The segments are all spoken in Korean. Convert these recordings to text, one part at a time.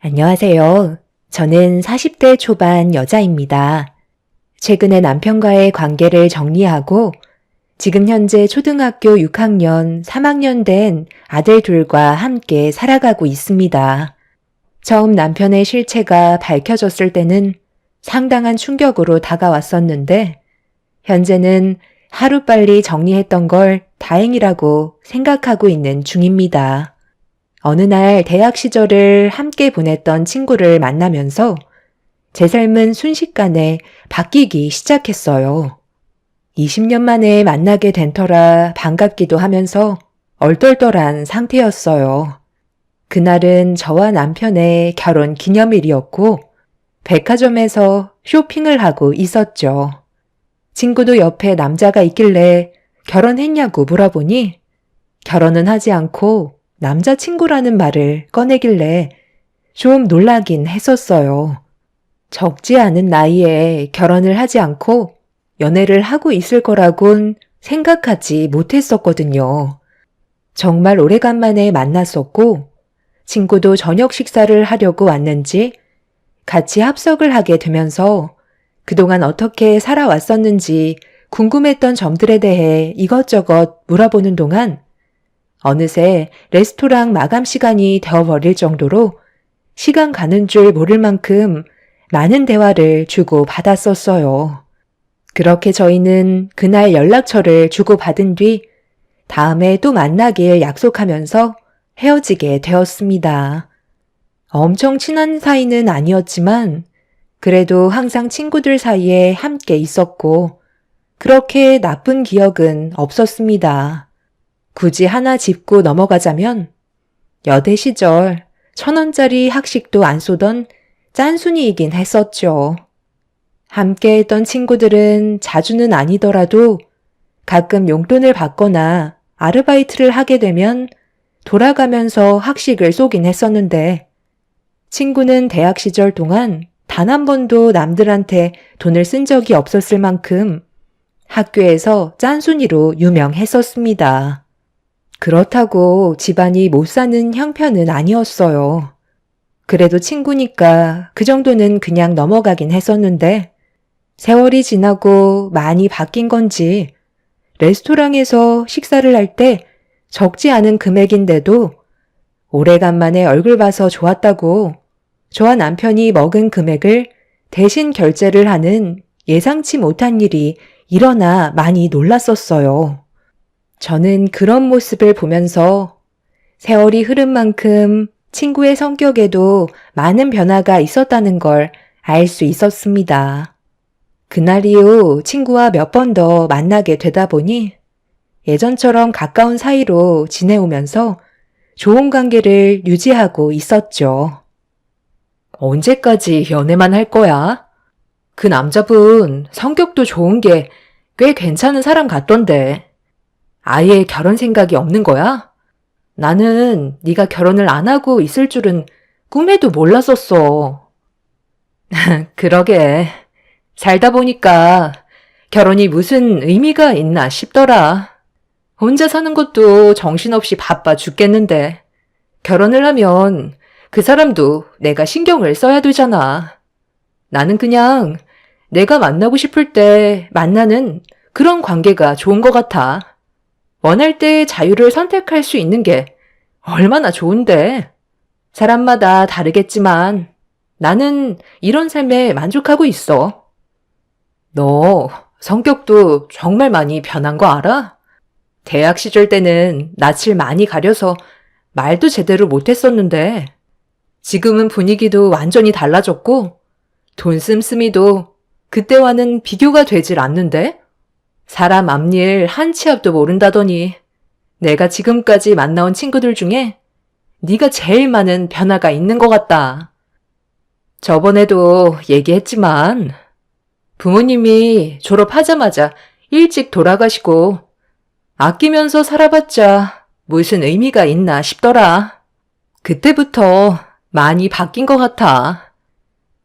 안녕하세요. 저는 40대 초반 여자입니다. 최근에 남편과의 관계를 정리하고 지금 현재 초등학교 6학년, 3학년 된 아들 둘과 함께 살아가고 있습니다. 처음 남편의 실체가 밝혀졌을 때는 상당한 충격으로 다가왔었는데 현재는 하루빨리 정리했던 걸 다행이라고 생각하고 있는 중입니다. 어느 날 대학 시절을 함께 보냈던 친구를 만나면서 제 삶은 순식간에 바뀌기 시작했어요. 20년 만에 만나게 된 터라 반갑기도 하면서 얼떨떨한 상태였어요. 그날은 저와 남편의 결혼 기념일이었고 백화점에서 쇼핑을 하고 있었죠. 친구도 옆에 남자가 있길래 결혼했냐고 물어보니 결혼은 하지 않고 남자친구라는 말을 꺼내길래 좀 놀라긴 했었어요. 적지 않은 나이에 결혼을 하지 않고 연애를 하고 있을 거라곤 생각하지 못했었거든요. 정말 오래간만에 만났었고 친구도 저녁 식사를 하려고 왔는지 같이 합석을 하게 되면서 그동안 어떻게 살아왔었는지 궁금했던 점들에 대해 이것저것 물어보는 동안 어느새 레스토랑 마감 시간이 되어버릴 정도로 시간 가는 줄 모를 만큼 많은 대화를 주고받았었어요. 그렇게 저희는 그날 연락처를 주고받은 뒤 다음에 또 만나길 약속하면서 헤어지게 되었습니다. 엄청 친한 사이는 아니었지만 그래도 항상 친구들 사이에 함께 있었고 그렇게 나쁜 기억은 없었습니다. 굳이 하나 짚고 넘어가자면 여대 시절 1,000원짜리 학식도 안 쏘던 짠순이이긴 했었죠. 함께 했던 친구들은 자주는 아니더라도 가끔 용돈을 받거나 아르바이트를 하게 되면 돌아가면서 학식을 쏘긴 했었는데 친구는 대학 시절 동안 단 한 번도 남들한테 돈을 쓴 적이 없었을 만큼 학교에서 짠순이로 유명했었습니다. 그렇다고 집안이 못 사는 형편은 아니었어요. 그래도 친구니까 그 정도는 그냥 넘어가긴 했었는데 세월이 지나고 많이 바뀐 건지 레스토랑에서 식사를 할 때 적지 않은 금액인데도 오래간만에 얼굴 봐서 좋았다고 저와 남편이 먹은 금액을 대신 결제를 하는 예상치 못한 일이 일어나 많이 놀랐었어요. 저는 그런 모습을 보면서 세월이 흐른 만큼 친구의 성격에도 많은 변화가 있었다는 걸 알 수 있었습니다. 그날 이후 친구와 몇 번 더 만나게 되다 보니 예전처럼 가까운 사이로 지내오면서 좋은 관계를 유지하고 있었죠. 언제까지 연애만 할 거야? 그 남자분 성격도 좋은 게 꽤 괜찮은 사람 같던데. 아예 결혼 생각이 없는 거야? 나는 네가 결혼을 안 하고 있을 줄은 꿈에도 몰랐었어. 그러게. 살다 보니까 결혼이 무슨 의미가 있나 싶더라. 혼자 사는 것도 정신없이 바빠 죽겠는데 결혼을 하면 그 사람도 내가 신경을 써야 되잖아. 나는 그냥 내가 만나고 싶을 때 만나는 그런 관계가 좋은 것 같아. 원할 때 자유를 선택할 수 있는 게 얼마나 좋은데. 사람마다 다르겠지만 나는 이런 삶에 만족하고 있어. 너 성격도 정말 많이 변한 거 알아? 대학 시절 때는 낯을 많이 가려서 말도 제대로 못했었는데 지금은 분위기도 완전히 달라졌고 돈 씀씀이도 그때와는 비교가 되질 않는데? 사람 앞일 한 치 앞도 모른다더니 내가 지금까지 만나온 친구들 중에 네가 제일 많은 변화가 있는 것 같다. 저번에도 얘기했지만 부모님이 졸업하자마자 일찍 돌아가시고 아끼면서 살아봤자 무슨 의미가 있나 싶더라. 그때부터 많이 바뀐 것 같아.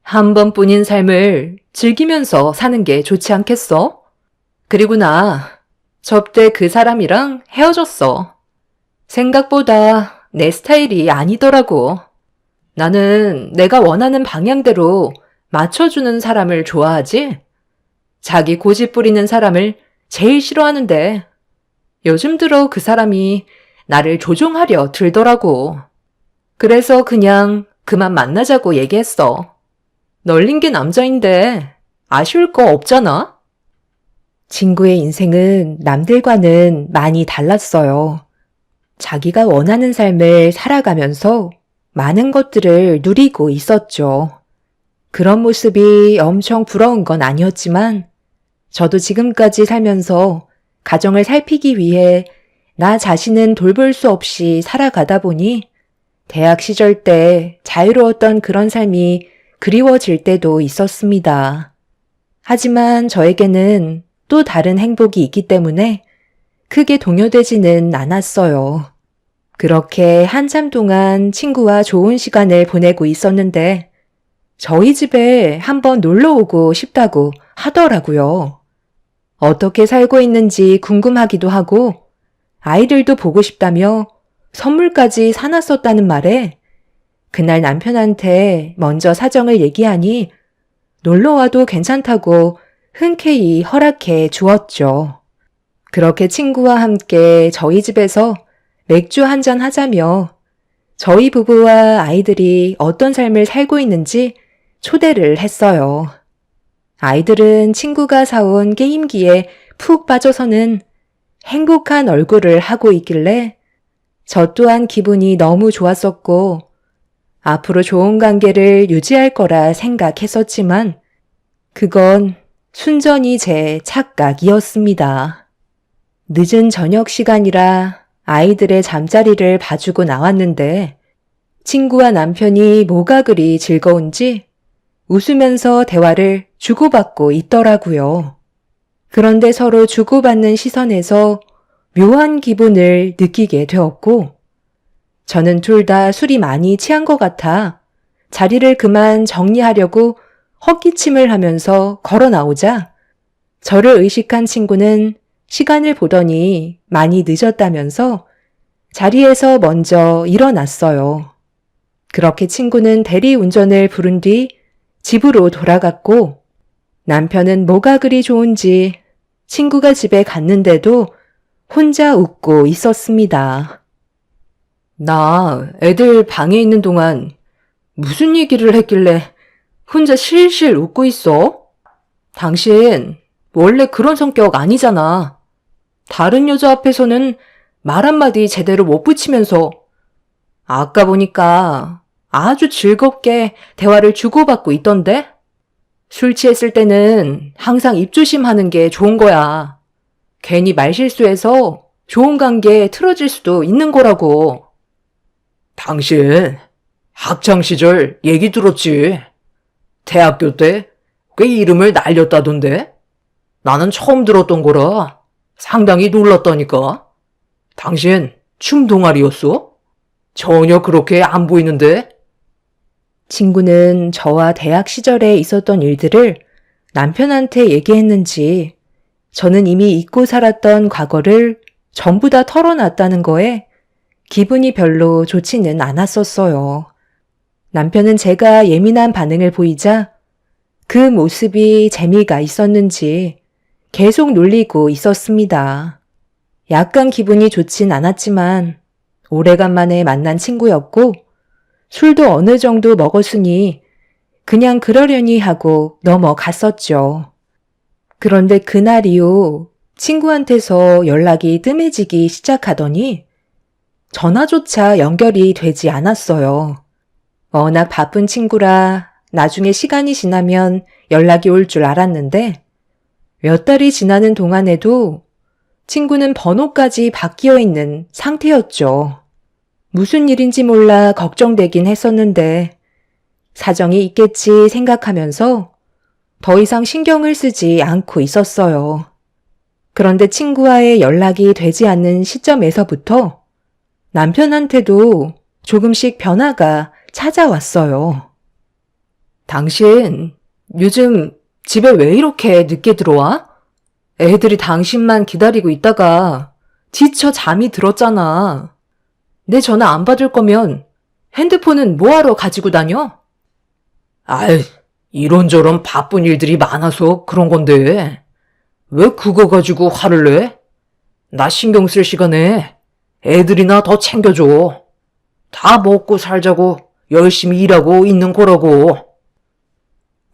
한 번뿐인 삶을 즐기면서 사는 게 좋지 않겠어? 그리고 나 접대 그 사람이랑 헤어졌어. 생각보다 내 스타일이 아니더라고. 나는 내가 원하는 방향대로 맞춰주는 사람을 좋아하지? 자기 고집 부리는 사람을 제일 싫어하는데 요즘 들어 그 사람이 나를 조종하려 들더라고. 그래서 그냥 그만 만나자고 얘기했어. 널린 게 남자인데 아쉬울 거 없잖아? 친구의 인생은 남들과는 많이 달랐어요. 자기가 원하는 삶을 살아가면서 많은 것들을 누리고 있었죠. 그런 모습이 엄청 부러운 건 아니었지만 저도 지금까지 살면서 가정을 살피기 위해 나 자신은 돌볼 수 없이 살아가다 보니 대학 시절 때 자유로웠던 그런 삶이 그리워질 때도 있었습니다. 하지만 저에게는 또 다른 행복이 있기 때문에 크게 동요되지는 않았어요. 그렇게 한참 동안 친구와 좋은 시간을 보내고 있었는데 저희 집에 한번 놀러 오고 싶다고 하더라고요. 어떻게 살고 있는지 궁금하기도 하고 아이들도 보고 싶다며 선물까지 사놨었다는 말에 그날 남편한테 먼저 사정을 얘기하니 놀러와도 괜찮다고 흔쾌히 허락해 주었죠. 그렇게 친구와 함께 저희 집에서 맥주 한잔 하자며 저희 부부와 아이들이 어떤 삶을 살고 있는지 초대를 했어요. 아이들은 친구가 사온 게임기에 푹 빠져서는 행복한 얼굴을 하고 있길래 저 또한 기분이 너무 좋았었고 앞으로 좋은 관계를 유지할 거라 생각했었지만 그건 순전히 제 착각이었습니다. 늦은 저녁 시간이라 아이들의 잠자리를 봐주고 나왔는데 친구와 남편이 뭐가 그리 즐거운지 웃으면서 대화를 주고받고 있더라고요. 그런데 서로 주고받는 시선에서 묘한 기분을 느끼게 되었고 저는 둘 다 술이 많이 취한 것 같아 자리를 그만 정리하려고 헛기침을 하면서 걸어 나오자 저를 의식한 친구는 시간을 보더니 많이 늦었다면서 자리에서 먼저 일어났어요. 그렇게 친구는 대리운전을 부른 뒤 집으로 돌아갔고 남편은 뭐가 그리 좋은지 친구가 집에 갔는데도 혼자 웃고 있었습니다. 나 애들 방에 있는 동안 무슨 얘기를 했길래 혼자 실실 웃고 있어? 당신 원래 그런 성격 아니잖아. 다른 여자 앞에서는 말 한마디 제대로 못 붙이면서 아까 보니까 아주 즐겁게 대화를 주고받고 있던데? 술 취했을 때는 항상 입조심하는 게 좋은 거야. 괜히 말실수해서 좋은 관계 틀어질 수도 있는 거라고. 당신 학창시절 얘기 들었지? 대학교 때 꽤 이름을 날렸다던데? 나는 처음 들었던 거라 상당히 놀랐다니까. 당신 춤 동아리였어? 전혀 그렇게 안 보이는데? 친구는 저와 대학 시절에 있었던 일들을 남편한테 얘기했는지 저는 이미 잊고 살았던 과거를 전부 다 털어놨다는 거에 기분이 별로 좋지는 않았었어요. 남편은 제가 예민한 반응을 보이자 그 모습이 재미가 있었는지 계속 놀리고 있었습니다. 약간 기분이 좋진 않았지만 오래간만에 만난 친구였고 술도 어느 정도 먹었으니 그냥 그러려니 하고 넘어갔었죠. 그런데 그날 이후 친구한테서 연락이 뜸해지기 시작하더니 전화조차 연결이 되지 않았어요. 워낙 바쁜 친구라 나중에 시간이 지나면 연락이 올 줄 알았는데 몇 달이 지나는 동안에도 친구는 번호까지 바뀌어 있는 상태였죠. 무슨 일인지 몰라 걱정되긴 했었는데 사정이 있겠지 생각하면서 더 이상 신경을 쓰지 않고 있었어요. 그런데 친구와의 연락이 되지 않는 시점에서부터 남편한테도 조금씩 변화가 찾아왔어요. 당신 요즘 집에 왜 이렇게 늦게 들어와? 애들이 당신만 기다리고 있다가 지쳐 잠이 들었잖아. 내 전화 안 받을 거면 핸드폰은 뭐하러 가지고 다녀? 아이, 이런저런 바쁜 일들이 많아서 그런 건데. 왜 그거 가지고 화를 내? 나 신경 쓸 시간에 애들이나 더 챙겨줘. 다 먹고 살자고 열심히 일하고 있는 거라고.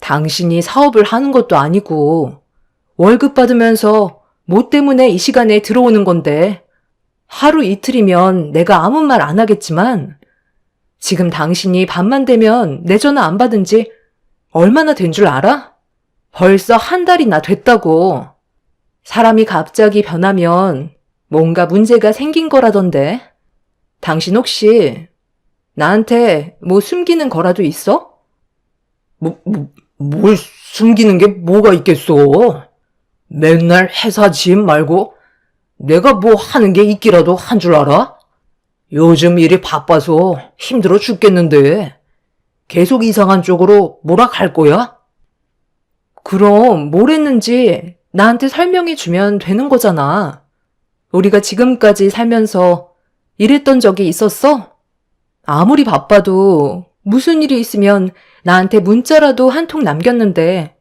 당신이 사업을 하는 것도 아니고 월급 받으면서 뭐 때문에 이 시간에 들어오는 건데 하루 이틀이면 내가 아무 말 안 하겠지만 지금 당신이 밤만 되면 내 전화 안 받은 지 얼마나 된 줄 알아? 벌써 한 달이나 됐다고. 사람이 갑자기 변하면 뭔가 문제가 생긴 거라던데. 당신 혹시 나한테 뭐 숨기는 거라도 있어? 뭘 숨기는 게 뭐가 있겠어? 맨날 회사 짐 말고 내가 뭐 하는 게 있기라도 한 줄 알아? 요즘 일이 바빠서 힘들어 죽겠는데 계속 이상한 쪽으로 몰아갈 거야? 그럼 뭘 했는지 나한테 설명해 주면 되는 거잖아. 우리가 지금까지 살면서 이랬던 적이 있었어? 아무리 바빠도 무슨 일이 있으면 나한테 문자라도 한 통 남겼는데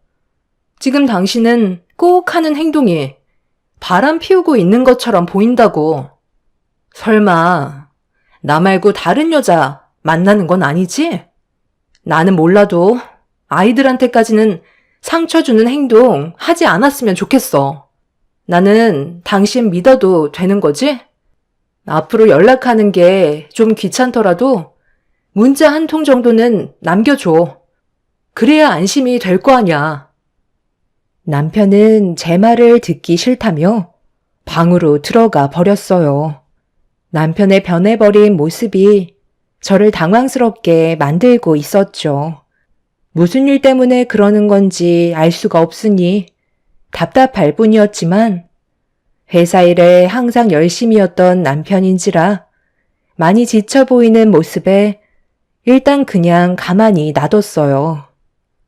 지금 당신은 꼭 하는 행동이 바람 피우고 있는 것처럼 보인다고. 설마 나 말고 다른 여자 만나는 건 아니지? 나는 몰라도 아이들한테까지는 상처 주는 행동 하지 않았으면 좋겠어. 나는 당신 믿어도 되는 거지? 앞으로 연락하는 게 좀 귀찮더라도 문자 한 통 정도는 남겨줘. 그래야 안심이 될 거 아냐. 남편은 제 말을 듣기 싫다며 방으로 들어가 버렸어요. 남편의 변해버린 모습이 저를 당황스럽게 만들고 있었죠. 무슨 일 때문에 그러는 건지 알 수가 없으니 답답할 뿐이었지만 회사 일에 항상 열심이었던 남편인지라 많이 지쳐 보이는 모습에 일단 그냥 가만히 놔뒀어요.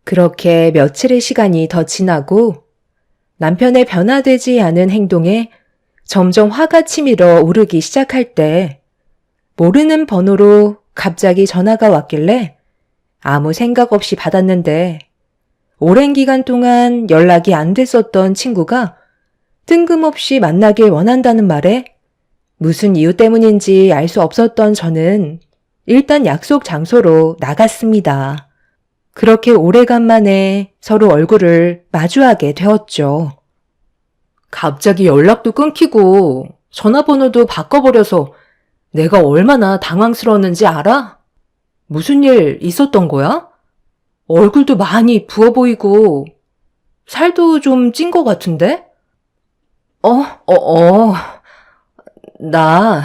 그렇게 며칠의 시간이 더 지나고 남편의 변화되지 않은 행동에 점점 화가 치밀어 오르기 시작할 때 모르는 번호로 갑자기 전화가 왔길래 아무 생각 없이 받았는데 오랜 기간 동안 연락이 안 됐었던 친구가 뜬금없이 만나길 원한다는 말에 무슨 이유 때문인지 알 수 없었던 저는 일단 약속 장소로 나갔습니다. 그렇게 오래간만에 서로 얼굴을 마주하게 되었죠. 갑자기 연락도 끊기고 전화번호도 바꿔버려서 내가 얼마나 당황스러웠는지 알아? 무슨 일 있었던 거야? 얼굴도 많이 부어 보이고 살도 좀 찐 것 같은데? 나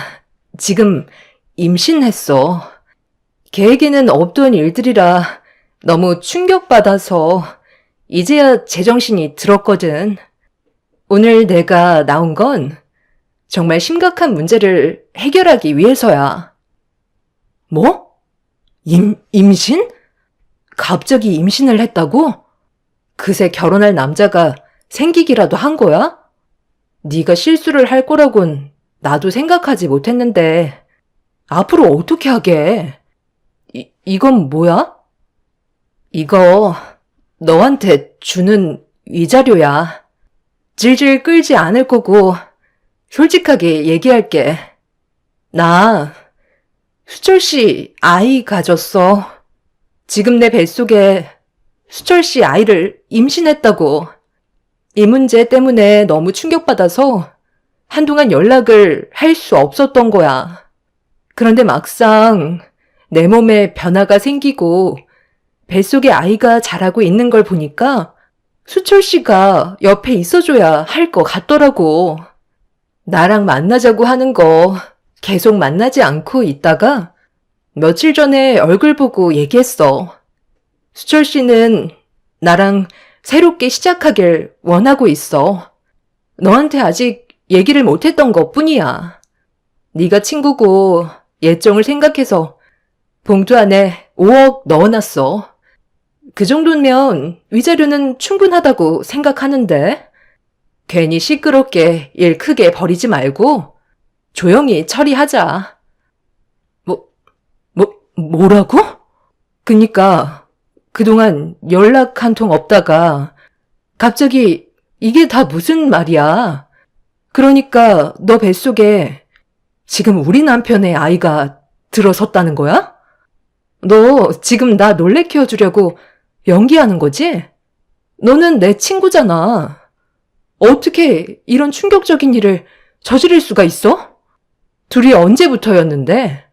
지금 임신했어. 계획에는 없던 일들이라 너무 충격받아서 이제야 제정신이 들었거든. 오늘 내가 나온 건 정말 심각한 문제를 해결하기 위해서야. 뭐? 임신? 갑자기 임신을 했다고? 그새 결혼할 남자가 생기기라도 한 거야? 네가 실수를 할 거라곤 나도 생각하지 못했는데 앞으로 어떻게 하게? 이건 뭐야? 이거 너한테 주는 위자료야. 질질 끌지 않을 거고 솔직하게 얘기할게. 나 수철 씨 아이 가졌어. 지금 내 뱃속에 수철 씨 아이를 임신했다고. 이 문제 때문에 너무 충격받아서 한동안 연락을 할 수 없었던 거야. 그런데 막상 내 몸에 변화가 생기고 뱃속에 아이가 자라고 있는 걸 보니까 수철 씨가 옆에 있어줘야 할 것 같더라고. 나랑 만나자고 하는 거 계속 만나지 않고 있다가 며칠 전에 얼굴 보고 얘기했어. 수철 씨는 나랑 새롭게 시작하길 원하고 있어. 너한테 아직 얘기를 못했던 것 뿐이야. 네가 친구고 예정을 생각해서 봉투 안에 5억 넣어놨어. 그 정도면 위자료는 충분하다고 생각하는데 괜히 시끄럽게 일 크게 벌이지 말고 조용히 처리하자. 뭐라고? 그니까 그동안 연락 한 통 없다가 갑자기 이게 다 무슨 말이야. 그러니까 너 뱃속에 지금 우리 남편의 아이가 들어섰다는 거야? 너 지금 나 놀래켜 주려고 연기하는 거지? 너는 내 친구잖아. 어떻게 이런 충격적인 일을 저지를 수가 있어? 둘이 언제부터였는데?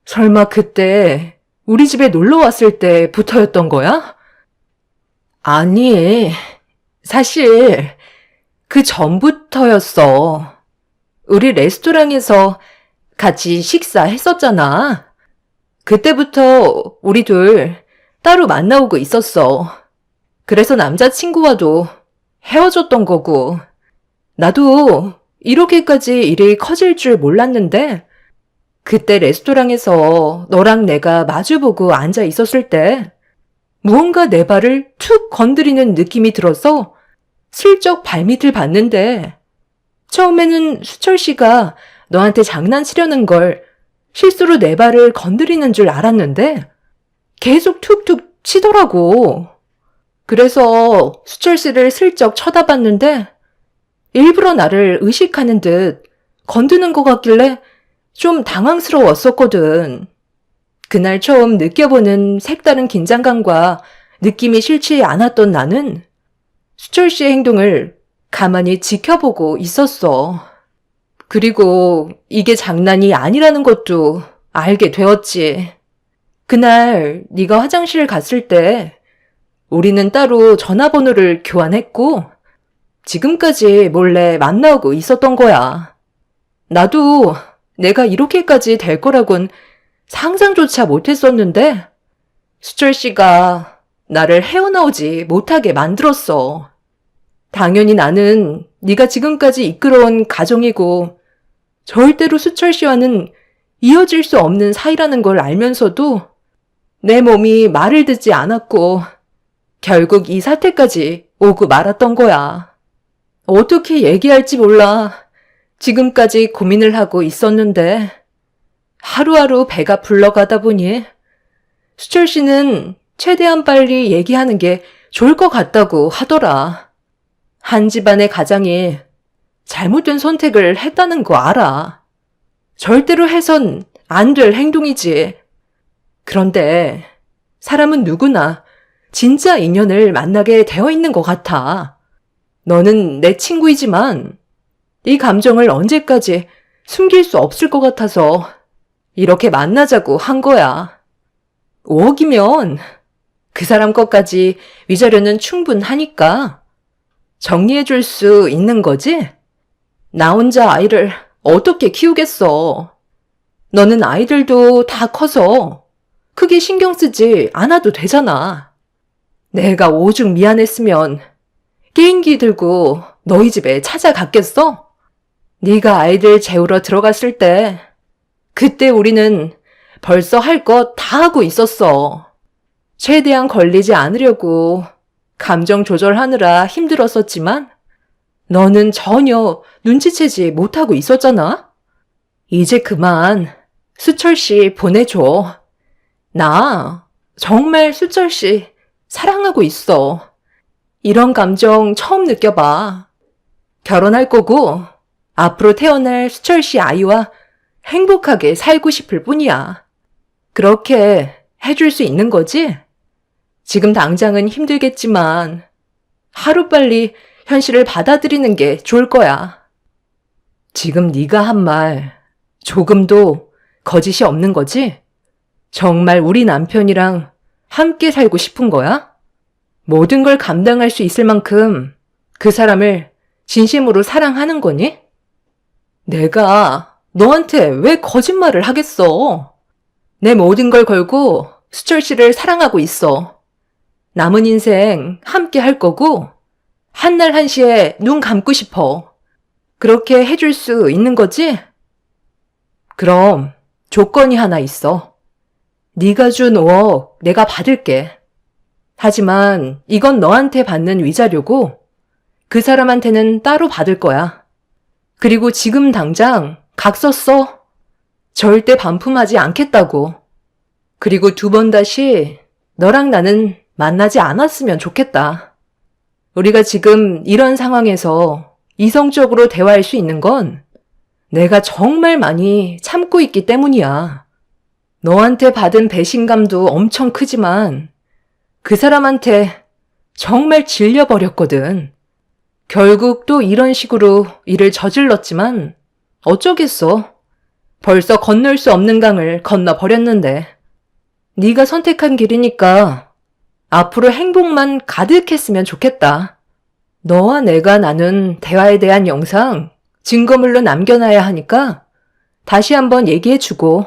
설마 그때 우리 집에 놀러 왔을 때부터였던 거야? 아니, 사실 그 전부터였어. 우리 레스토랑에서 같이 식사했었잖아. 그때부터 우리 둘 따로 만나오고 있었어. 그래서 남자친구와도 헤어졌던 거고. 나도 이렇게까지 일이 커질 줄 몰랐는데 그때 레스토랑에서 너랑 내가 마주보고 앉아 있었을 때 무언가 내 발을 툭 건드리는 느낌이 들어서 슬쩍 발밑을 봤는데 처음에는 수철 씨가 너한테 장난치려는 걸 실수로 내 발을 건드리는 줄 알았는데 계속 툭툭 치더라고. 그래서 수철 씨를 슬쩍 쳐다봤는데 일부러 나를 의식하는 듯 건드는 것 같길래 좀 당황스러웠었거든. 그날 처음 느껴보는 색다른 긴장감과 느낌이 싫지 않았던 나는 수철 씨의 행동을 가만히 지켜보고 있었어. 그리고 이게 장난이 아니라는 것도 알게 되었지. 그날 네가 화장실 갔을 때 우리는 따로 전화번호를 교환했고 지금까지 몰래 만나고 있었던 거야. 나도 내가 이렇게까지 될 거라곤 상상조차 못했었는데 수철 씨가 나를 헤어나오지 못하게 만들었어. 당연히 나는 네가 지금까지 이끌어온 가정이고 절대로 수철 씨와는 이어질 수 없는 사이라는 걸 알면서도 내 몸이 말을 듣지 않았고 결국 이 사태까지 오고 말았던 거야. 어떻게 얘기할지 몰라. 지금까지 고민을 하고 있었는데 하루하루 배가 불러가다 보니 수철 씨는 최대한 빨리 얘기하는 게 좋을 것 같다고 하더라. 한 집안의 가장이 잘못된 선택을 했다는 거 알아. 절대로 해선 안 될 행동이지. 그런데 사람은 누구나 진짜 인연을 만나게 되어 있는 것 같아. 너는 내 친구이지만 이 감정을 언제까지 숨길 수 없을 것 같아서 이렇게 만나자고 한 거야. 5억이면 그 사람 것까지 위자료는 충분하니까 정리해 줄 수 있는 거지? 나 혼자 아이를 어떻게 키우겠어. 너는 아이들도 다 커서 크게 신경 쓰지 않아도 되잖아. 내가 오죽 미안했으면 게임기 들고 너희 집에 찾아갔겠어? 네가 아이들 재우러 들어갔을 때 그때 우리는 벌써 할 것 다 하고 있었어. 최대한 걸리지 않으려고 감정 조절하느라 힘들었었지만 너는 전혀 눈치채지 못하고 있었잖아? 이제 그만 수철 씨 보내줘. 나 정말 수철 씨 사랑하고 있어. 이런 감정 처음 느껴봐. 결혼할 거고 앞으로 태어날 수철 씨 아이와 행복하게 살고 싶을 뿐이야. 그렇게 해줄 수 있는 거지? 지금 당장은 힘들겠지만 하루빨리 현실을 받아들이는 게 좋을 거야. 지금 네가 한 말 조금도 거짓이 없는 거지? 정말 우리 남편이랑 함께 살고 싶은 거야? 모든 걸 감당할 수 있을 만큼 그 사람을 진심으로 사랑하는 거니? 내가 너한테 왜 거짓말을 하겠어? 내 모든 걸 걸고 수철 씨를 사랑하고 있어. 남은 인생 함께 할 거고 한날 한시에 눈 감고 싶어. 그렇게 해줄 수 있는 거지? 그럼 조건이 하나 있어. 네가 준 5억 내가 받을게. 하지만 이건 너한테 받는 위자료고 그 사람한테는 따로 받을 거야. 그리고 지금 당장 각서 써. 절대 반품하지 않겠다고. 그리고 두 번 다시 너랑 나는 만나지 않았으면 좋겠다. 우리가 지금 이런 상황에서 이성적으로 대화할 수 있는 건 내가 정말 많이 참고 있기 때문이야. 너한테 받은 배신감도 엄청 크지만 그 사람한테 정말 질려버렸거든. 결국 또 이런 식으로 일을 저질렀지만 어쩌겠어. 벌써 건널 수 없는 강을 건너버렸는데. 네가 선택한 길이니까 앞으로 행복만 가득했으면 좋겠다. 너와 내가 나눈 대화에 대한 영상 증거물로 남겨놔야 하니까 다시 한번 얘기해주고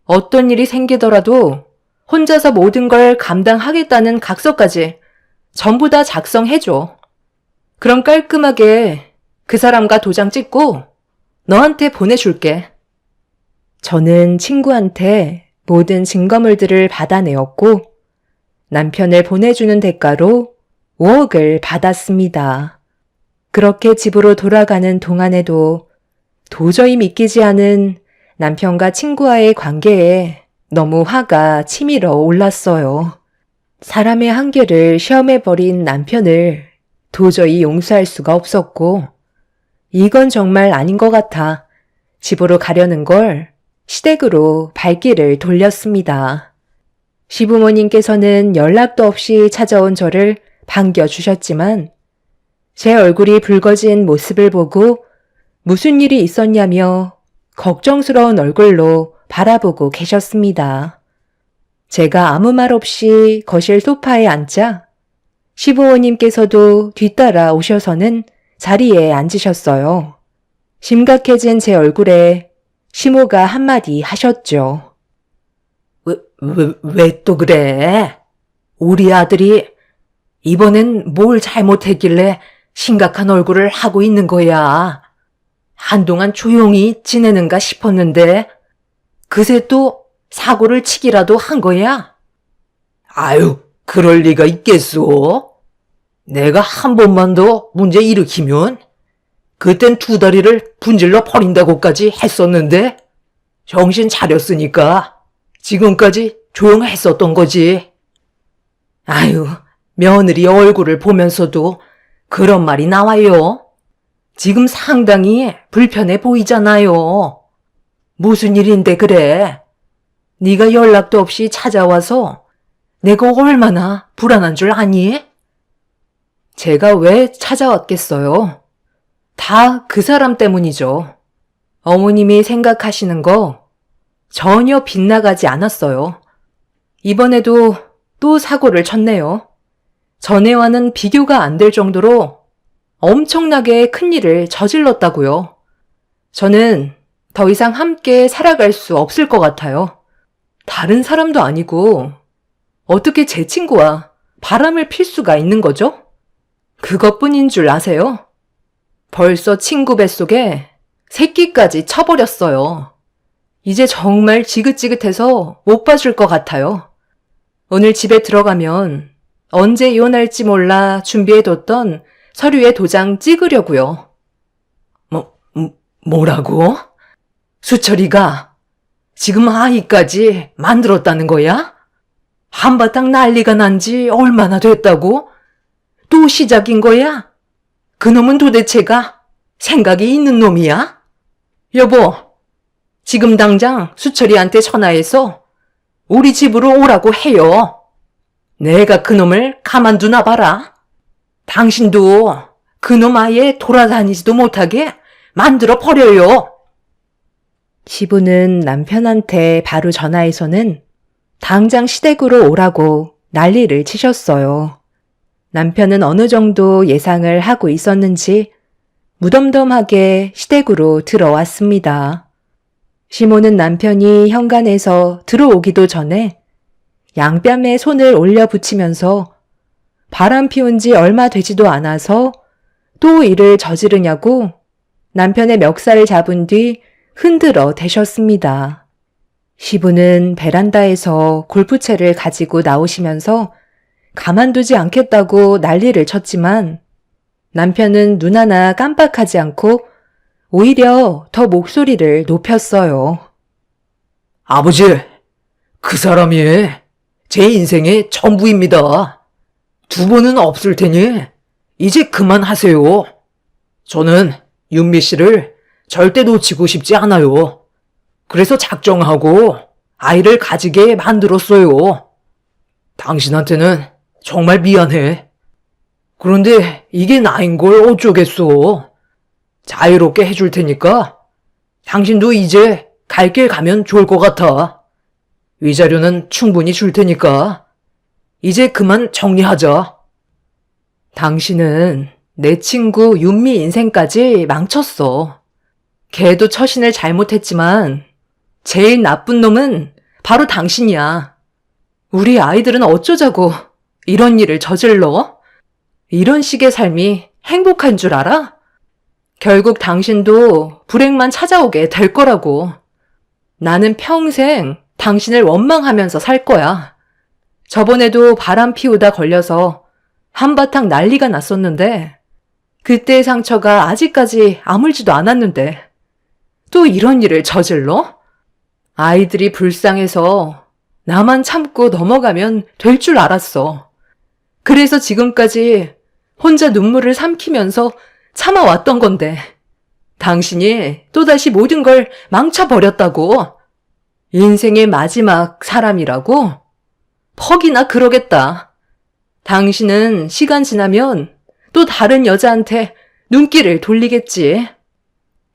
어떤 일이 생기더라도 혼자서 모든 걸 감당하겠다는 각서까지 전부 다 작성해줘. 그럼 깔끔하게 그 사람과 도장 찍고 너한테 보내줄게. 저는 친구한테 모든 증거물들을 받아내었고 남편을 보내주는 대가로 5억을 받았습니다. 그렇게 집으로 돌아가는 동안에도 도저히 믿기지 않은 남편과 친구와의 관계에 너무 화가 치밀어 올랐어요. 사람의 한계를 시험해버린 남편을 도저히 용서할 수가 없었고 이건 정말 아닌 것 같아 집으로 가려는 걸 시댁으로 발길을 돌렸습니다. 시부모님께서는 연락도 없이 찾아온 저를 반겨주셨지만 제 얼굴이 붉어진 모습을 보고 무슨 일이 있었냐며 걱정스러운 얼굴로 바라보고 계셨습니다. 제가 아무 말 없이 거실 소파에 앉자 시부모님께서도 뒤따라 오셔서는 자리에 앉으셨어요. 심각해진 제 얼굴에 시모가 한마디 하셨죠. 왜 또 그래? 우리 아들이 이번엔 뭘 잘못했길래 심각한 얼굴을 하고 있는 거야. 한동안 조용히 지내는가 싶었는데 그새 또 사고를 치기라도 한 거야? 아유, 그럴 리가 있겠소? 내가 한 번만 더 문제 일으키면 그땐 두 다리를 분질러 버린다고까지 했었는데 정신 차렸으니까 지금까지 조용했었던 거지. 아유, 며느리 얼굴을 보면서도 그런 말이 나와요. 지금 상당히 불편해 보이잖아요. 무슨 일인데 그래? 네가 연락도 없이 찾아와서 내가 얼마나 불안한 줄 아니? 제가 왜 찾아왔겠어요? 다 그 사람 때문이죠. 어머님이 생각하시는 거 전혀 빗나가지 않았어요. 이번에도 또 사고를 쳤네요. 전에와는 비교가 안 될 정도로 엄청나게 큰 일을 저질렀다고요. 저는 더 이상 함께 살아갈 수 없을 것 같아요. 다른 사람도 아니고 어떻게 제 친구와 바람을 필 수가 있는 거죠? 그것뿐인 줄 아세요? 벌써 친구 뱃속에 새끼까지 쳐버렸어요. 이제 정말 지긋지긋해서 못 봐줄 것 같아요. 오늘 집에 들어가면 언제 이혼할지 몰라 준비해뒀던 서류에 도장 찍으려고요. 뭐라고? 수철이가 지금 아이까지 만들었다는 거야? 한바탕 난리가 난 지 얼마나 됐다고? 또 시작인 거야? 그놈은 도대체가 생각이 있는 놈이야? 여보, 지금 당장 수철이한테 전화해서 우리 집으로 오라고 해요. 내가 그놈을 가만두나 봐라. 당신도 그놈 아예 돌아다니지도 못하게 만들어 버려요. 시부는 남편한테 바로 전화해서는 당장 시댁으로 오라고 난리를 치셨어요. 남편은 어느 정도 예상을 하고 있었는지 무덤덤하게 시댁으로 들어왔습니다. 시모는 남편이 현관에서 들어오기도 전에 양뺨에 손을 올려 붙이면서 바람 피운 지 얼마 되지도 않아서 또 일을 저지르냐고 남편의 멱살을 잡은 뒤 흔들어 대셨습니다. 시부는 베란다에서 골프채를 가지고 나오시면서 가만두지 않겠다고 난리를 쳤지만 남편은 눈 하나 깜빡하지 않고 오히려 더 목소리를 높였어요. 아버지, 그 사람이 제 인생의 전부입니다. 두 번은 없을 테니 이제 그만하세요. 저는 윤미 씨를 절대 놓치고 싶지 않아요. 그래서 작정하고 아이를 가지게 만들었어요. 당신한테는 정말 미안해. 그런데 이게 나인 걸 어쩌겠어. 자유롭게 해줄 테니까 당신도 이제 갈 길 가면 좋을 것 같아. 위자료는 충분히 줄 테니까 이제 그만 정리하자. 당신은 내 친구 윤미 인생까지 망쳤어. 걔도 처신을 잘못했지만 제일 나쁜 놈은 바로 당신이야. 우리 아이들은 어쩌자고 이런 일을 저질러? 이런 식의 삶이 행복한 줄 알아? 결국 당신도 불행만 찾아오게 될 거라고. 나는 평생 당신을 원망하면서 살 거야. 저번에도 바람 피우다 걸려서 한바탕 난리가 났었는데 그때의 상처가 아직까지 아물지도 않았는데 또 이런 일을 저질러? 아이들이 불쌍해서 나만 참고 넘어가면 될 줄 알았어. 그래서 지금까지 혼자 눈물을 삼키면서 참아왔던 건데 당신이 또다시 모든 걸 망쳐버렸다고. 인생의 마지막 사람이라고? 퍽이나 그러겠다. 당신은 시간 지나면 또 다른 여자한테 눈길을 돌리겠지.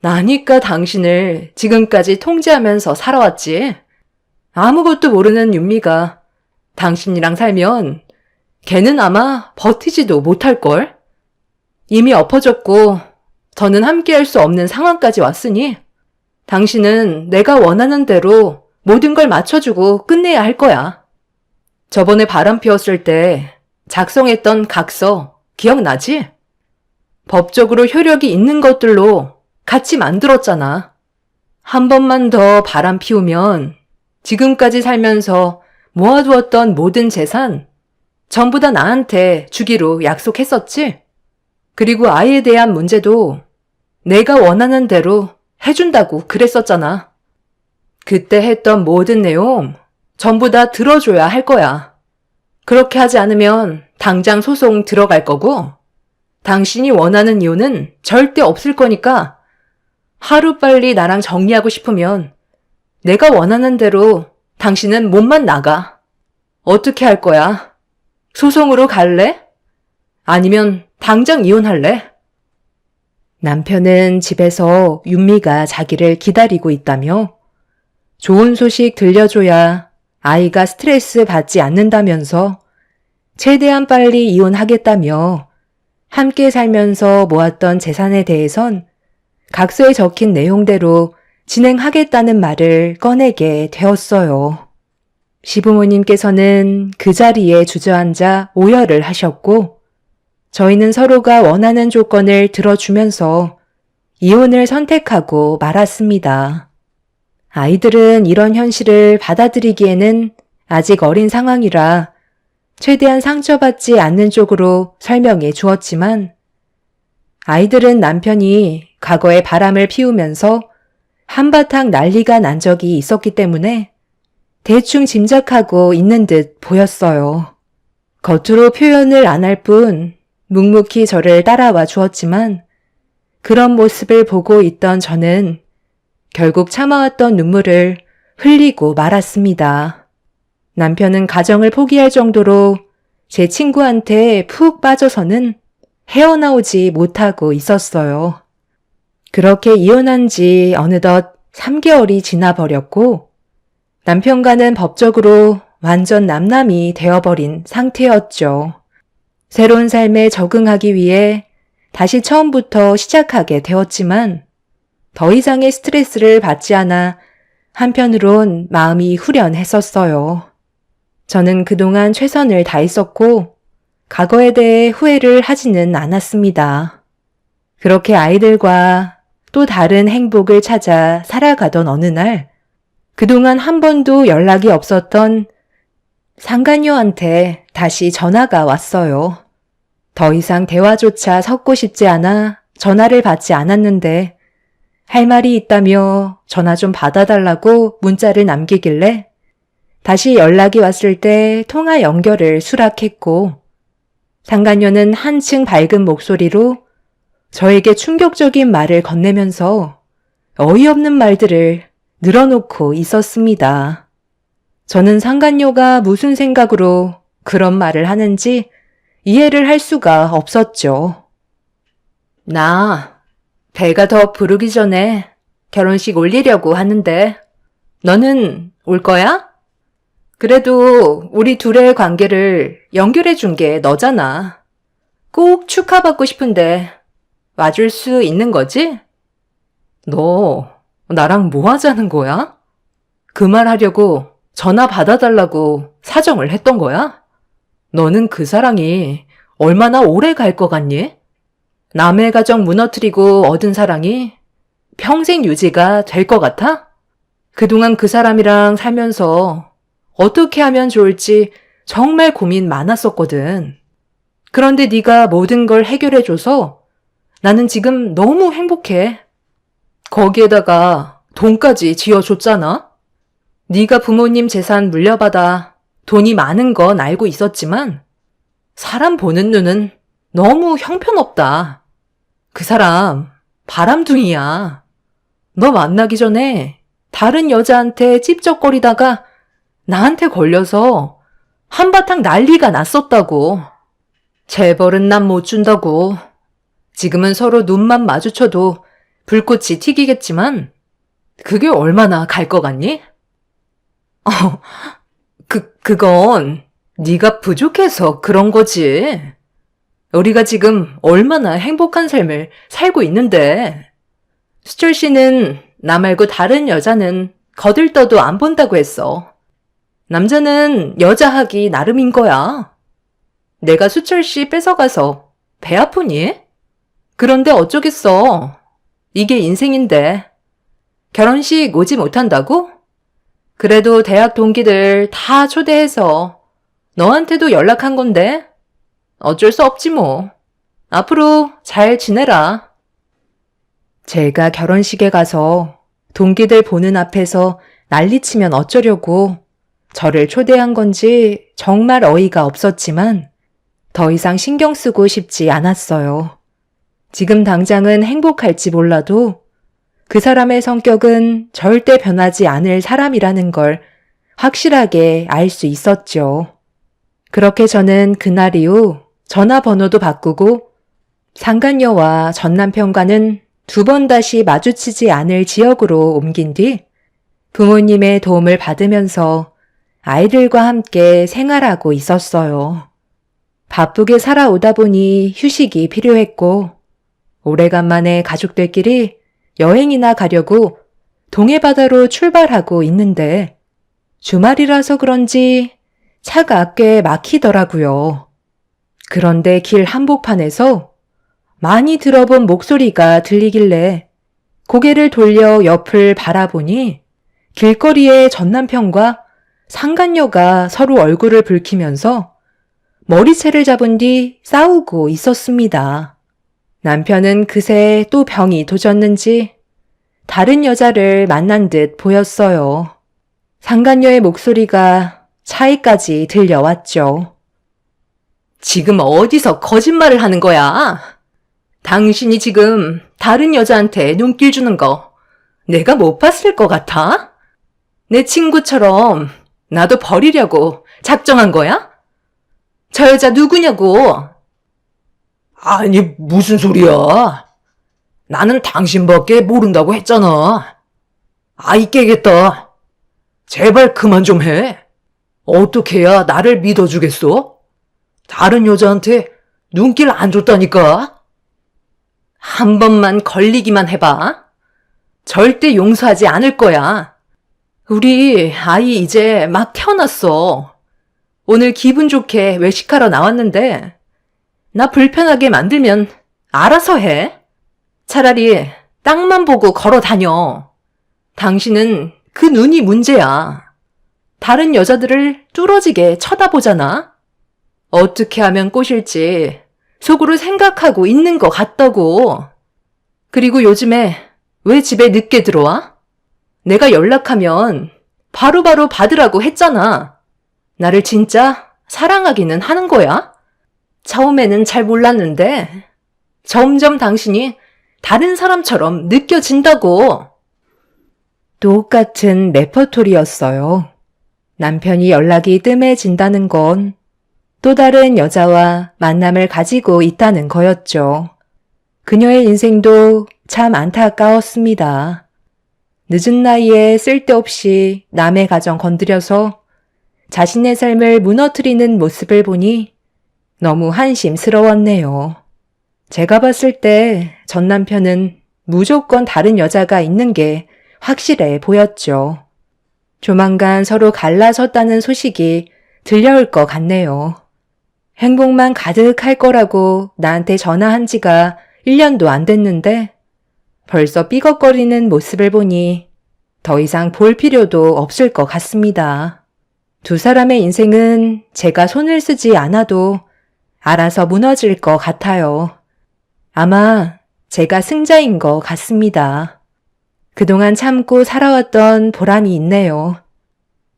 나니까 당신을 지금까지 통제하면서 살아왔지. 아무것도 모르는 윤미가 당신이랑 살면 걔는 아마 버티지도 못할걸? 이미 엎어졌고 더는 함께할 수 없는 상황까지 왔으니 당신은 내가 원하는 대로 모든 걸 맞춰주고 끝내야 할 거야. 저번에 바람 피웠을 때 작성했던 각서 기억나지? 법적으로 효력이 있는 것들로 같이 만들었잖아. 한 번만 더 바람 피우면 지금까지 살면서 모아두었던 모든 재산 전부 다 나한테 주기로 약속했었지? 그리고 아이에 대한 문제도 내가 원하는 대로 해준다고 그랬었잖아. 그때 했던 모든 내용 전부 다 들어줘야 할 거야. 그렇게 하지 않으면 당장 소송 들어갈 거고 당신이 원하는 이유는 절대 없을 거니까 하루빨리 나랑 정리하고 싶으면 내가 원하는 대로 당신은 몸만 나가. 어떻게 할 거야? 소송으로 갈래? 아니면 당장 이혼할래? 남편은 집에서 윤미가 자기를 기다리고 있다며 좋은 소식 들려줘야 아이가 스트레스 받지 않는다면서 최대한 빨리 이혼하겠다며 함께 살면서 모았던 재산에 대해선 각서에 적힌 내용대로 진행하겠다는 말을 꺼내게 되었어요. 시부모님께서는 그 자리에 주저앉아 오열을 하셨고 저희는 서로가 원하는 조건을 들어주면서 이혼을 선택하고 말았습니다. 아이들은 이런 현실을 받아들이기에는 아직 어린 상황이라 최대한 상처받지 않는 쪽으로 설명해 주었지만 아이들은 남편이 과거에 바람을 피우면서 한바탕 난리가 난 적이 있었기 때문에 대충 짐작하고 있는 듯 보였어요. 겉으로 표현을 안 할 뿐 묵묵히 저를 따라와 주었지만 그런 모습을 보고 있던 저는 결국 참아왔던 눈물을 흘리고 말았습니다. 남편은 가정을 포기할 정도로 제 친구한테 푹 빠져서는 헤어나오지 못하고 있었어요. 그렇게 이혼한 지 어느덧 3개월이 지나버렸고 남편과는 법적으로 완전 남남이 되어버린 상태였죠. 새로운 삶에 적응하기 위해 다시 처음부터 시작하게 되었지만 더 이상의 스트레스를 받지 않아 한편으론 마음이 후련했었어요. 저는 그동안 최선을 다했었고 과거에 대해 후회를 하지는 않았습니다. 그렇게 아이들과 또 다른 행복을 찾아 살아가던 어느 날 그동안 한 번도 연락이 없었던 상간녀한테 다시 전화가 왔어요. 더 이상 대화조차 섞고 싶지 않아 전화를 받지 않았는데 할 말이 있다며 전화 좀 받아달라고 문자를 남기길래 다시 연락이 왔을 때 통화 연결을 수락했고, 상간녀는 한층 밝은 목소리로 저에게 충격적인 말을 건네면서 어이없는 말들을 늘어놓고 있었습니다. 저는 상간녀가 무슨 생각으로 그런 말을 하는지 이해를 할 수가 없었죠. 나 배가 더 부르기 전에 결혼식 올리려고 하는데 너는 올 거야? 그래도 우리 둘의 관계를 연결해 준 게 너잖아. 꼭 축하받고 싶은데 와줄 수 있는 거지? 너 나랑 뭐 하자는 거야? 그 말 하려고 전화 받아달라고 사정을 했던 거야? 너는 그 사랑이 얼마나 오래 갈 것 같니? 남의 가정 무너뜨리고 얻은 사랑이 평생 유지가 될 것 같아? 그동안 그 사람이랑 살면서 어떻게 하면 좋을지 정말 고민 많았었거든. 그런데 네가 모든 걸 해결해줘서 나는 지금 너무 행복해. 거기에다가 돈까지 지어줬잖아? 네가 부모님 재산 물려받아 돈이 많은 건 알고 있었지만 사람 보는 눈은 너무 형편없다. 그 사람 바람둥이야. 너 만나기 전에 다른 여자한테 찝쩍거리다가 나한테 걸려서 한바탕 난리가 났었다고. 재벌은 난 못 준다고. 지금은 서로 눈만 마주쳐도 불꽃이 튀기겠지만 그게 얼마나 갈 것 같니? 그건 네가 부족해서 그런 거지. 우리가 지금 얼마나 행복한 삶을 살고 있는데. 수철 씨는 나 말고 다른 여자는 거들떠도 안 본다고 했어. 남자는 여자하기 나름인 거야. 내가 수철 씨 뺏어가서 배 아프니? 그런데 어쩌겠어. 이게 인생인데. 결혼식 오지 못한다고? 그래도 대학 동기들 다 초대해서 너한테도 연락한 건데 어쩔 수 없지 뭐. 앞으로 잘 지내라. 제가 결혼식에 가서 동기들 보는 앞에서 난리치면 어쩌려고 저를 초대한 건지 정말 어이가 없었지만 더 이상 신경 쓰고 싶지 않았어요. 지금 당장은 행복할지 몰라도 그 사람의 성격은 절대 변하지 않을 사람이라는 걸 확실하게 알 수 있었죠. 그렇게 저는 그날 이후 전화번호도 바꾸고 상간녀와 전 남편과는 두 번 다시 마주치지 않을 지역으로 옮긴 뒤 부모님의 도움을 받으면서 아이들과 함께 생활하고 있었어요. 바쁘게 살아오다 보니 휴식이 필요했고 오래간만에 가족들끼리 여행이나 가려고 동해바다로 출발하고 있는데 주말이라서 그런지 차가 꽤 막히더라고요. 그런데 길 한복판에서 많이 들어본 목소리가 들리길래 고개를 돌려 옆을 바라보니 길거리에 전 남편과 상간녀가 서로 얼굴을 붉히면서 머리채를 잡은 뒤 싸우고 있었습니다. 남편은 그새 또 병이 도졌는지 다른 여자를 만난 듯 보였어요. 상간녀의 목소리가 차에까지 들려왔죠. 지금 어디서 거짓말을 하는 거야? 당신이 지금 다른 여자한테 눈길 주는 거 내가 못 봤을 것 같아? 내 친구처럼 나도 버리려고 작정한 거야? 저 여자 누구냐고? 아니, 무슨 소리야? 나는 당신밖에 모른다고 했잖아. 아이 깨겠다. 제발 그만 좀 해. 어떻게 해야 나를 믿어주겠어? 다른 여자한테 눈길 안 줬다니까? 한 번만 걸리기만 해봐. 절대 용서하지 않을 거야. 우리 아이 이제 막 태어났어. 오늘 기분 좋게 외식하러 나왔는데 나 불편하게 만들면 알아서 해. 차라리 땅만 보고 걸어 다녀. 당신은 그 눈이 문제야. 다른 여자들을 뚫어지게 쳐다보잖아. 어떻게 하면 꼬실지 속으로 생각하고 있는 것 같다고. 그리고 요즘에 왜 집에 늦게 들어와? 내가 연락하면 바로바로 받으라고 했잖아. 나를 진짜 사랑하기는 하는 거야? 처음에는 잘 몰랐는데 점점 당신이 다른 사람처럼 느껴진다고. 똑같은 레퍼토리였어요. 남편이 연락이 뜸해진다는 건 또 다른 여자와 만남을 가지고 있다는 거였죠. 그녀의 인생도 참 안타까웠습니다. 늦은 나이에 쓸데없이 남의 가정 건드려서 자신의 삶을 무너뜨리는 모습을 보니 너무 한심스러웠네요. 제가 봤을 때 전 남편은 무조건 다른 여자가 있는 게 확실해 보였죠. 조만간 서로 갈라섰다는 소식이 들려올 것 같네요. 행복만 가득할 거라고 나한테 전화한 지가 1년도 안 됐는데 벌써 삐걱거리는 모습을 보니 더 이상 볼 필요도 없을 것 같습니다. 두 사람의 인생은 제가 손을 쓰지 않아도 알아서 무너질 것 같아요. 아마 제가 승자인 것 같습니다. 그동안 참고 살아왔던 보람이 있네요.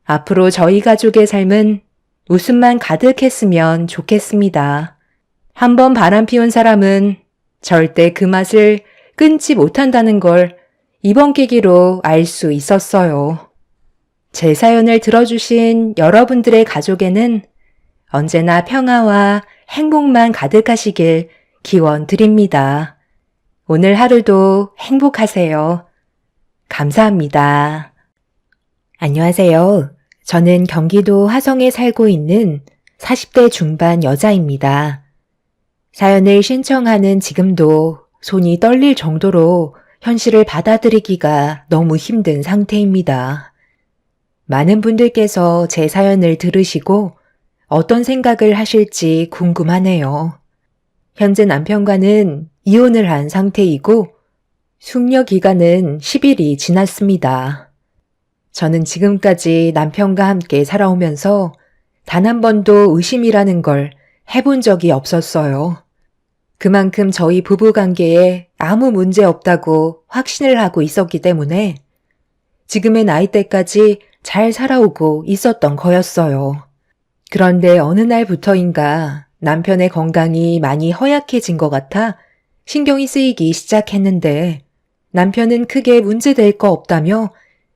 앞으로 저희 가족의 삶은 웃음만 가득했으면 좋겠습니다. 한번 바람 피운 사람은 절대 그 맛을 끊지 못한다는 걸 이번 계기로 알 수 있었어요. 제 사연을 들어주신 여러분들의 가족에는 언제나 평화와 행복만 가득하시길 기원 드립니다. 오늘 하루도 행복하세요. 감사합니다. 안녕하세요. 저는 경기도 화성에 살고 있는 40대 중반 여자입니다. 사연을 신청하는 지금도 손이 떨릴 정도로 현실을 받아들이기가 너무 힘든 상태입니다. 많은 분들께서 제 사연을 들으시고 어떤 생각을 하실지 궁금하네요. 현재 남편과는 이혼을 한 상태이고 숙려 기간은 10일이 지났습니다. 저는 지금까지 남편과 함께 살아오면서 단 한 번도 의심이라는 걸 해본 적이 없었어요. 그만큼 저희 부부 관계에 아무 문제 없다고 확신을 하고 있었기 때문에 지금의 나이대까지 잘 살아오고 있었던 거였어요. 그런데 어느 날부터인가 남편의 건강이 많이 허약해진 것 같아 신경이 쓰이기 시작했는데 남편은 크게 문제될 거 없다며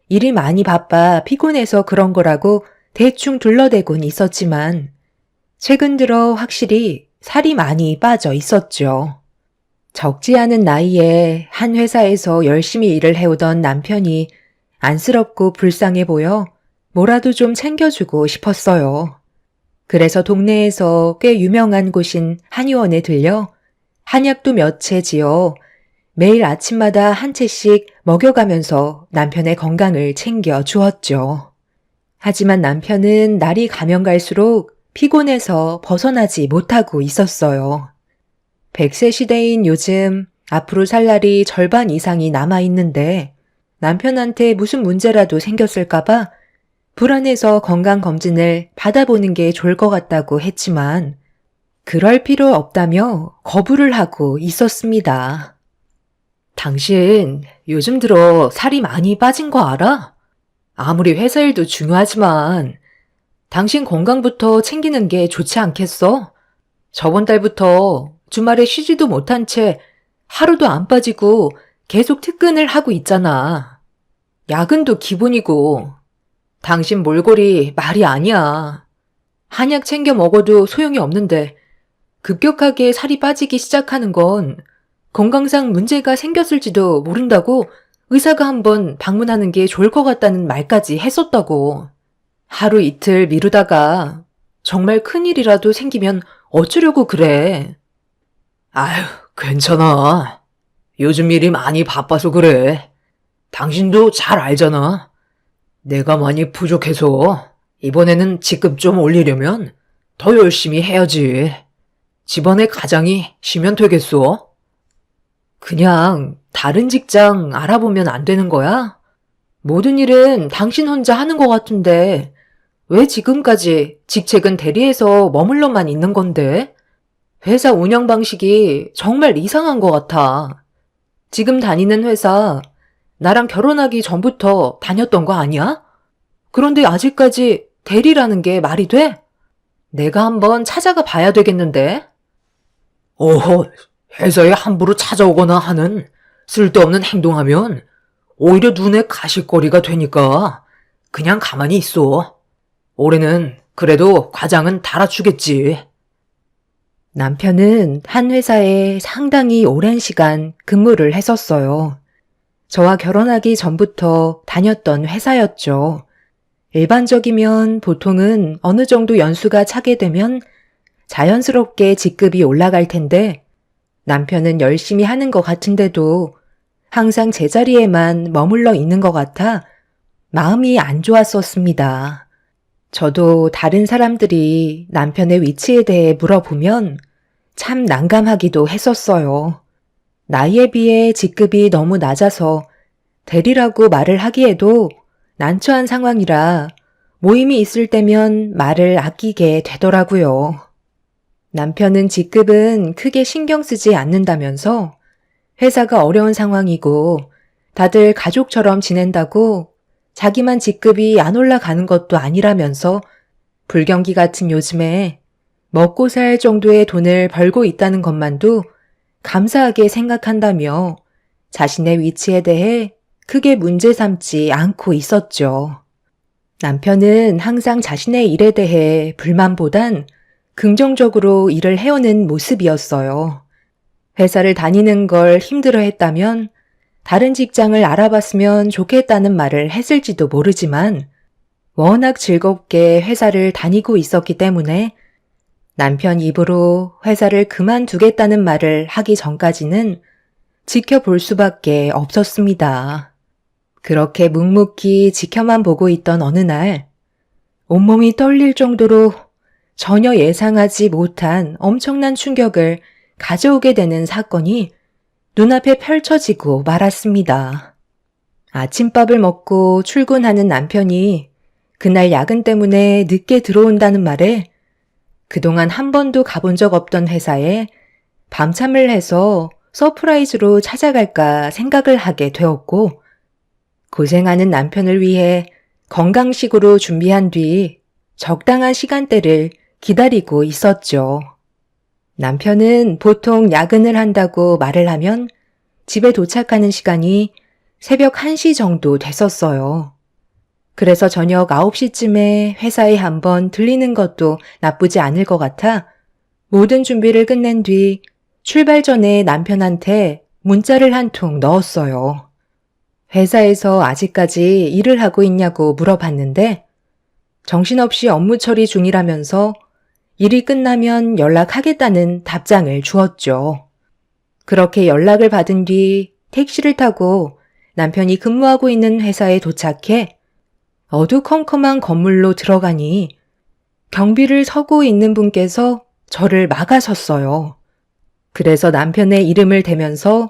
일이 많이 바빠 피곤해서 그런 거라고 대충 둘러대곤 있었지만 최근 들어 확실히 살이 많이 빠져 있었죠. 적지 않은 나이에 한 회사에서 열심히 일을 해오던 남편이 안쓰럽고 불쌍해 보여 뭐라도 좀 챙겨주고 싶었어요. 그래서 동네에서 꽤 유명한 곳인 한의원에 들려 한약도 몇 채 지어 매일 아침마다 한 채씩 먹여가면서 남편의 건강을 챙겨 주었죠. 하지만 남편은 날이 가면 갈수록 피곤해서 벗어나지 못하고 있었어요. 100세 시대인 요즘 앞으로 살 날이 절반 이상이 남아있는데 남편한테 무슨 문제라도 생겼을까봐 불안해서 건강검진을 받아보는 게 좋을 것 같다고 했지만 그럴 필요 없다며 거부를 하고 있었습니다. 당신 요즘 들어 살이 많이 빠진 거 알아? 아무리 회사 일도 중요하지만 당신 건강부터 챙기는 게 좋지 않겠어? 저번 달부터 주말에 쉬지도 못한 채 하루도 안 빠지고 계속 특근을 하고 있잖아. 야근도 기본이고 당신 몰골이 말이 아니야. 한약 챙겨 먹어도 소용이 없는데 급격하게 살이 빠지기 시작하는 건 건강상 문제가 생겼을지도 모른다고 의사가 한번 방문하는 게 좋을 것 같다는 말까지 했었다고. 하루 이틀 미루다가 정말 큰일이라도 생기면 어쩌려고 그래. 아휴, 괜찮아. 요즘 일이 많이 바빠서 그래. 당신도 잘 알잖아. 내가 많이 부족해서 이번에는 직급 좀 올리려면 더 열심히 해야지. 집안의 가장이 쉬면 되겠소? 그냥 다른 직장 알아보면 안 되는 거야? 모든 일은 당신 혼자 하는 것 같은데 왜 지금까지 직책은 대리해서 머물러만 있는 건데? 회사 운영 방식이 정말 이상한 것 같아. 지금 다니는 회사 나랑 결혼하기 전부터 다녔던 거 아니야? 그런데 아직까지 대리라는 게 말이 돼? 내가 한번 찾아가 봐야 되겠는데? 어허, 회사에 함부로 찾아오거나 하는 쓸데없는 행동하면 오히려 눈에 가십거리가 되니까 그냥 가만히 있어. 올해는 그래도 과장은 달아주겠지. 남편은 한 회사에 상당히 오랜 시간 근무를 했었어요. 저와 결혼하기 전부터 다녔던 회사였죠. 일반적이면 보통은 어느 정도 연수가 차게 되면 자연스럽게 직급이 올라갈 텐데 남편은 열심히 하는 것 같은데도 항상 제자리에만 머물러 있는 것 같아 마음이 안 좋았었습니다. 저도 다른 사람들이 남편의 위치에 대해 물어보면 참 난감하기도 했었어요. 나이에 비해 직급이 너무 낮아서 대리라고 말을 하기에도 난처한 상황이라 모임이 있을 때면 말을 아끼게 되더라고요. 남편은 직급은 크게 신경 쓰지 않는다면서 회사가 어려운 상황이고 다들 가족처럼 지낸다고 자기만 직급이 안 올라가는 것도 아니라면서 불경기 같은 요즘에 먹고 살 정도의 돈을 벌고 있다는 것만도 감사하게 생각한다며 자신의 위치에 대해 크게 문제 삼지 않고 있었죠. 남편은 항상 자신의 일에 대해 불만보단 긍정적으로 일을 해오는 모습이었어요. 회사를 다니는 걸 힘들어 했다면 다른 직장을 알아봤으면 좋겠다는 말을 했을지도 모르지만 워낙 즐겁게 회사를 다니고 있었기 때문에 남편 입으로 회사를 그만두겠다는 말을 하기 전까지는 지켜볼 수밖에 없었습니다. 그렇게 묵묵히 지켜만 보고 있던 어느 날 온몸이 떨릴 정도로 전혀 예상하지 못한 엄청난 충격을 가져오게 되는 사건이 눈앞에 펼쳐지고 말았습니다. 아침밥을 먹고 출근하는 남편이 그날 야근 때문에 늦게 들어온다는 말에 그동안 한 번도 가본 적 없던 회사에 밤참을 해서 서프라이즈로 찾아갈까 생각을 하게 되었고 고생하는 남편을 위해 건강식으로 준비한 뒤 적당한 시간대를 기다리고 있었죠. 남편은 보통 야근을 한다고 말을 하면 집에 도착하는 시간이 새벽 1시 정도 됐었어요. 그래서 저녁 9시쯤에 회사에 한번 들리는 것도 나쁘지 않을 것 같아 모든 준비를 끝낸 뒤 출발 전에 남편한테 문자를 한 통 넣었어요. 회사에서 아직까지 일을 하고 있냐고 물어봤는데 정신없이 업무 처리 중이라면서 일이 끝나면 연락하겠다는 답장을 주었죠. 그렇게 연락을 받은 뒤 택시를 타고 남편이 근무하고 있는 회사에 도착해 어두컴컴한 건물로 들어가니 경비를 서고 있는 분께서 저를 막아섰어요. 그래서 남편의 이름을 대면서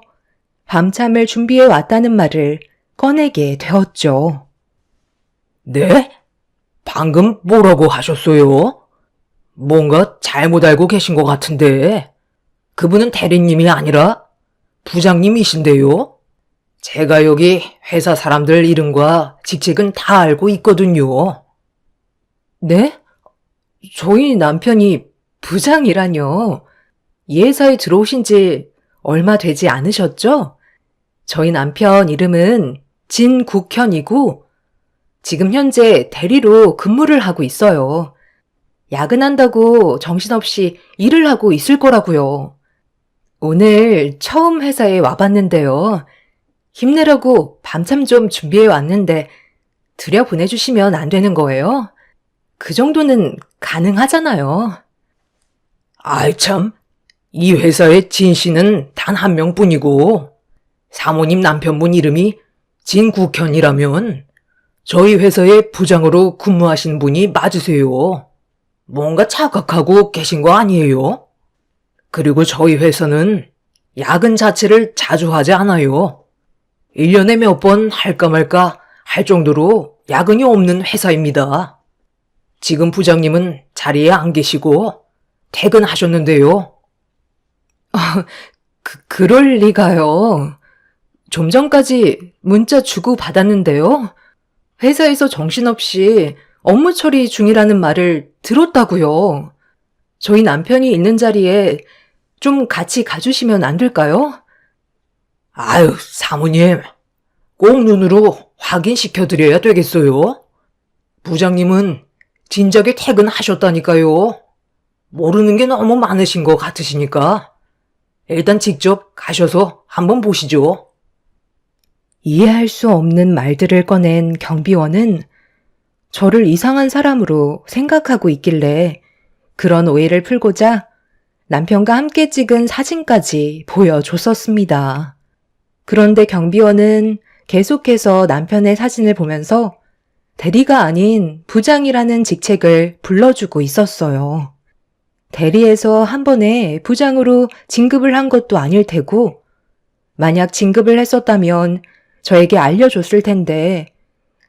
밤참을 준비해 왔다는 말을 꺼내게 되었죠. 네? 방금 뭐라고 하셨어요? 뭔가 잘못 알고 계신 것 같은데 그분은 대리님이 아니라 부장님이신데요? 제가 여기 회사 사람들 이름과 직책은 다 알고 있거든요. 네? 저희 남편이 부장이라뇨. 이 회사에 들어오신 지 얼마 되지 않으셨죠? 저희 남편 이름은 진국현이고 지금 현재 대리로 근무를 하고 있어요. 야근한다고 정신없이 일을 하고 있을 거라고요. 오늘 처음 회사에 와봤는데요. 힘내라고 밤참 좀 준비해 왔는데 들여보내주시면 안 되는 거예요? 그 정도는 가능하잖아요. 아이 참, 이 회사의 진 씨는 단 한 명뿐이고 사모님 남편분 이름이 진국현이라면 저희 회사의 부장으로 근무하신 분이 맞으세요. 뭔가 착각하고 계신 거 아니에요? 그리고 저희 회사는 야근 자체를 자주 하지 않아요. 1년에 몇 번 할까 말까 할 정도로 야근이 없는 회사입니다. 지금 부장님은 자리에 안 계시고 퇴근하셨는데요. 그럴 리가요. 좀 전까지 문자 주고 받았는데요. 회사에서 정신없이 업무 처리 중이라는 말을 들었다고요. 저희 남편이 있는 자리에 좀 같이 가주시면 안 될까요? 아유, 사모님. 꼭 눈으로 확인시켜드려야 되겠어요. 부장님은 진작에 퇴근하셨다니까요. 모르는 게 너무 많으신 것 같으시니까 일단 직접 가셔서 한번 보시죠. 이해할 수 없는 말들을 꺼낸 경비원은 저를 이상한 사람으로 생각하고 있길래 그런 오해를 풀고자 남편과 함께 찍은 사진까지 보여줬었습니다. 그런데 경비원은 계속해서 남편의 사진을 보면서 대리가 아닌 부장이라는 직책을 불러주고 있었어요. 대리에서 한 번에 부장으로 진급을 한 것도 아닐 테고, 만약 진급을 했었다면 저에게 알려줬을 텐데,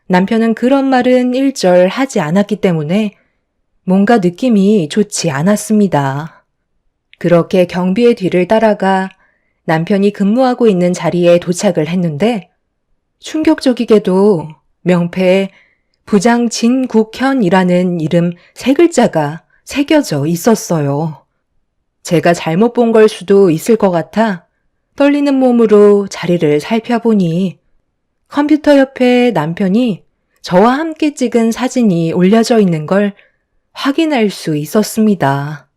남편은 그런 말은 일절 하지 않았기 때문에 뭔가 느낌이 좋지 않았습니다. 그렇게 경비의 뒤를 따라가 남편이 근무하고 있는 자리에 도착을 했는데, 충격적이게도 명패에 부장 진국현이라는 이름 3글자가 새겨져 있었어요. 제가 잘못 본 걸 수도 있을 것 같아 떨리는 몸으로 자리를 살펴보니 컴퓨터 옆에 남편이 저와 함께 찍은 사진이 올려져 있는 걸 확인할 수 있었습니다.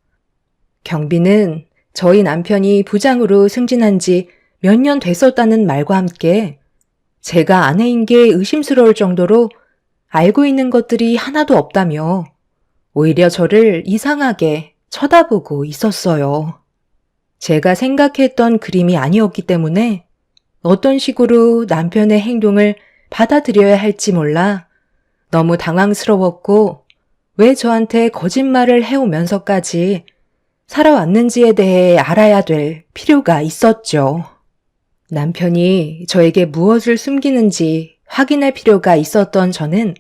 경비는 저희 남편이 부장으로 승진한 지 몇 년 됐었다는 말과 함께 제가 아내인 게 의심스러울 정도로 알고 있는 것들이 하나도 없다며 오히려 저를 이상하게 쳐다보고 있었어요. 제가 생각했던 그림이 아니었기 때문에 어떤 식으로 남편의 행동을 받아들여야 할지 몰라 너무 당황스러웠고 왜 저한테 거짓말을 해오면서까지 살아왔는지에 대해 알아야 될 필요가 있었죠. 남편이 저에게 무엇을 숨기는지 확인할 필요가 있었던 저는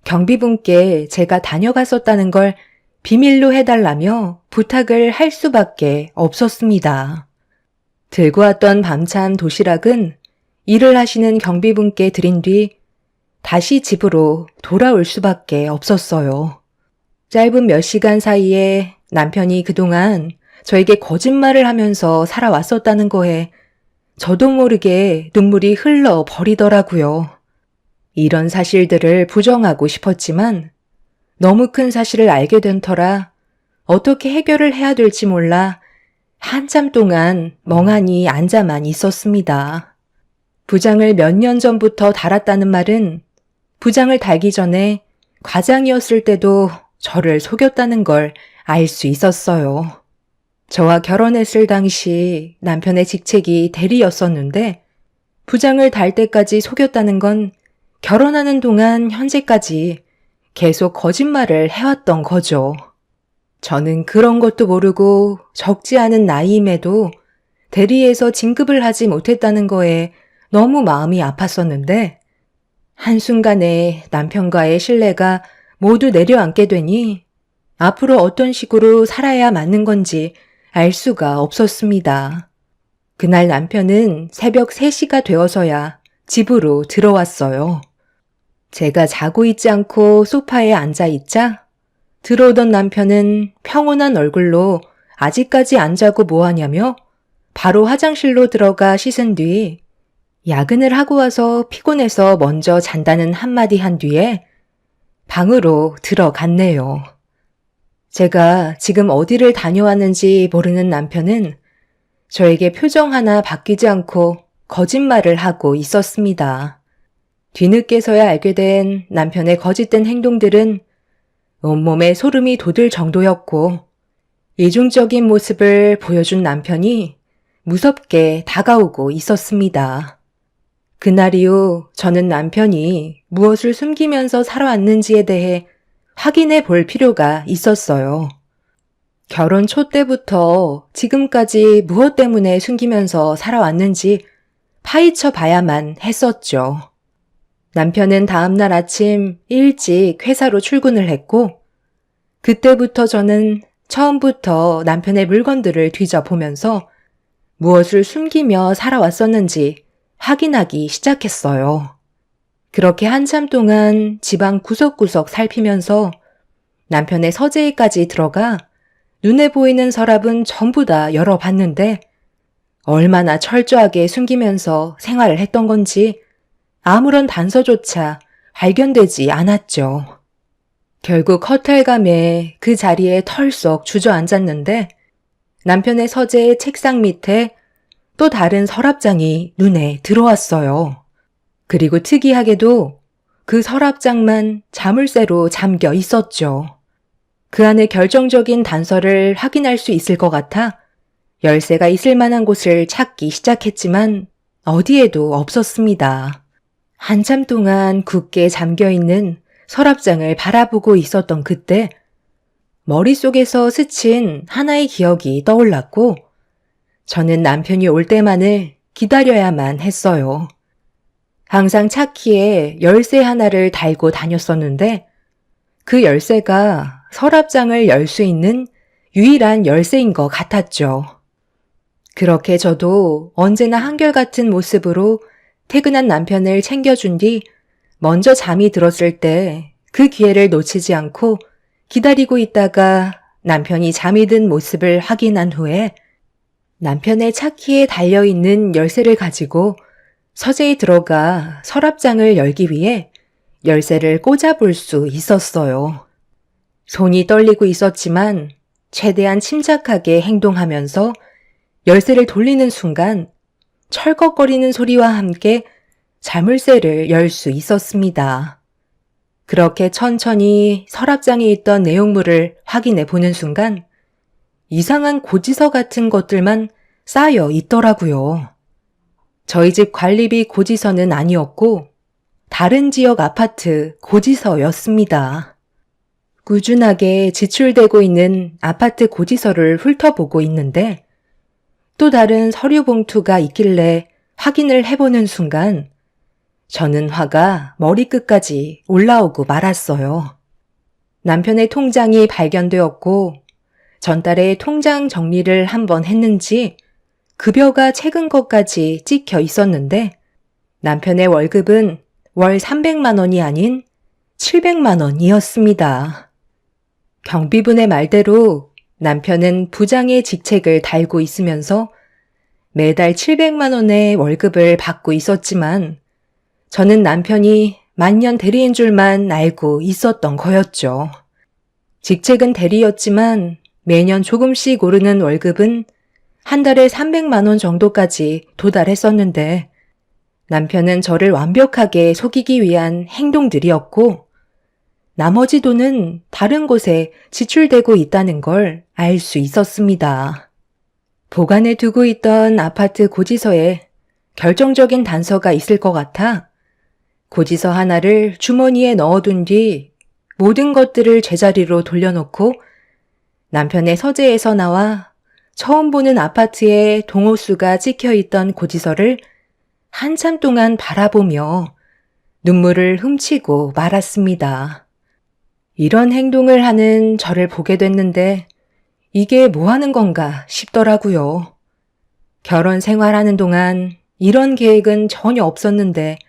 경비분께 제가 다녀갔었다는 걸 비밀로 해달라며 부탁을 할 수밖에 없었습니다. 들고 왔던 밤참 도시락은 일을 하시는 경비분께 드린 뒤 다시 집으로 돌아올 수밖에 없었어요. 짧은 몇 시간 사이에 남편이 그동안 저에게 거짓말을 하면서 살아왔었다는 거에 저도 모르게 눈물이 흘러 버리더라고요. 이런 사실들을 부정하고 싶었지만 너무 큰 사실을 알게 된 터라 어떻게 해결을 해야 될지 몰라 한참 동안 멍하니 앉아만 있었습니다. 부장을 몇 년 전부터 달았다는 말은 부장을 달기 전에 과장이었을 때도 저를 속였다는 걸 알 수 있었어요. 저와 결혼했을 당시 남편의 직책이 대리였었는데 부장을 달 때까지 속였다는 건 결혼하는 동안 현재까지 계속 거짓말을 해왔던 거죠. 저는 그런 것도 모르고 적지 않은 나이임에도 대리에서 진급을 하지 못했다는 거에 너무 마음이 아팠었는데 한순간에 남편과의 신뢰가 모두 내려앉게 되니 앞으로 어떤 식으로 살아야 맞는 건지 알 수가 없었습니다. 그날 남편은 새벽 3시가 되어서야 집으로 들어왔어요. 제가 자고 있지 않고 소파에 앉아 있자 들어오던 남편은 평온한 얼굴로 아직까지 안 자고 뭐하냐며 바로 화장실로 들어가 씻은 뒤 야근을 하고 와서 피곤해서 먼저 잔다는 한마디 한 뒤에 방으로 들어갔네요. 제가 지금 어디를 다녀왔는지 모르는 남편은 저에게 표정 하나 바뀌지 않고 거짓말을 하고 있었습니다. 뒤늦게서야 알게 된 남편의 거짓된 행동들은 온몸에 소름이 돋을 정도였고 이중적인 모습을 보여준 남편이 무섭게 다가오고 있었습니다. 그날 이후 저는 남편이 무엇을 숨기면서 살아왔는지에 대해 확인해 볼 필요가 있었어요. 결혼 초 때부터 지금까지 무엇 때문에 숨기면서 살아왔는지 파헤쳐 봐야만 했었죠. 남편은 다음날 아침 일찍 회사로 출근을 했고 그때부터 저는 처음부터 남편의 물건들을 뒤져보면서 무엇을 숨기며 살아왔었는지 확인하기 시작했어요. 그렇게 한참 동안 집안 구석구석 살피면서 남편의 서재에까지 들어가 눈에 보이는 서랍은 전부 다 열어봤는데 얼마나 철저하게 숨기면서 생활을 했던 건지 아무런 단서조차 발견되지 않았죠. 결국 허탈감에 그 자리에 털썩 주저앉았는데 남편의 서재의 책상 밑에 또 다른 서랍장이 눈에 들어왔어요. 그리고 특이하게도 그 서랍장만 자물쇠로 잠겨 있었죠. 그 안에 결정적인 단서를 확인할 수 있을 것 같아 열쇠가 있을 만한 곳을 찾기 시작했지만 어디에도 없었습니다. 한참 동안 굳게 잠겨있는 서랍장을 바라보고 있었던 그때 머릿속에서 스친 하나의 기억이 떠올랐고 저는 남편이 올 때만을 기다려야만 했어요. 항상 차키에 열쇠 하나를 달고 다녔었는데 그 열쇠가 서랍장을 열 수 있는 유일한 열쇠인 것 같았죠. 그렇게 저도 언제나 한결같은 모습으로 퇴근한 남편을 챙겨준 뒤 먼저 잠이 들었을 때 그 기회를 놓치지 않고 기다리고 있다가 남편이 잠이 든 모습을 확인한 후에 남편의 차키에 달려있는 열쇠를 가지고 서재에 들어가 서랍장을 열기 위해 열쇠를 꽂아볼 수 있었어요. 손이 떨리고 있었지만 최대한 침착하게 행동하면서 열쇠를 돌리는 순간 철컥거리는 소리와 함께 자물쇠를 열 수 있었습니다. 그렇게 천천히 서랍장에 있던 내용물을 확인해 보는 순간 이상한 고지서 같은 것들만 쌓여 있더라고요. 저희 집 관리비 고지서는 아니었고 다른 지역 아파트 고지서였습니다. 꾸준하게 지출되고 있는 아파트 고지서를 훑어보고 있는데 또 다른 서류 봉투가 있길래 확인을 해보는 순간 저는 화가 머리끝까지 올라오고 말았어요. 남편의 통장이 발견되었고 전달에 통장 정리를 한번 했는지 급여가 최근 것까지 찍혀 있었는데 남편의 월급은 월 300만 원이 아닌 700만 원이었습니다. 경비분의 말대로 남편은 부장의 직책을 달고 있으면서 매달 700만 원의 월급을 받고 있었지만 저는 남편이 만년 대리인 줄만 알고 있었던 거였죠. 직책은 대리였지만 매년 조금씩 오르는 월급은 한 달에 300만 원 정도까지 도달했었는데 남편은 저를 완벽하게 속이기 위한 행동들이었고 나머지 돈은 다른 곳에 지출되고 있다는 걸 알 수 있었습니다. 보관해 두고 있던 아파트 고지서에 결정적인 단서가 있을 것 같아 고지서 하나를 주머니에 넣어둔 뒤 모든 것들을 제자리로 돌려놓고 남편의 서재에서 나와 처음 보는 아파트에 동호수가 찍혀있던 고지서를 한참 동안 바라보며 눈물을 훔치고 말았습니다. 이런 행동을 하는 저를 보게 됐는데 이게 뭐 하는 건가 싶더라고요. 결혼 생활하는 동안 이런 계획은 전혀 없었는데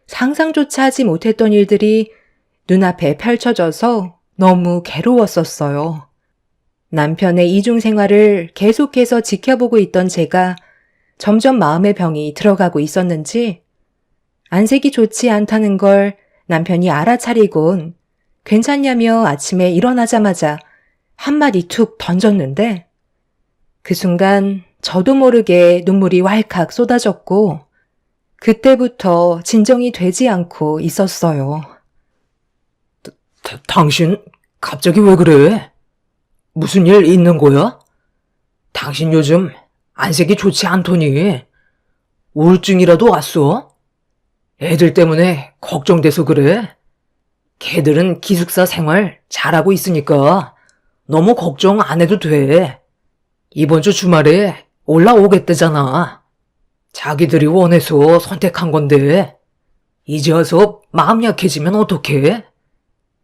상상조차 하지 못했던 일들이 눈앞에 펼쳐져서 너무 괴로웠었어요. 남편의 이중 생활을 계속해서 지켜보고 있던 제가 점점 마음의 병이 들어가고 있었는지 안색이 좋지 않다는 걸 남편이 알아차리곤 괜찮냐며 아침에 일어나자마자 한마디 툭 던졌는데 그 순간 저도 모르게 눈물이 왈칵 쏟아졌고 그때부터 진정이 되지 않고 있었어요. 당신 갑자기 왜 그래? 무슨 일 있는 거야? 당신 요즘 안색이 좋지 않더니 우울증이라도 왔어? 애들 때문에 걱정돼서 그래? 걔들은 기숙사 생활 잘하고 있으니까 너무 걱정 안 해도 돼. 이번 주 주말에 올라오겠대잖아. 자기들이 원해서 선택한 건데 이제 와서 마음 약해지면 어떡해?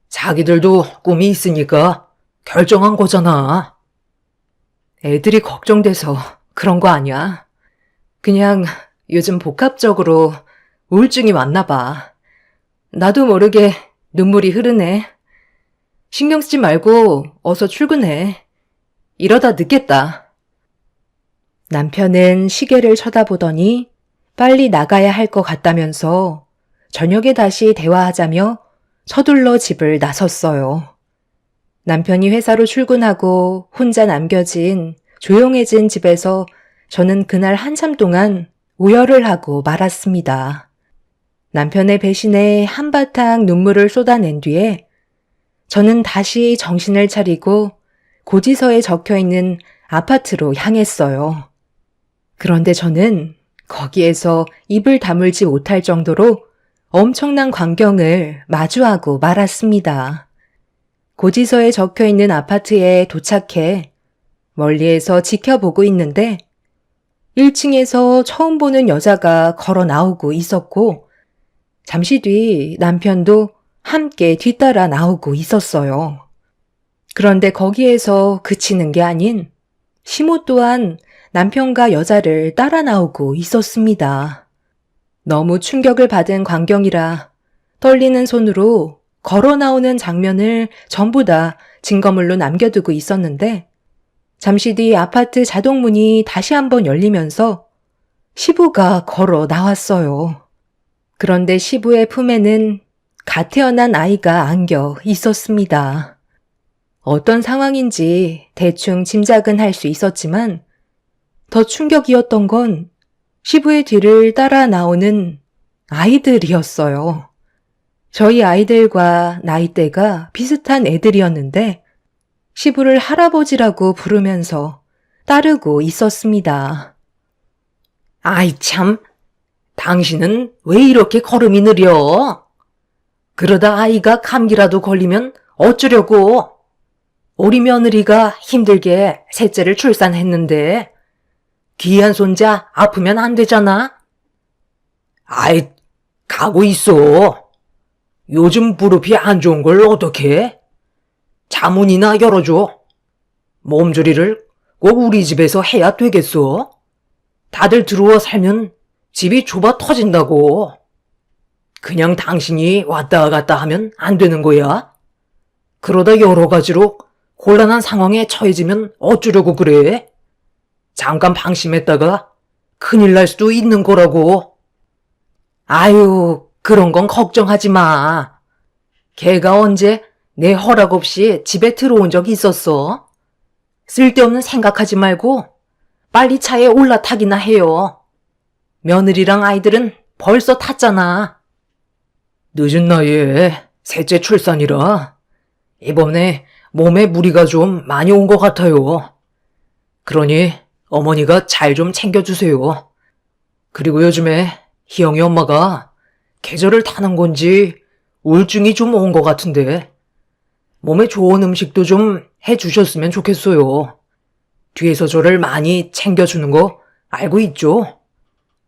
자기들도 꿈이 있으니까 결정한 거잖아. 애들이 걱정돼서 그런 거 아니야. 그냥 요즘 복합적으로 우울증이 왔나 봐. 나도 모르게 눈물이 흐르네. 신경 쓰지 말고 어서 출근해. 이러다 늦겠다. 남편은 시계를 쳐다보더니 빨리 나가야 할 것 같다면서 저녁에 다시 대화하자며 서둘러 집을 나섰어요. 남편이 회사로 출근하고 혼자 남겨진 조용해진 집에서 저는 그날 한참 동안 오열을 하고 말았습니다. 남편의 배신에 한바탕 눈물을 쏟아낸 뒤에 저는 다시 정신을 차리고 고지서에 적혀있는 아파트로 향했어요. 그런데 저는 거기에서 입을 다물지 못할 정도로 엄청난 광경을 마주하고 말았습니다. 고지서에 적혀있는 아파트에 도착해 멀리에서 지켜보고 있는데 1층에서 처음 보는 여자가 걸어 나오고 있었고 잠시 뒤 남편도 함께 뒤따라 나오고 있었어요. 그런데 거기에서 그치는 게 아닌 시모 또한 남편과 여자를 따라 나오고 있었습니다. 너무 충격을 받은 광경이라 떨리는 손으로 걸어 나오는 장면을 전부 다 증거물로 남겨두고 있었는데 잠시 뒤 아파트 자동문이 다시 한번 열리면서 시부가 걸어 나왔어요. 그런데 시부의 품에는 갓 태어난 아이가 안겨 있었습니다. 어떤 상황인지 대충 짐작은 할 수 있었지만 더 충격이었던 건 시부의 뒤를 따라 나오는 아이들이었어요. 저희 아이들과 나이대가 비슷한 애들이었는데 시부를 할아버지라고 부르면서 따르고 있었습니다. 아이 참, 당신은 왜 이렇게 걸음이 느려? 그러다 아이가 감기라도 걸리면 어쩌려고? 우리 며느리가 힘들게 셋째를 출산했는데 귀한 손자 아프면 안 되잖아? 아이, 가고 있어. 요즘 무릎이 안 좋은 걸 어떡해? 자문이나 열어줘. 몸조리를 꼭 우리 집에서 해야 되겠어? 다들 들어와 살면 집이 좁아 터진다고. 그냥 당신이 왔다 갔다 하면 안 되는 거야? 그러다 여러 가지로 곤란한 상황에 처해지면 어쩌려고 그래? 잠깐 방심했다가 큰일 날 수도 있는 거라고. 아유, 그런 건 걱정하지 마. 걔가 언제 내 허락 없이 집에 들어온 적이 있었어? 쓸데없는 생각하지 말고 빨리 차에 올라타기나 해요. 며느리랑 아이들은 벌써 탔잖아. 늦은 나이에 셋째 출산이라 이번에 몸에 무리가 좀 많이 온 것 같아요. 그러니 어머니가 잘 좀 챙겨주세요. 그리고 요즘에 희영이 엄마가 계절을 타는 건지 우울증이 좀 온 것 같은데 몸에 좋은 음식도 좀 해주셨으면 좋겠어요. 뒤에서 저를 많이 챙겨주는 거 알고 있죠?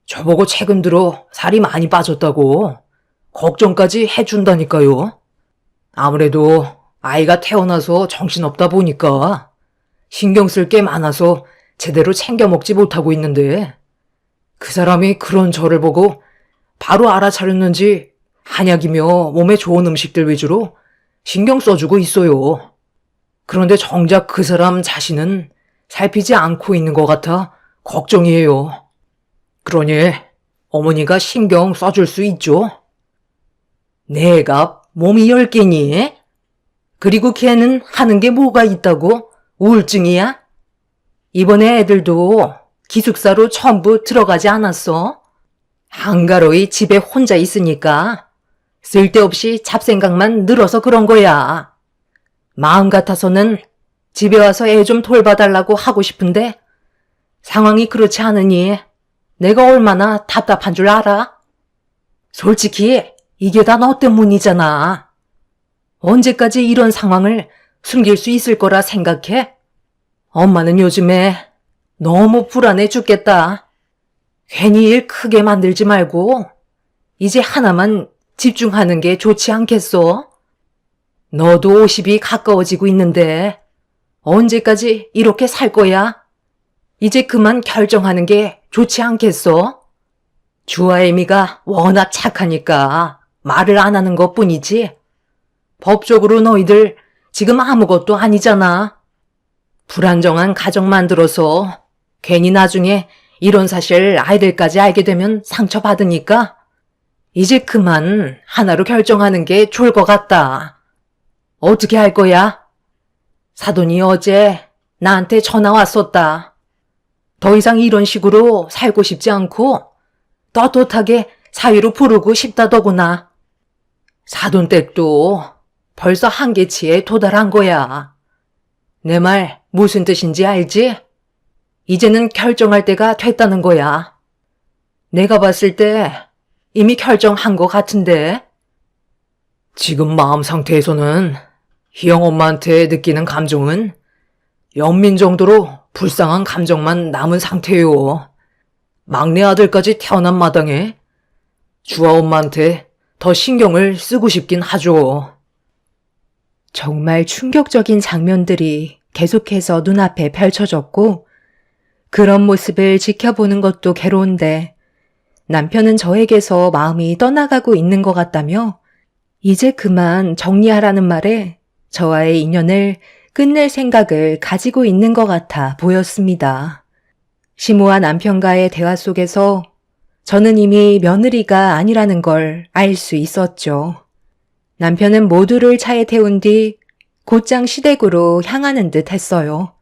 저보고 최근 들어 살이 많이 빠졌다고 걱정까지 해준다니까요. 아무래도 아이가 태어나서 정신없다 보니까 신경 쓸 게 많아서 제대로 챙겨 먹지 못하고 있는데 그 사람이 그런 저를 보고 바로 알아차렸는지 한약이며 몸에 좋은 음식들 위주로 신경 써주고 있어요. 그런데 정작 그 사람 자신은 살피지 않고 있는 것 같아 걱정이에요. 그러니 어머니가 신경 써줄 수 있죠? 내가 몸이 10개니? 그리고 걔는 하는 게 뭐가 있다고? 우울증이야? 이번에 애들도 기숙사로 전부 들어가지 않았어? 한가로이 집에 혼자 있으니까 쓸데없이 잡생각만 늘어서 그런 거야. 마음 같아서는 집에 와서 애 좀 돌봐달라고 하고 싶은데 상황이 그렇지 않으니 내가 얼마나 답답한 줄 알아? 솔직히 이게 다 너 때문이잖아. 언제까지 이런 상황을 숨길 수 있을 거라 생각해? 엄마는 요즘에 너무 불안해 죽겠다. 괜히 일 크게 만들지 말고 이제 하나만 집중하는 게 좋지 않겠어? 너도 50이 가까워지고 있는데 언제까지 이렇게 살 거야? 이제 그만 결정하는 게 좋지 않겠어? 주아 애미가 워낙 착하니까 말을 안 하는 것 뿐이지. 법적으로 너희들 지금 아무것도 아니잖아. 불안정한 가정 만들어서 괜히 나중에 이런 사실 아이들까지 알게 되면 상처받으니까 이제 그만 하나로 결정하는 게 좋을 것 같다. 어떻게 할 거야? 사돈이 어제 나한테 전화 왔었다. 더 이상 이런 식으로 살고 싶지 않고 떳떳하게 사위로 부르고 싶다더구나. 사돈댁도 벌써 한계치에 도달한 거야. 내 말 무슨 뜻인지 알지? 이제는 결정할 때가 됐다는 거야. 내가 봤을 때 이미 결정한 것 같은데. 지금 마음 상태에서는 희영 엄마한테 느끼는 감정은 연민 정도로 불쌍한 감정만 남은 상태요. 막내 아들까지 태어난 마당에 주아 엄마한테 더 신경을 쓰고 싶긴 하죠. 정말 충격적인 장면들이 계속해서 눈앞에 펼쳐졌고, 그런 모습을 지켜보는 것도 괴로운데, 남편은 저에게서 마음이 떠나가고 있는 것 같다며, 이제 그만 정리하라는 말에 저와의 인연을 끝낼 생각을 가지고 있는 것 같아 보였습니다. 시모와 남편과의 대화 속에서 저는 이미 며느리가 아니라는 걸 알 수 있었죠. 남편은 모두를 차에 태운 뒤 곧장 시댁으로 향하는 듯 했어요.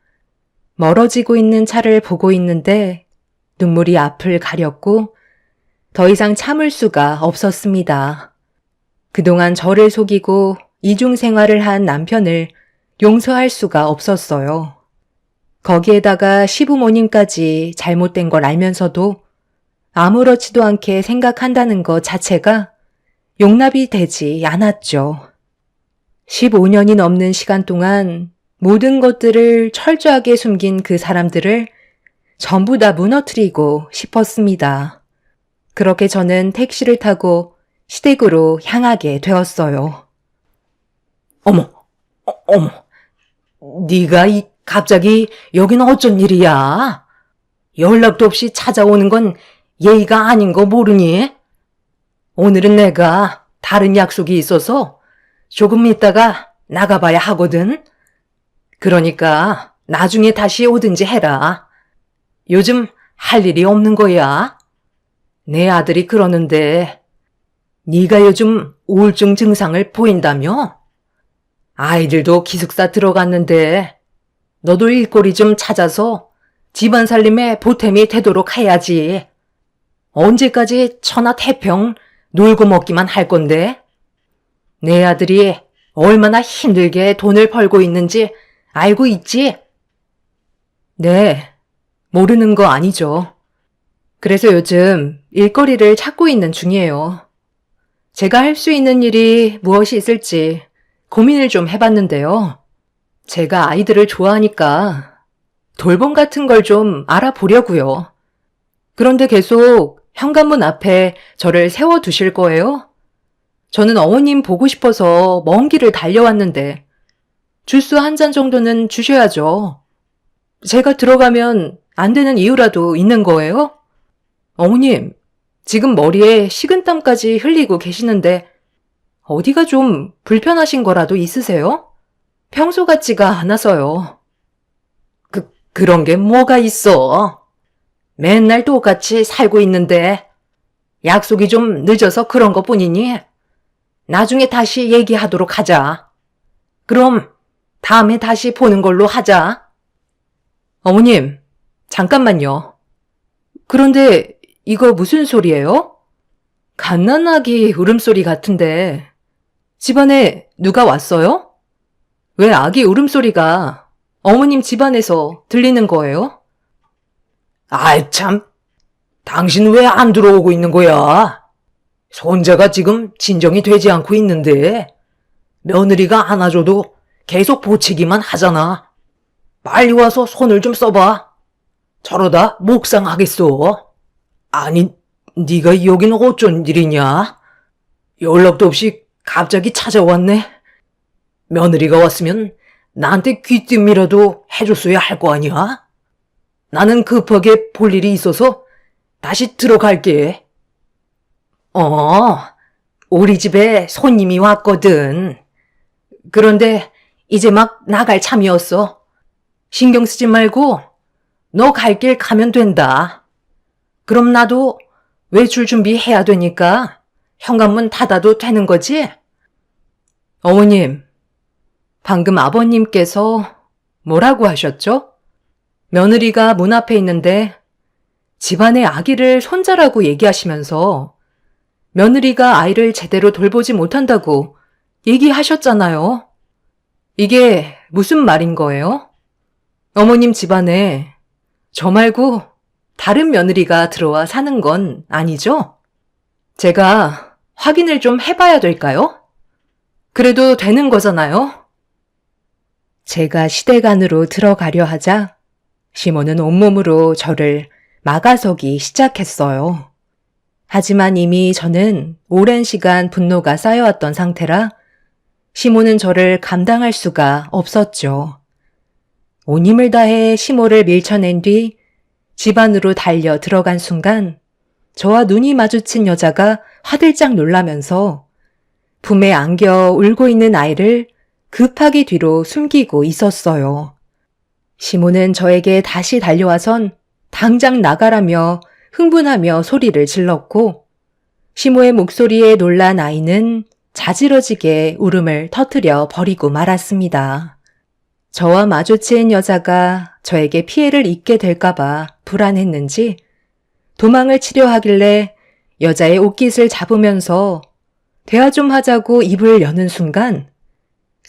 멀어지고 있는 차를 보고 있는데 눈물이 앞을 가렸고 더 이상 참을 수가 없었습니다. 그동안 저를 속이고 이중 생활을 한 남편을 용서할 수가 없었어요. 거기에다가 시부모님까지 잘못된 걸 알면서도 아무렇지도 않게 생각한다는 것 자체가 용납이 되지 않았죠. 15년이 넘는 시간 동안 모든 것들을 철저하게 숨긴 그 사람들을 전부 다 무너뜨리고 싶었습니다. 그렇게 저는 택시를 타고 시댁으로 향하게 되었어요. 어머, 네가 갑자기 여긴 어쩐 일이야? 연락도 없이 찾아오는 건 예의가 아닌 거 모르니? 오늘은 내가 다른 약속이 있어서 조금 있다가 나가봐야 하거든. 그러니까 나중에 다시 오든지 해라. 요즘 할 일이 없는 거야. 내 아들이 그러는데 네가 요즘 우울증 증상을 보인다며? 아이들도 기숙사 들어갔는데 너도 일거리 좀 찾아서 집안 살림에 보탬이 되도록 해야지. 언제까지 천하태평 놀고 먹기만 할 건데? 내 아들이 얼마나 힘들게 돈을 벌고 있는지 알고 있지? 네, 모르는 거 아니죠. 그래서 요즘 일거리를 찾고 있는 중이에요. 제가 할 수 있는 일이 무엇이 있을지 고민을 좀 해봤는데요. 제가 아이들을 좋아하니까 돌봄 같은 걸 좀 알아보려고요. 그런데 계속 현관문 앞에 저를 세워두실 거예요? 저는 어머님 보고 싶어서 먼 길을 달려왔는데 주스 한 잔 정도는 주셔야죠. 제가 들어가면 안 되는 이유라도 있는 거예요? 어머님, 지금 머리에 식은땀까지 흘리고 계시는데 어디가 좀 불편하신 거라도 있으세요? 평소 같지가 않아서요. 그런 게 뭐가 있어? 맨날 똑같이 살고 있는데 약속이 좀 늦어서 그런 것 뿐이니? 나중에 다시 얘기하도록 하자. 그럼 다음에 다시 보는 걸로 하자. 어머님, 잠깐만요. 그런데 이거 무슨 소리예요? 갓난아기 울음소리 같은데 집안에 누가 왔어요? 왜 아기 울음소리가 어머님 집안에서 들리는 거예요? 아이 참, 당신 왜 안 들어오고 있는 거야? 손자가 지금 진정이 되지 않고 있는데 며느리가 안아줘도 계속 보채기만 하잖아. 빨리 와서 손을 좀 써봐. 저러다 목상하겠어. 아니, 네가 여긴 어쩐 일이냐? 연락도 없이 갑자기 찾아왔네. 며느리가 왔으면 나한테 귀띔이라도 해줬어야 할 거 아니야? 나는 급하게 볼 일이 있어서 다시 들어갈게. 우리 집에 손님이 왔거든. 그런데 이제 막 나갈 참이었어. 신경 쓰지 말고 너 갈 길 가면 된다. 그럼 나도 외출 준비해야 되니까 현관문 닫아도 되는 거지? 어머님, 방금 아버님께서 뭐라고 하셨죠? 며느리가 문 앞에 있는데 집안의 아기를 손자라고 얘기하시면서 며느리가 아이를 제대로 돌보지 못한다고 얘기하셨잖아요. 이게 무슨 말인 거예요? 어머님 집안에 저 말고 다른 며느리가 들어와 사는 건 아니죠? 제가 확인을 좀 해봐야 될까요? 그래도 되는 거잖아요? 제가 시댁 안으로 들어가려 하자 시몬은 온몸으로 저를 막아서기 시작했어요. 하지만 이미 저는 오랜 시간 분노가 쌓여왔던 상태라 시몬은 저를 감당할 수가 없었죠. 온 힘을 다해 시모를 밀쳐낸 뒤 집 안으로 달려 들어간 순간 저와 눈이 마주친 여자가 화들짝 놀라면서 품에 안겨 울고 있는 아이를 급하게 뒤로 숨기고 있었어요. 시모는 저에게 다시 달려와선 당장 나가라며 흥분하며 소리를 질렀고 시모의 목소리에 놀란 아이는 자지러지게 울음을 터뜨려 버리고 말았습니다. 저와 마주친 여자가 저에게 피해를 입게 될까봐 불안했는지 도망을 치려 하길래 여자의 옷깃을 잡으면서 대화 좀 하자고 입을 여는 순간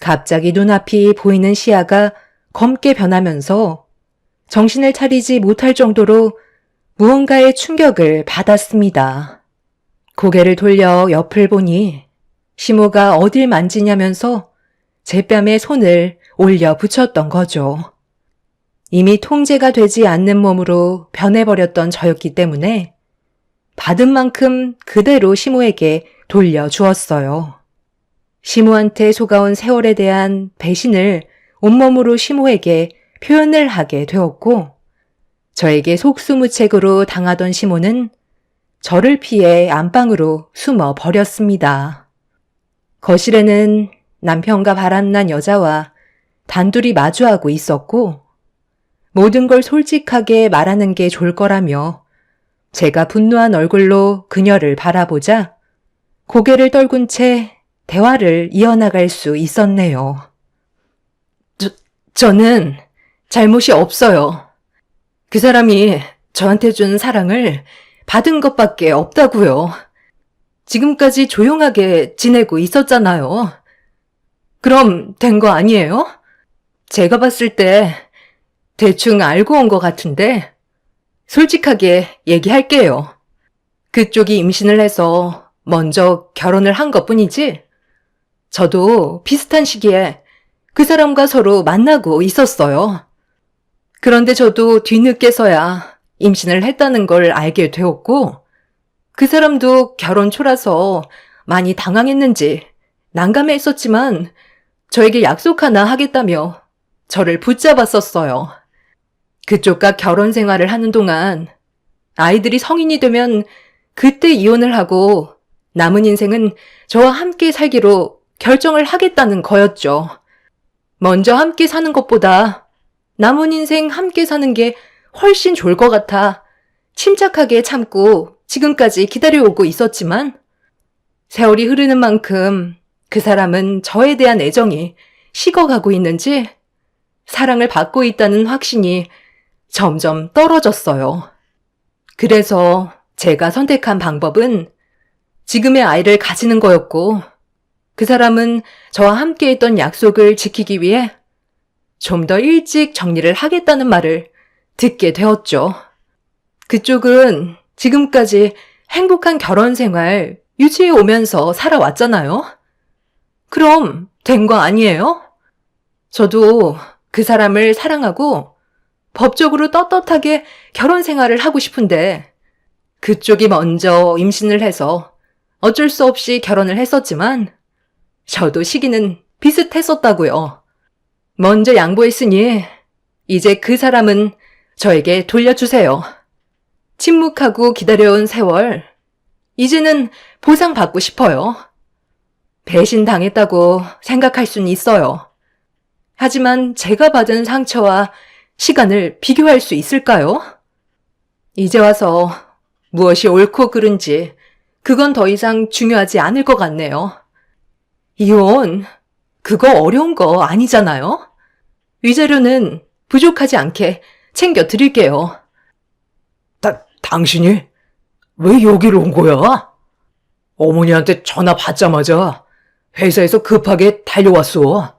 갑자기 눈앞이 보이는 시야가 검게 변하면서 정신을 차리지 못할 정도로 무언가의 충격을 받았습니다. 고개를 돌려 옆을 보니 시모가 어딜 만지냐면서 제 뺨에 손을 올려 붙였던 거죠. 이미 통제가 되지 않는 몸으로 변해버렸던 저였기 때문에 받은 만큼 그대로 시모에게 돌려주었어요. 시모한테 속아온 세월에 대한 배신을 온몸으로 시모에게 표현을 하게 되었고 저에게 속수무책으로 당하던 시모는 저를 피해 안방으로 숨어 버렸습니다. 거실에는 남편과 바람난 여자와 단둘이 마주하고 있었고 모든 걸 솔직하게 말하는 게 좋을 거라며 제가 분노한 얼굴로 그녀를 바라보자 고개를 떨군 채 대화를 이어나갈 수 있었네요. 저는 잘못이 없어요. 그 사람이 저한테 준 사랑을 받은 것밖에 없다고요. 지금까지 조용하게 지내고 있었잖아요. 그럼 된 거 아니에요? 제가 봤을 때 대충 알고 온 것 같은데 솔직하게 얘기할게요. 그쪽이 임신을 해서 먼저 결혼을 한 것뿐이지 저도 비슷한 시기에 그 사람과 서로 만나고 있었어요. 그런데 저도 뒤늦게서야 임신을 했다는 걸 알게 되었고 그 사람도 결혼 초라서 많이 당황했는지 난감해했었지만 저에게 약속 하나 하겠다며 저를 붙잡았었어요. 그쪽과 결혼 생활을 하는 동안 아이들이 성인이 되면 그때 이혼을 하고 남은 인생은 저와 함께 살기로 결정을 하겠다는 거였죠. 먼저 함께 사는 것보다 남은 인생 함께 사는 게 훨씬 좋을 것 같아 침착하게 참고 지금까지 기다려오고 있었지만 세월이 흐르는 만큼 그 사람은 저에 대한 애정이 식어가고 있는지 사랑을 받고 있다는 확신이 점점 떨어졌어요. 그래서 제가 선택한 방법은 지금의 아이를 가지는 거였고 그 사람은 저와 함께 했던 약속을 지키기 위해 좀 더 일찍 정리를 하겠다는 말을 듣게 되었죠. 그쪽은 지금까지 행복한 결혼 생활 유지해 오면서 살아왔잖아요. 그럼 된 거 아니에요? 저도 그 사람을 사랑하고 법적으로 떳떳하게 결혼 생활을 하고 싶은데 그쪽이 먼저 임신을 해서 어쩔 수 없이 결혼을 했었지만 저도 시기는 비슷했었다고요. 먼저 양보했으니 이제 그 사람은 저에게 돌려주세요. 침묵하고 기다려온 세월, 이제는 보상받고 싶어요. 배신당했다고 생각할 수는 있어요. 하지만 제가 받은 상처와 시간을 비교할 수 있을까요? 이제 와서 무엇이 옳고 그른지 그건 더 이상 중요하지 않을 것 같네요. 이혼, 그거 어려운 거 아니잖아요? 위자료는 부족하지 않게 챙겨 드릴게요. 당신이 왜 여기로 온 거야? 어머니한테 전화 받자마자 회사에서 급하게 달려왔어.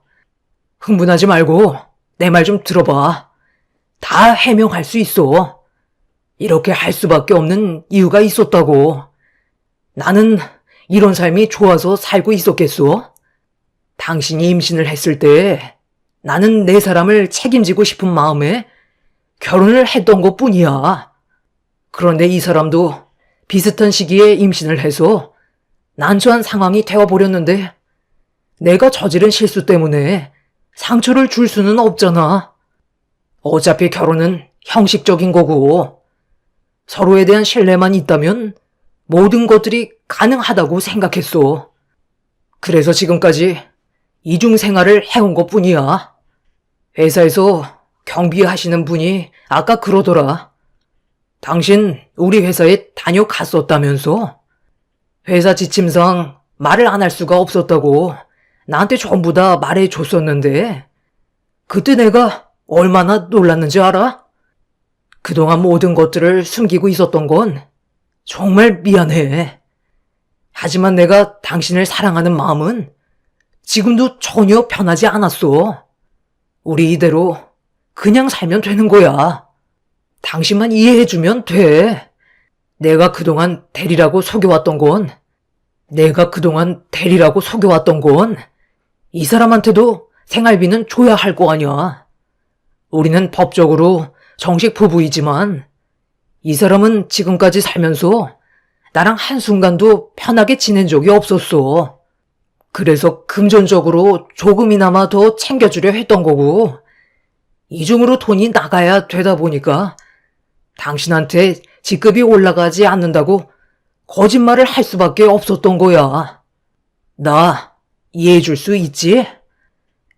흥분하지 말고 내 말 좀 들어봐. 다 해명할 수 있어. 이렇게 할 수밖에 없는 이유가 있었다고. 나는 이런 삶이 좋아서 살고 있었겠어? 당신이 임신을 했을 때 나는 내 사람을 책임지고 싶은 마음에 결혼을 했던 것 뿐이야. 그런데 이 사람도 비슷한 시기에 임신을 해서 난처한 상황이 되어버렸는데 내가 저지른 실수 때문에 상처를 줄 수는 없잖아. 어차피 결혼은 형식적인 거고 서로에 대한 신뢰만 있다면 모든 것들이 가능하다고 생각했어. 그래서 지금까지 이중 생활을 해온 것 뿐이야. 회사에서 경비하시는 분이 아까 그러더라. 당신 우리 회사에 다녀갔었다면서? 회사 지침상 말을 안 할 수가 없었다고 나한테 전부 다 말해줬었는데 그때 내가 얼마나 놀랐는지 알아? 그동안 모든 것들을 숨기고 있었던 건 정말 미안해. 하지만 내가 당신을 사랑하는 마음은 지금도 전혀 변하지 않았어. 우리 이대로 그냥 살면 되는 거야. 당신만 이해해주면 돼. 내가 그동안 대리라고 속여왔던 건 이 사람한테도 생활비는 줘야 할 거 아니야. 우리는 법적으로 정식 부부이지만 이 사람은 지금까지 살면서 나랑 한순간도 편하게 지낸 적이 없었어. 그래서 금전적으로 조금이나마 더 챙겨주려 했던 거고 이중으로 돈이 나가야 되다 보니까 당신한테 직급이 올라가지 않는다고 거짓말을 할 수밖에 없었던 거야. 나 이해해줄 수 있지?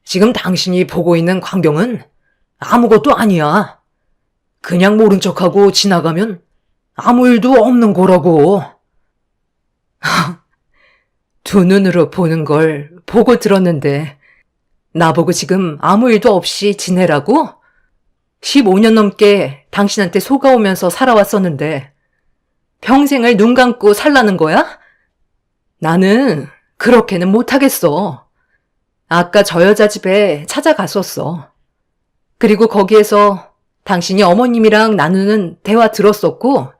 지금 당신이 보고 있는 광경은 아무것도 아니야. 그냥 모른 척하고 지나가면 아무 일도 없는 거라고. 두 눈으로 보는 걸 보고 들었는데 나보고 지금 아무 일도 없이 지내라고? 15년 넘게 당신한테 속아오면서 살아왔었는데 평생을 눈 감고 살라는 거야? 나는 그렇게는 못하겠어. 아까 저 여자 집에 찾아갔었어. 그리고 거기에서 당신이 어머님이랑 나누는 대화 들었었고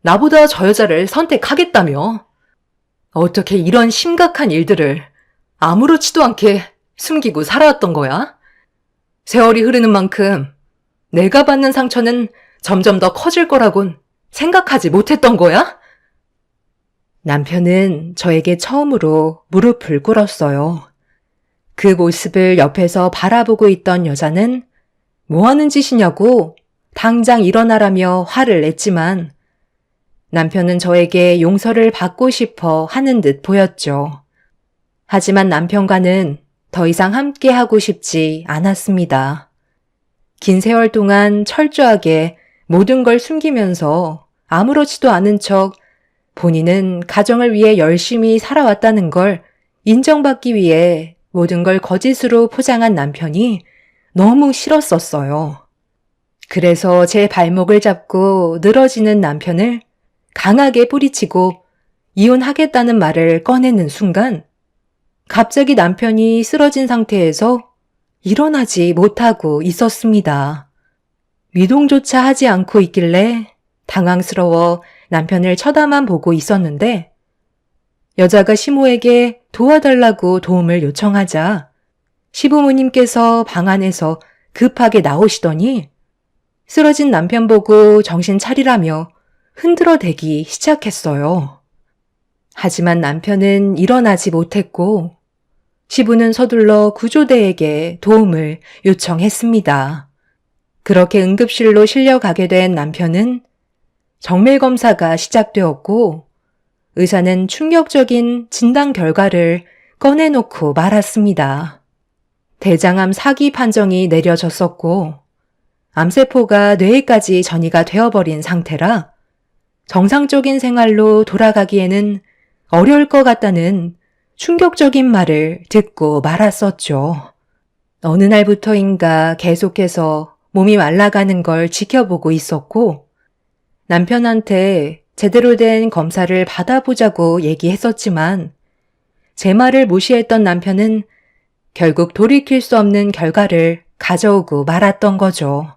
나보다 저 여자를 선택하겠다며. 어떻게 이런 심각한 일들을 아무렇지도 않게 숨기고 살아왔던 거야? 세월이 흐르는 만큼 내가 받는 상처는 점점 더 커질 거라곤 생각하지 못했던 거야? 남편은 저에게 처음으로 무릎을 꿇었어요. 그 모습을 옆에서 바라보고 있던 여자는 뭐 하는 짓이냐고 당장 일어나라며 화를 냈지만 남편은 저에게 용서를 받고 싶어 하는 듯 보였죠. 하지만 남편과는 더 이상 함께 하고 싶지 않았습니다. 긴 세월 동안 철저하게 모든 걸 숨기면서 아무렇지도 않은 척 본인은 가정을 위해 열심히 살아왔다는 걸 인정받기 위해 모든 걸 거짓으로 포장한 남편이 너무 싫었었어요. 그래서 제 발목을 잡고 늘어지는 남편을 강하게 뿌리치고 이혼하겠다는 말을 꺼내는 순간 갑자기 남편이 쓰러진 상태에서 일어나지 못하고 있었습니다. 미동조차 하지 않고 있길래 당황스러워 남편을 쳐다만 보고 있었는데 여자가 시모에게 도와달라고 도움을 요청하자 시부모님께서 방 안에서 급하게 나오시더니 쓰러진 남편 보고 정신 차리라며 흔들어대기 시작했어요. 하지만 남편은 일어나지 못했고 시부는 서둘러 구조대에게 도움을 요청했습니다. 그렇게 응급실로 실려가게 된 남편은 정밀검사가 시작되었고 의사는 충격적인 진단 결과를 꺼내놓고 말았습니다. 대장암 4기 판정이 내려졌었고 암세포가 뇌에까지 전이가 되어버린 상태라 정상적인 생활로 돌아가기에는 어려울 것 같다는 충격적인 말을 듣고 말았었죠. 어느 날부터인가 계속해서 몸이 말라가는 걸 지켜보고 있었고 남편한테 제대로 된 검사를 받아보자고 얘기했었지만 제 말을 무시했던 남편은 결국 돌이킬 수 없는 결과를 가져오고 말았던 거죠.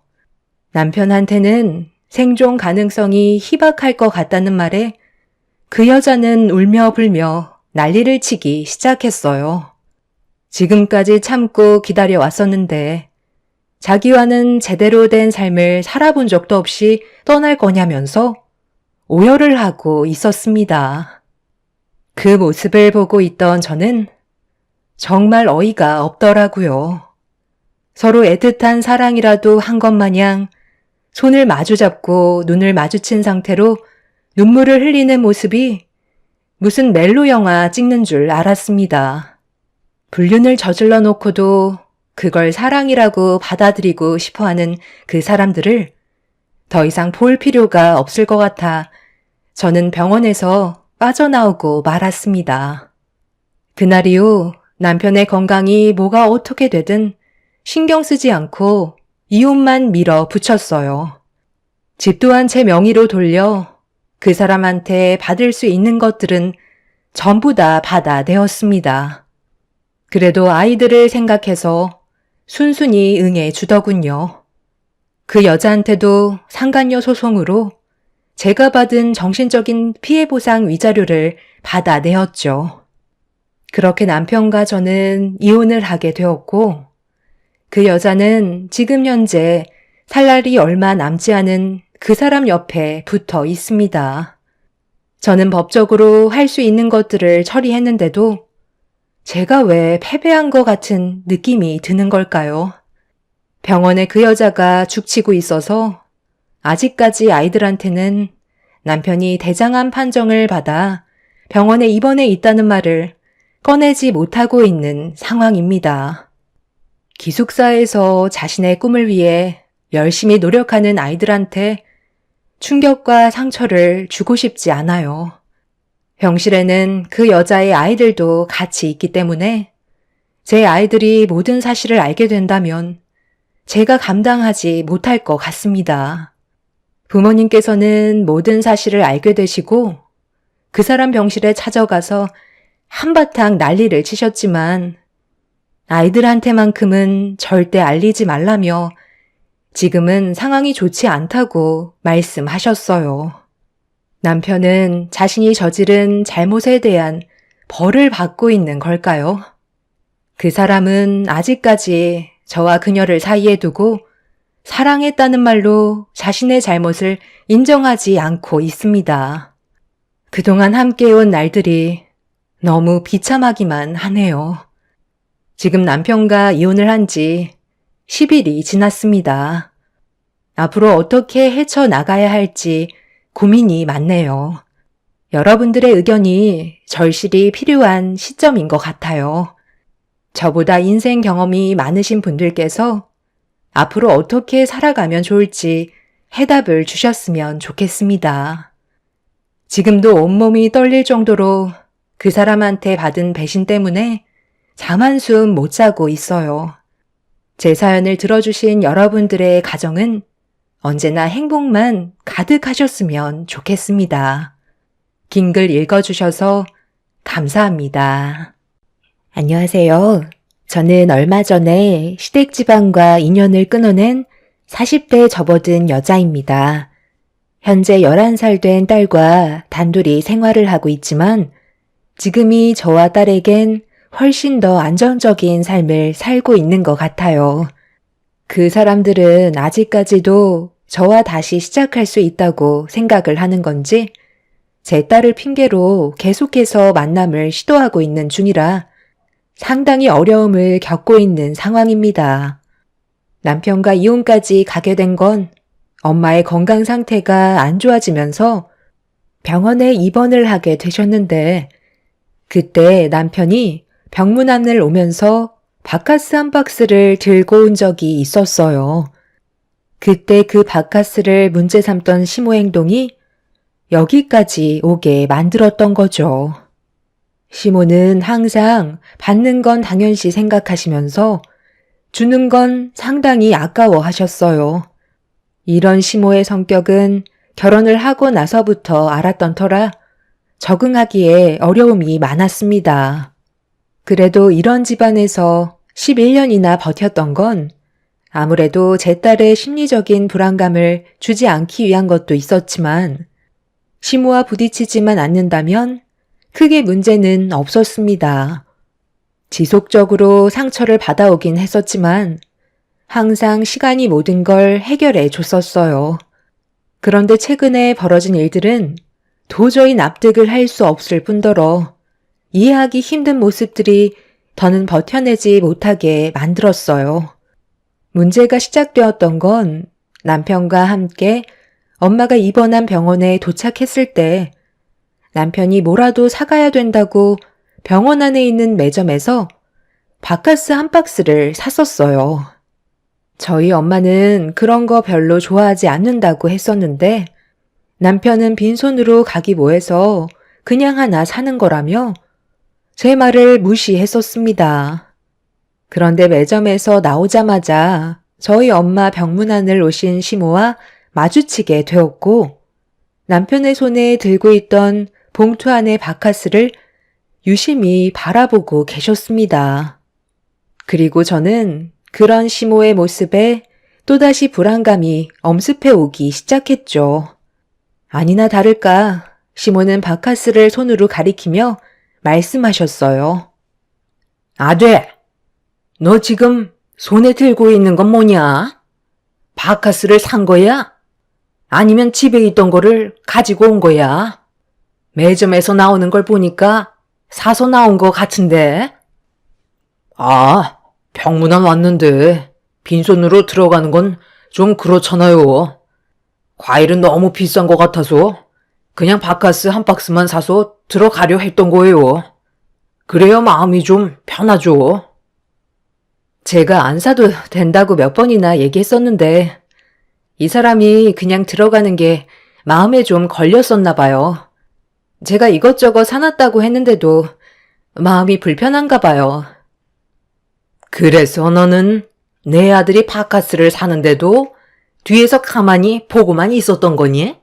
남편한테는 생존 가능성이 희박할 것 같다는 말에 그 여자는 울며 불며 난리를 치기 시작했어요. 지금까지 참고 기다려왔었는데 자기와는 제대로 된 삶을 살아본 적도 없이 떠날 거냐면서 오열을 하고 있었습니다. 그 모습을 보고 있던 저는 정말 어이가 없더라고요. 서로 애틋한 사랑이라도 한 것 마냥 손을 마주잡고 눈을 마주친 상태로 눈물을 흘리는 모습이 무슨 멜로 영화 찍는 줄 알았습니다. 불륜을 저질러 놓고도 그걸 사랑이라고 받아들이고 싶어하는 그 사람들을 더 이상 볼 필요가 없을 것 같아 저는 병원에서 빠져나오고 말았습니다. 그날 이후 남편의 건강이 뭐가 어떻게 되든 신경 쓰지 않고 이혼만 밀어붙였어요. 집 또한 제 명의로 돌려 그 사람한테 받을 수 있는 것들은 전부 다 받아내었습니다. 그래도 아이들을 생각해서 순순히 응해 주더군요. 그 여자한테도 상간녀 소송으로 제가 받은 정신적인 피해보상 위자료를 받아내었죠. 그렇게 남편과 저는 이혼을 하게 되었고 그 여자는 지금 현재 살 날이 얼마 남지 않은 그 사람 옆에 붙어 있습니다. 저는 법적으로 할 수 있는 것들을 처리했는데도 제가 왜 패배한 것 같은 느낌이 드는 걸까요? 병원에 그 여자가 죽치고 있어서 아직까지 아이들한테는 남편이 대장암 판정을 받아 병원에 입원해 있다는 말을 꺼내지 못하고 있는 상황입니다. 기숙사에서 자신의 꿈을 위해 열심히 노력하는 아이들한테 충격과 상처를 주고 싶지 않아요. 병실에는 그 여자의 아이들도 같이 있기 때문에 제 아이들이 모든 사실을 알게 된다면 제가 감당하지 못할 것 같습니다. 부모님께서는 모든 사실을 알게 되시고 그 사람 병실에 찾아가서 한바탕 난리를 치셨지만 아이들한테만큼은 절대 알리지 말라며 지금은 상황이 좋지 않다고 말씀하셨어요. 남편은 자신이 저지른 잘못에 대한 벌을 받고 있는 걸까요? 그 사람은 아직까지 저와 그녀를 사이에 두고 사랑했다는 말로 자신의 잘못을 인정하지 않고 있습니다. 그동안 함께해온 날들이 너무 비참하기만 하네요. 지금 남편과 이혼을 한 지 10일이 지났습니다. 앞으로 어떻게 헤쳐나가야 할지 고민이 많네요. 여러분들의 의견이 절실히 필요한 시점인 것 같아요. 저보다 인생 경험이 많으신 분들께서 앞으로 어떻게 살아가면 좋을지 해답을 주셨으면 좋겠습니다. 지금도 온몸이 떨릴 정도로 그 사람한테 받은 배신 때문에 잠 한숨 못 자고 있어요. 제 사연을 들어주신 여러분들의 가정은 언제나 행복만 가득하셨으면 좋겠습니다. 긴 글 읽어주셔서 감사합니다. 안녕하세요. 저는 얼마 전에 시댁지방과 인연을 끊어낸 40대 접어든 여자입니다. 현재 11살 된 딸과 단둘이 생활을 하고 있지만 지금이 저와 딸에겐 훨씬 더 안정적인 삶을 살고 있는 것 같아요. 그 사람들은 아직까지도 저와 다시 시작할 수 있다고 생각을 하는 건지 제 딸을 핑계로 계속해서 만남을 시도하고 있는 중이라 상당히 어려움을 겪고 있는 상황입니다. 남편과 이혼까지 가게 된 건 엄마의 건강 상태가 안 좋아지면서 병원에 입원을 하게 되셨는데 그때 남편이 병문안을 오면서 바카스 한 박스를 들고 온 적이 있었어요. 그때 그 바카스를 문제 삼던 시모 행동이 여기까지 오게 만들었던 거죠. 시모는 항상 받는 건 당연시 생각하시면서 주는 건 상당히 아까워하셨어요. 이런 시모의 성격은 결혼을 하고 나서부터 알았던 터라 적응하기에 어려움이 많았습니다. 그래도 이런 집안에서 11년이나 버텼던 건 아무래도 제 딸의 심리적인 불안감을 주지 않기 위한 것도 있었지만 시모와 부딪히지만 않는다면 크게 문제는 없었습니다. 지속적으로 상처를 받아오긴 했었지만 항상 시간이 모든 걸 해결해 줬었어요. 그런데 최근에 벌어진 일들은 도저히 납득을 할 수 없을 뿐더러 이해하기 힘든 모습들이 더는 버텨내지 못하게 만들었어요. 문제가 시작되었던 건 남편과 함께 엄마가 입원한 병원에 도착했을 때 남편이 뭐라도 사가야 된다고 병원 안에 있는 매점에서 바카스 한 박스를 샀었어요. 저희 엄마는 그런 거 별로 좋아하지 않는다고 했었는데 남편은 빈손으로 가기 뭐해서 그냥 하나 사는 거라며 제 말을 무시했었습니다. 그런데 매점에서 나오자마자 저희 엄마 병문안을 오신 시모와 마주치게 되었고 남편의 손에 들고 있던 봉투 안의 바카스를 유심히 바라보고 계셨습니다. 그리고 저는 그런 시모의 모습에 또다시 불안감이 엄습해 오기 시작했죠. 아니나 다를까 시모는 바카스를 손으로 가리키며 말씀하셨어요. 아들, 너 지금 손에 들고 있는 건 뭐냐? 바카스를 산 거야? 아니면 집에 있던 거를 가지고 온 거야? 매점에서 나오는 걸 보니까 사서 나온 거 같은데? 아, 병문안 왔는데 빈손으로 들어가는 건 좀 그렇잖아요. 과일은 너무 비싼 것 같아서 그냥 바카스 한 박스만 사서 들어가려 했던 거예요. 그래야 마음이 좀 편하죠. 제가 안 사도 된다고 몇 번이나 얘기했었는데 이 사람이 그냥 들어가는 게 마음에 좀 걸렸었나 봐요. 제가 이것저것 사놨다고 했는데도 마음이 불편한가 봐요. 그래서 너는 내 아들이 바카스를 사는데도 뒤에서 가만히 보고만 있었던 거니?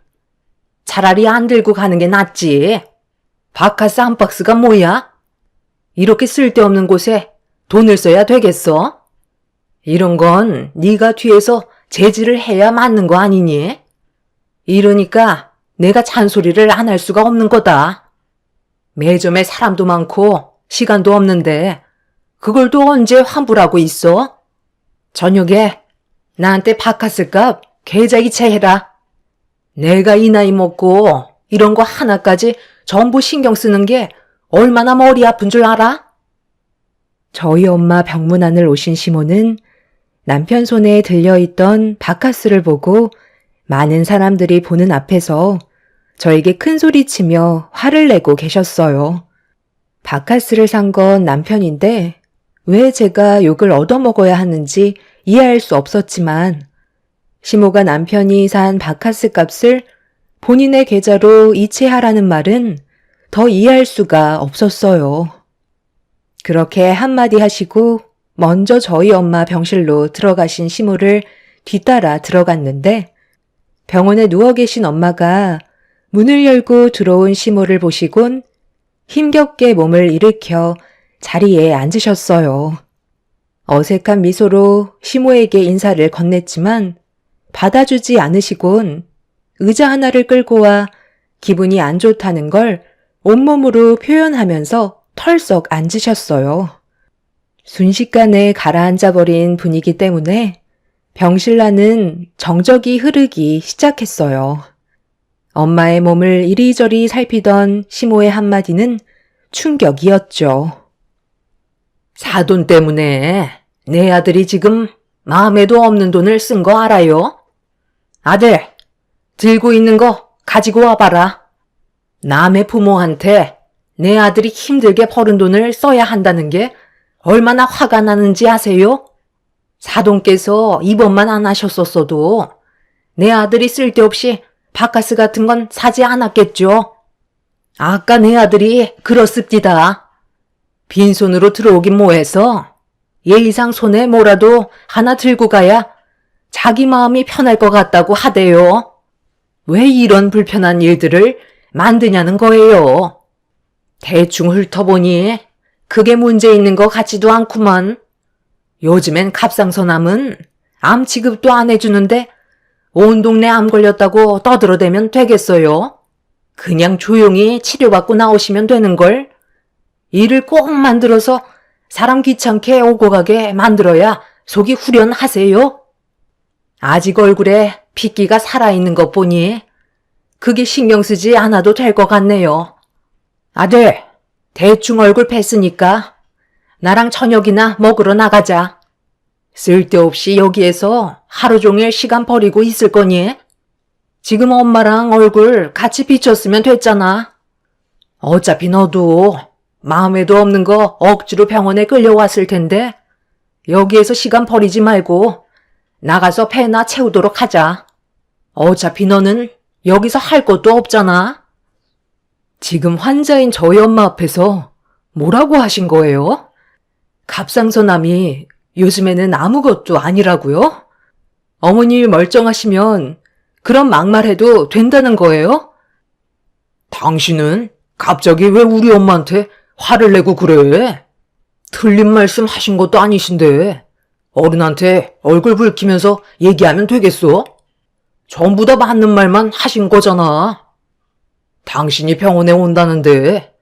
차라리 안 들고 가는 게 낫지. 바카스 한 박스가 뭐야? 이렇게 쓸데없는 곳에 돈을 써야 되겠어? 이런 건 네가 뒤에서 제지를 해야 맞는 거 아니니? 이러니까 내가 잔소리를 안 할 수가 없는 거다. 매점에 사람도 많고 시간도 없는데 그걸 또 언제 환불하고 있어? 저녁에 나한테 바카스 값 계좌이체 해라. 내가 이 나이 먹고 이런 거 하나까지 전부 신경 쓰는 게 얼마나 머리 아픈 줄 알아? 저희 엄마 병문안을 오신 시모는 남편 손에 들려있던 바카스를 보고 많은 사람들이 보는 앞에서 저에게 큰 소리치며 화를 내고 계셨어요. 바카스를 산 건 남편인데 왜 제가 욕을 얻어먹어야 하는지 이해할 수 없었지만 시모가 남편이 산 바카스 값을 본인의 계좌로 이체하라는 말은 더 이해할 수가 없었어요. 그렇게 한마디 하시고 먼저 저희 엄마 병실로 들어가신 시모를 뒤따라 들어갔는데 병원에 누워 계신 엄마가 문을 열고 들어온 시모를 보시곤 힘겹게 몸을 일으켜 자리에 앉으셨어요. 어색한 미소로 시모에게 인사를 건넸지만 받아주지 않으시곤 의자 하나를 끌고 와 기분이 안 좋다는 걸 온몸으로 표현하면서 털썩 앉으셨어요. 순식간에 가라앉아버린 분위기 때문에 병실라는 정적이 흐르기 시작했어요. 엄마의 몸을 이리저리 살피던 시모의 한마디는 충격이었죠. 사돈 때문에 내 아들이 지금 마음에도 없는 돈을 쓴 거 알아요? 아들, 들고 있는 거 가지고 와봐라. 남의 부모한테 내 아들이 힘들게 벌은 돈을 써야 한다는 게 얼마나 화가 나는지 아세요? 사돈께서 입원만 안 하셨었어도 내 아들이 쓸데없이 바카스 같은 건 사지 않았겠죠. 아까 내 아들이 그렇습니다. 빈손으로 들어오긴 뭐해서 예의상 손에 뭐라도 하나 들고 가야 자기 마음이 편할 것 같다고 하대요. 왜 이런 불편한 일들을 만드냐는 거예요. 대충 훑어보니 그게 문제 있는 것 같지도 않구만. 요즘엔 갑상선암은 암 취급도 안 해주는데 온 동네 암 걸렸다고 떠들어대면 되겠어요? 그냥 조용히 치료받고 나오시면 되는걸. 일을 꼭 만들어서 사람 귀찮게 오고 가게 만들어야 속이 후련하세요? 아직 얼굴에 핏기가 살아있는 것 보니 그게 신경 쓰지 않아도 될 것 같네요. 아들, 대충 얼굴 뺐으니까 나랑 저녁이나 먹으러 나가자. 쓸데없이 여기에서 하루 종일 시간 버리고 있을 거니? 지금 엄마랑 얼굴 같이 비쳤으면 됐잖아. 어차피 너도 마음에도 없는 거 억지로 병원에 끌려왔을 텐데 여기에서 시간 버리지 말고 나가서 배나 채우도록 하자. 어차피 너는 여기서 할 것도 없잖아. 지금 환자인 저희 엄마 앞에서 뭐라고 하신 거예요? 갑상선암이 요즘에는 아무것도 아니라고요? 어머님이 멀쩡하시면 그런 막말해도 된다는 거예요? 당신은 갑자기 왜 우리 엄마한테 화를 내고 그래? 틀린 말씀 하신 것도 아니신데 어른한테 얼굴 붉히면서 얘기하면 되겠어? 전부 다 맞는 말만 하신 거잖아. 당신이 병원에 온다는데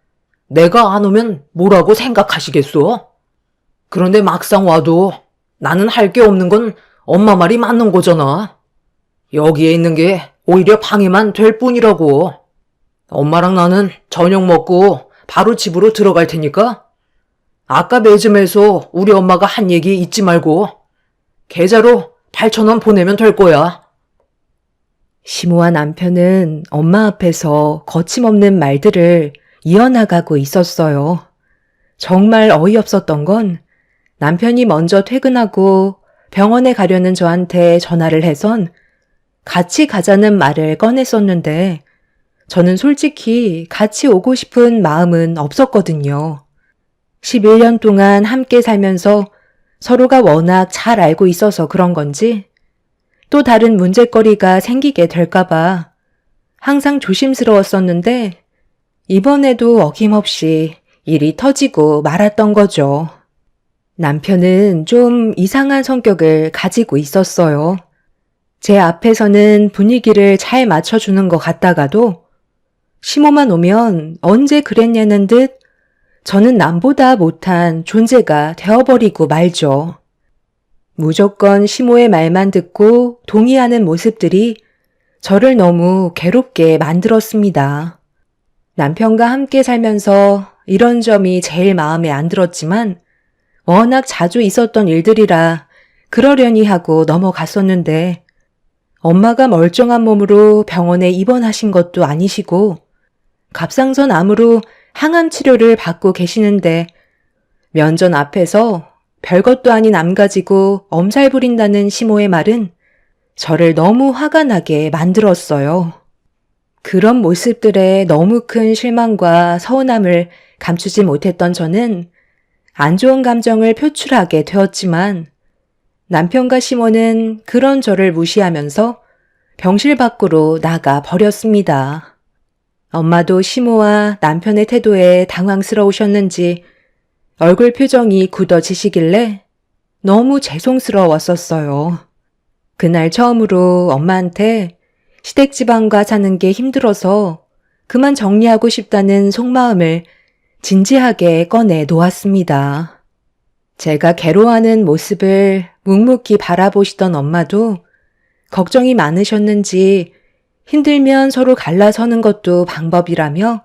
내가 안 오면 뭐라고 생각하시겠어? 그런데 막상 와도 나는 할 게 없는 건 엄마 말이 맞는 거잖아. 여기에 있는 게 오히려 방해만 될 뿐이라고. 엄마랑 나는 저녁 먹고 바로 집으로 들어갈 테니까 아까 매점에서 우리 엄마가 한 얘기 잊지 말고 계좌로 8,000원 보내면 될 거야. 시모와 남편은 엄마 앞에서 거침없는 말들을 이어나가고 있었어요. 정말 어이없었던 건 남편이 먼저 퇴근하고 병원에 가려는 저한테 전화를 해선 같이 가자는 말을 꺼냈었는데 저는 솔직히 같이 오고 싶은 마음은 없었거든요. 11년 동안 함께 살면서 서로가 워낙 잘 알고 있어서 그런 건지 또 다른 문제거리가 생기게 될까봐 항상 조심스러웠었는데 이번에도 어김없이 일이 터지고 말았던 거죠. 남편은 좀 이상한 성격을 가지고 있었어요. 제 앞에서는 분위기를 잘 맞춰주는 것 같다가도 시모만 오면 언제 그랬냐는 듯 저는 남보다 못한 존재가 되어버리고 말죠. 무조건 시모의 말만 듣고 동의하는 모습들이 저를 너무 괴롭게 만들었습니다. 남편과 함께 살면서 이런 점이 제일 마음에 안 들었지만 워낙 자주 있었던 일들이라 그러려니 하고 넘어갔었는데 엄마가 멀쩡한 몸으로 병원에 입원하신 것도 아니시고 갑상선 암으로 항암 치료를 받고 계시는데 면전 앞에서 별것도 아닌 암 가지고 엄살 부린다는 시모의 말은 저를 너무 화가 나게 만들었어요. 그런 모습들에 너무 큰 실망과 서운함을 감추지 못했던 저는 안 좋은 감정을 표출하게 되었지만 남편과 시모는 그런 저를 무시하면서 병실 밖으로 나가 버렸습니다. 엄마도 시모와 남편의 태도에 당황스러우셨는지 얼굴 표정이 굳어지시길래 너무 죄송스러웠었어요. 그날 처음으로 엄마한테 시댁지방과 사는 게 힘들어서 그만 정리하고 싶다는 속마음을 진지하게 꺼내 놓았습니다. 제가 괴로워하는 모습을 묵묵히 바라보시던 엄마도 걱정이 많으셨는지 힘들면 서로 갈라서는 것도 방법이라며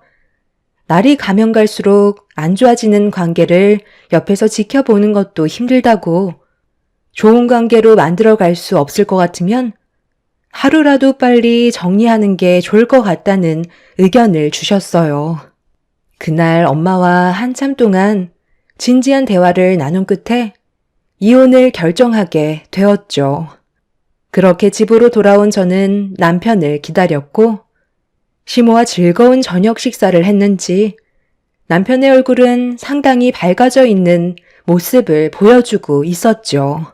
날이 가면 갈수록 안 좋아지는 관계를 옆에서 지켜보는 것도 힘들다고 좋은 관계로 만들어갈 수 없을 것 같으면 하루라도 빨리 정리하는 게 좋을 것 같다는 의견을 주셨어요. 그날 엄마와 한참 동안 진지한 대화를 나눈 끝에 이혼을 결정하게 되었죠. 그렇게 집으로 돌아온 저는 남편을 기다렸고 시모와 즐거운 저녁 식사를 했는지 남편의 얼굴은 상당히 밝아져 있는 모습을 보여주고 있었죠.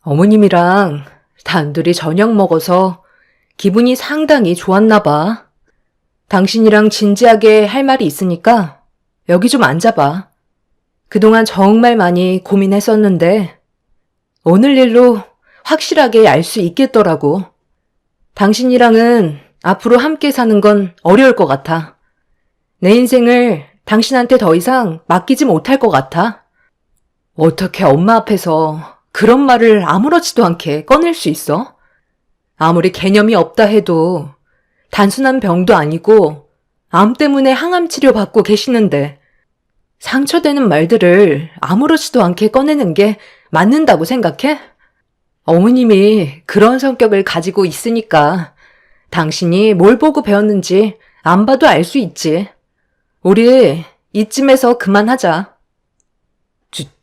어머님이랑 단둘이 저녁 먹어서 기분이 상당히 좋았나 봐. 당신이랑 진지하게 할 말이 있으니까 여기 좀 앉아봐. 그동안 정말 많이 고민했었는데 오늘 일로 확실하게 알 수 있겠더라고. 당신이랑은 앞으로 함께 사는 건 어려울 것 같아. 내 인생을 당신한테 더 이상 맡기지 못할 것 같아. 어떻게 엄마 앞에서 그런 말을 아무렇지도 않게 꺼낼 수 있어? 아무리 개념이 없다 해도 단순한 병도 아니고 암 때문에 항암 치료 받고 계시는데 상처되는 말들을 아무렇지도 않게 꺼내는 게 맞는다고 생각해? 어머님이 그런 성격을 가지고 있으니까 당신이 뭘 보고 배웠는지 안 봐도 알 수 있지. 우리 이쯤에서 그만하자.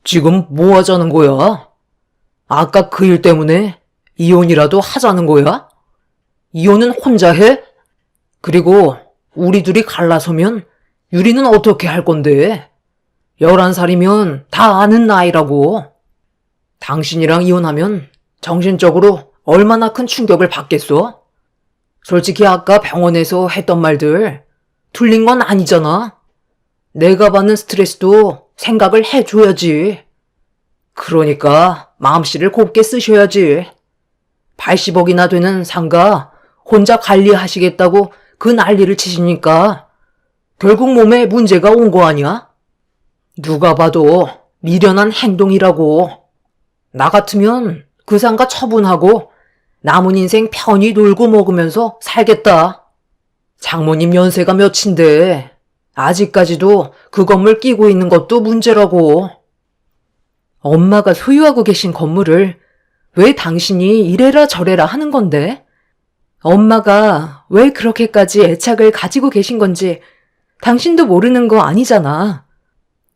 지금 뭐 하자는 거야? 아까 그 일 때문에 이혼이라도 하자는 거야? 이혼은 혼자 해? 그리고 우리 둘이 갈라서면 유리는 어떻게 할 건데? 11살이면 다 아는 나이라고. 당신이랑 이혼하면 정신적으로 얼마나 큰 충격을 받겠어? 솔직히 아까 병원에서 했던 말들 틀린 건 아니잖아. 내가 받는 스트레스도 생각을 해줘야지. 그러니까 마음씨를 곱게 쓰셔야지. 80억이나 되는 상가 혼자 관리하시겠다고 그 난리를 치시니까 결국 몸에 문제가 온 거 아니야? 누가 봐도 미련한 행동이라고. 나 같으면 그 상가 처분하고 남은 인생 편히 놀고 먹으면서 살겠다. 장모님 연세가 몇인데 아직까지도 그 건물 끼고 있는 것도 문제라고. 엄마가 소유하고 계신 건물을 왜 당신이 이래라 저래라 하는 건데? 엄마가 왜 그렇게까지 애착을 가지고 계신 건지 당신도 모르는 거 아니잖아.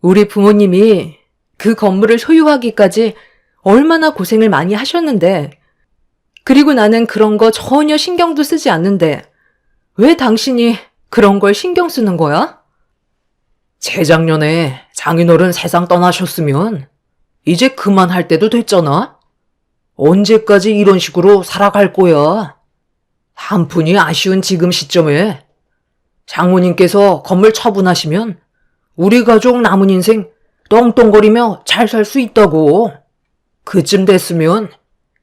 우리 부모님이 그 건물을 소유하기까지 얼마나 고생을 많이 하셨는데, 그리고 나는 그런 거 전혀 신경도 쓰지 않는데 왜 당신이 그런 걸 신경 쓰는 거야? 재작년에 장인어른 세상 떠나셨으면 이제 그만할 때도 됐잖아. 언제까지 이런 식으로 살아갈 거야? 한푼이 아쉬운 지금 시점에 장모님께서 건물 처분하시면 우리 가족 남은 인생 떵떵거리며 잘 살 수 있다고. 그쯤 됐으면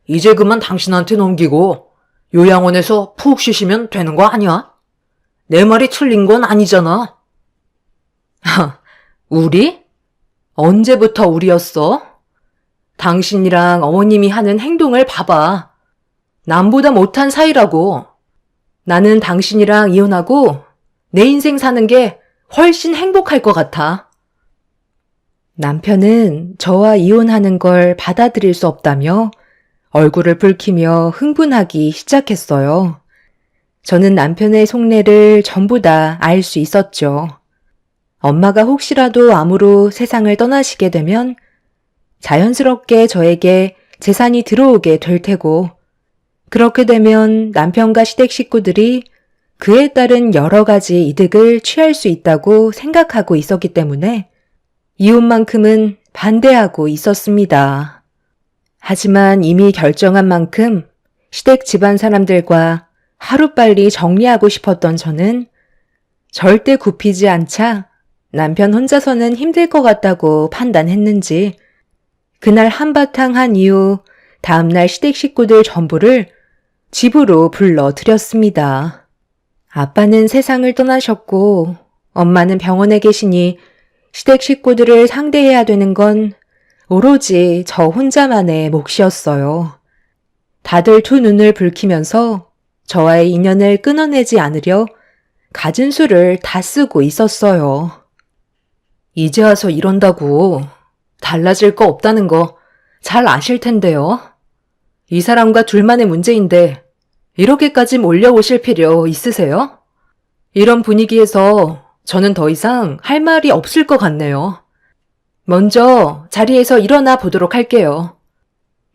이제 그만 당신한테 넘기고 요양원에서 푹 쉬시면 되는 거 아니야? 내 말이 틀린 건 아니잖아. 우리? 언제부터 우리였어? 당신이랑 어머님이 하는 행동을 봐봐. 남보다 못한 사이라고. 나는 당신이랑 이혼하고 내 인생 사는 게 훨씬 행복할 것 같아. 남편은 저와 이혼하는 걸 받아들일 수 없다며 얼굴을 붉히며 흥분하기 시작했어요. 저는 남편의 속내를 전부 다 알 수 있었죠. 엄마가 혹시라도 암으로 세상을 떠나시게 되면 자연스럽게 저에게 재산이 들어오게 될 테고, 그렇게 되면 남편과 시댁 식구들이 그에 따른 여러 가지 이득을 취할 수 있다고 생각하고 있었기 때문에 이혼만큼은 반대하고 있었습니다. 하지만 이미 결정한 만큼 시댁 집안 사람들과 하루빨리 정리하고 싶었던 저는 절대 굽히지 않자 남편 혼자서는 힘들 것 같다고 판단했는지 그날 한바탕 한 이후 다음날 시댁 식구들 전부를 집으로 불러들였습니다. 아빠는 세상을 떠나셨고 엄마는 병원에 계시니 시댁 식구들을 상대해야 되는 건 오로지 저 혼자만의 몫이었어요. 다들 두 눈을 붉히면서 저와의 인연을 끊어내지 않으려 갖은 수를 다 쓰고 있었어요. 이제 와서 이런다고 달라질 거 없다는 거 잘 아실 텐데요. 이 사람과 둘만의 문제인데 이렇게까지 몰려오실 필요 있으세요? 이런 분위기에서 저는 더 이상 할 말이 없을 것 같네요. 먼저 자리에서 일어나 보도록 할게요.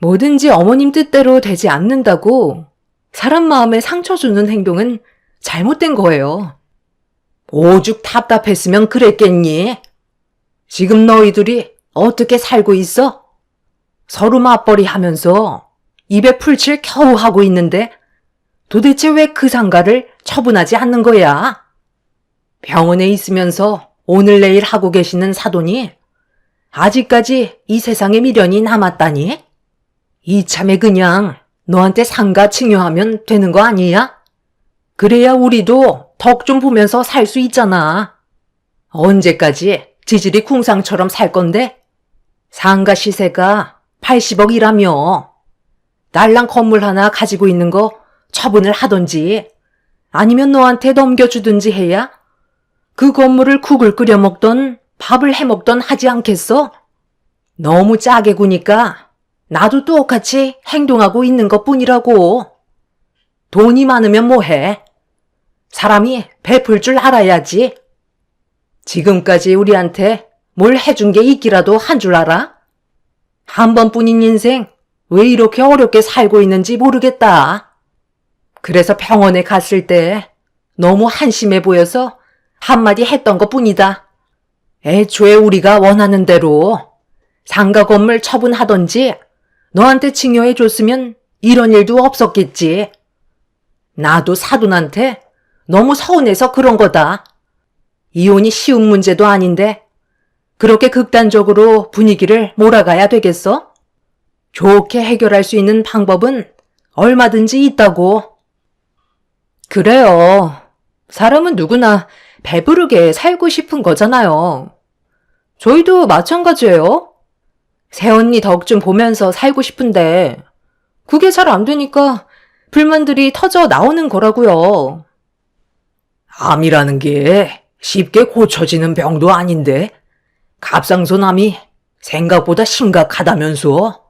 뭐든지 어머님 뜻대로 되지 않는다고 사람 마음에 상처 주는 행동은 잘못된 거예요. 오죽 답답했으면 그랬겠니? 지금 너희들이 어떻게 살고 있어? 서로 맞벌이 하면서 입에 풀칠 겨우 하고 있는데 도대체 왜 그 상가를 처분하지 않는 거야? 병원에 있으면서 오늘 내일 하고 계시는 사돈이 아직까지 이 세상에 미련이 남았다니? 이참에 그냥 너한테 상가 증여하면 되는 거 아니야? 그래야 우리도 덕 좀 보면서 살 수 있잖아. 언제까지 지질이 궁상처럼 살 건데? 상가 시세가 80억이라며. 딸랑 건물 하나 가지고 있는 거 처분을 하던지 아니면 너한테 넘겨주든지 해야 그 건물을 국을 끓여 먹던 밥을 해 먹던 하지 않겠어? 너무 짜게 구니까 나도 똑같이 행동하고 있는 것 뿐이라고. 돈이 많으면 뭐해? 사람이 베풀 줄 알아야지. 지금까지 우리한테 뭘 해준 게 있기라도 한 줄 알아? 한 번뿐인 인생 왜 이렇게 어렵게 살고 있는지 모르겠다. 그래서 병원에 갔을 때 너무 한심해 보여서 한마디 했던 것 뿐이다. 애초에 우리가 원하는 대로 상가 건물 처분하던지 너한테 증여해 줬으면 이런 일도 없었겠지. 나도 사돈한테 너무 서운해서 그런 거다. 이혼이 쉬운 문제도 아닌데 그렇게 극단적으로 분위기를 몰아가야 되겠어? 좋게 해결할 수 있는 방법은 얼마든지 있다고. 그래요. 사람은 누구나 배부르게 살고 싶은 거잖아요. 저희도 마찬가지예요. 새언니 덕 좀 보면서 살고 싶은데 그게 잘 안 되니까 불만들이 터져 나오는 거라고요. 암이라는 게 쉽게 고쳐지는 병도 아닌데 갑상선암이 생각보다 심각하다면서.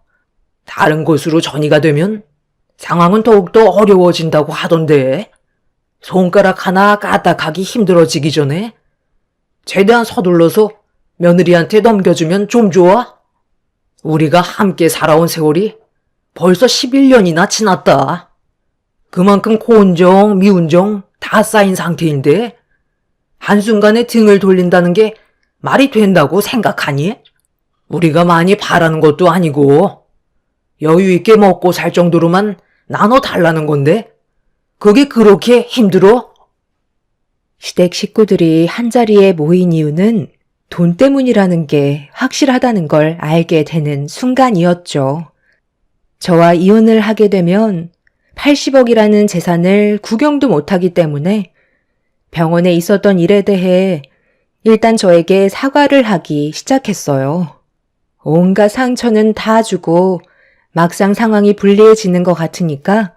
다른 곳으로 전이가 되면 상황은 더욱더 어려워진다고 하던데 손가락 하나 까딱하기 힘들어지기 전에 최대한 서둘러서 며느리한테 넘겨주면 좀 좋아. 우리가 함께 살아온 세월이 벌써 11년이나 지났다. 그만큼 고운정, 미운정 다 쌓인 상태인데 한순간에 등을 돌린다는 게 말이 된다고 생각하니? 우리가 많이 바라는 것도 아니고 여유 있게 먹고 살 정도로만 나눠 달라는 건데 그게 그렇게 힘들어? 시댁 식구들이 한자리에 모인 이유는 돈 때문이라는 게 확실하다는 걸 알게 되는 순간이었죠. 저와 이혼을 하게 되면 80억이라는 재산을 구경도 못하기 때문에 병원에 있었던 일에 대해 일단 저에게 사과를 하기 시작했어요. 온갖 상처는 다 주고 막상 상황이 불리해지는 것 같으니까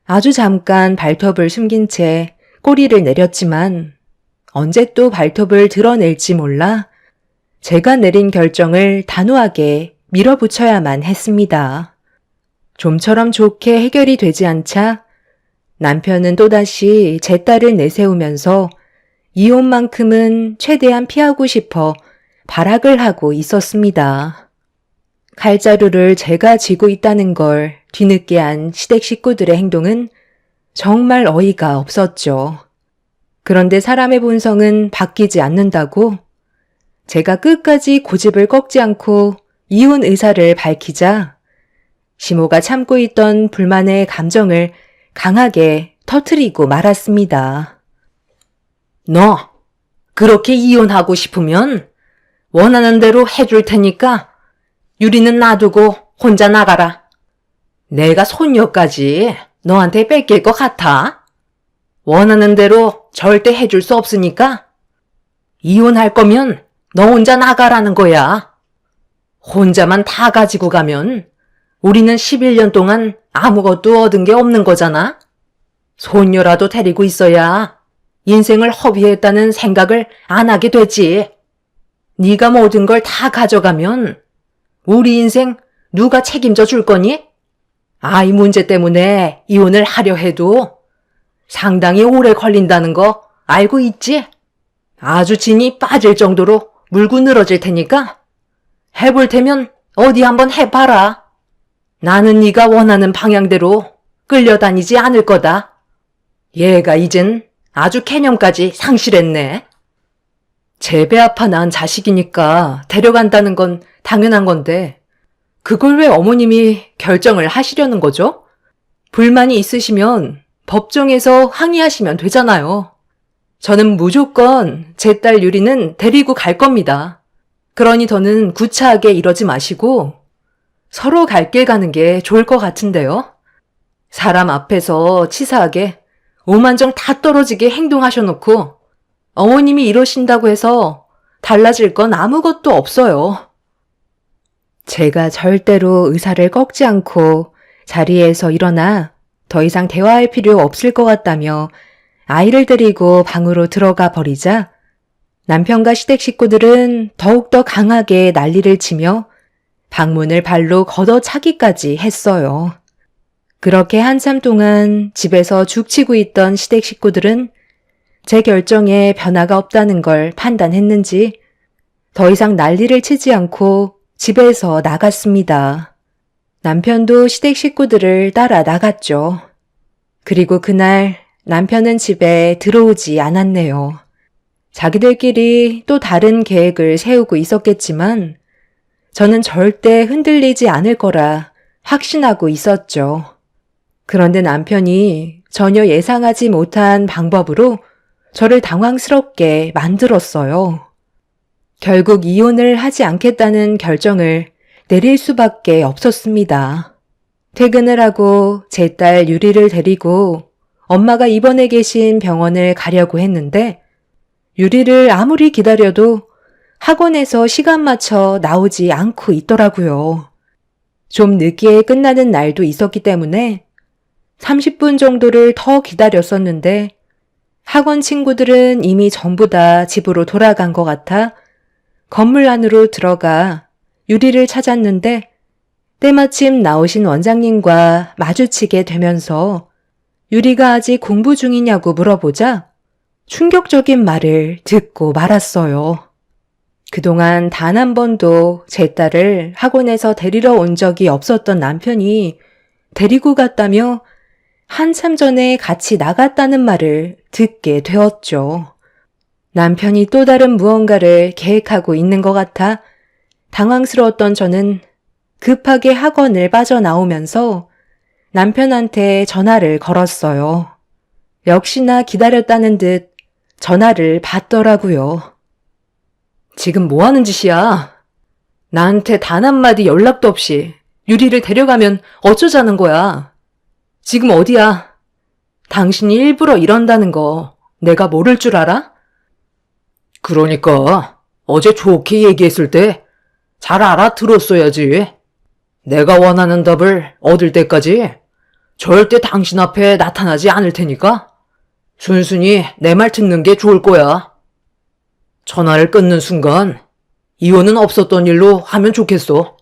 아주 잠깐 발톱을 숨긴 채 꼬리를 내렸지만 언제 또 발톱을 드러낼지 몰라 제가 내린 결정을 단호하게 밀어붙여야만 했습니다. 좀처럼 좋게 해결이 되지 않자 남편은 또다시 제 딸을 내세우면서 이혼만큼은 최대한 피하고 싶어 발악을 하고 있었습니다. 칼자루를 제가 쥐고 있다는 걸 뒤늦게 안 시댁 식구들의 행동은 정말 어이가 없었죠. 그런데 사람의 본성은 바뀌지 않는다고 제가 끝까지 고집을 꺾지 않고 이혼 의사를 밝히자 시모가 참고 있던 불만의 감정을 강하게 터뜨리고 말았습니다. 너 그렇게 이혼하고 싶으면 원하는 대로 해줄 테니까 유리는 놔두고 혼자 나가라. 내가 손녀까지 너한테 뺏길 것 같아? 원하는 대로 절대 해줄 수 없으니까 이혼할 거면 너 혼자 나가라는 거야. 혼자만 다 가지고 가면 우리는 11년 동안 아무것도 얻은 게 없는 거잖아. 손녀라도 데리고 있어야 인생을 허비했다는 생각을 안 하게 되지. 네가 모든 걸 다 가져가면 우리 인생 누가 책임져 줄 거니? 아이 문제 때문에 이혼을 하려 해도 상당히 오래 걸린다는 거 알고 있지? 아주 진이 빠질 정도로 물고 늘어질 테니까 해볼 테면 어디 한번 해봐라. 나는 네가 원하는 방향대로 끌려다니지 않을 거다. 얘가 이젠 아주 개념까지 상실했네. 제 배 아파 낳은 자식이니까 데려간다는 건 당연한 건데 그걸 왜 어머님이 결정을 하시려는 거죠? 불만이 있으시면 법정에서 항의하시면 되잖아요. 저는 무조건 제 딸 유리는 데리고 갈 겁니다. 그러니 더는 구차하게 이러지 마시고 서로 갈 길 가는 게 좋을 것 같은데요. 사람 앞에서 치사하게 오만정 다 떨어지게 행동하셔놓고 어머님이 이러신다고 해서 달라질 건 아무것도 없어요. 제가 절대로 의사를 꺾지 않고 자리에서 일어나 더 이상 대화할 필요 없을 것 같다며 아이를 데리고 방으로 들어가 버리자 남편과 시댁 식구들은 더욱더 강하게 난리를 치며 방문을 발로 걷어차기까지 했어요. 그렇게 한참 동안 집에서 죽치고 있던 시댁 식구들은 제 결정에 변화가 없다는 걸 판단했는지 더 이상 난리를 치지 않고 집에서 나갔습니다. 남편도 시댁 식구들을 따라 나갔죠. 그리고 그날 남편은 집에 들어오지 않았네요. 자기들끼리 또 다른 계획을 세우고 있었겠지만 저는 절대 흔들리지 않을 거라 확신하고 있었죠. 그런데 남편이 전혀 예상하지 못한 방법으로 저를 당황스럽게 만들었어요. 결국 이혼을 하지 않겠다는 결정을 내릴 수밖에 없었습니다. 퇴근을 하고 제 딸 유리를 데리고 엄마가 입원해 계신 병원을 가려고 했는데 유리를 아무리 기다려도 학원에서 시간 맞춰 나오지 않고 있더라고요. 좀 늦게 끝나는 날도 있었기 때문에 30분 정도를 더 기다렸었는데 학원 친구들은 이미 전부 다 집으로 돌아간 것 같아 건물 안으로 들어가 유리를 찾았는데 때마침 나오신 원장님과 마주치게 되면서 유리가 아직 공부 중이냐고 물어보자 충격적인 말을 듣고 말았어요. 그동안 단 한 번도 제 딸을 학원에서 데리러 온 적이 없었던 남편이 데리고 갔다며 한참 전에 같이 나갔다는 말을 듣게 되었죠. 남편이 또 다른 무언가를 계획하고 있는 것 같아 당황스러웠던 저는 급하게 학원을 빠져나오면서 남편한테 전화를 걸었어요. 역시나 기다렸다는 듯 전화를 받더라고요. 지금 뭐 하는 짓이야? 나한테 단 한마디 연락도 없이 유리를 데려가면 어쩌자는 거야? 지금 어디야? 당신이 일부러 이런다는 거 내가 모를 줄 알아? 그러니까 어제 좋게 얘기했을 때 잘 알아들었어야지. 내가 원하는 답을 얻을 때까지 절대 당신 앞에 나타나지 않을 테니까 순순히 내 말 듣는 게 좋을 거야. 전화를 끊는 순간 이혼은 없었던 일로 하면 좋겠어.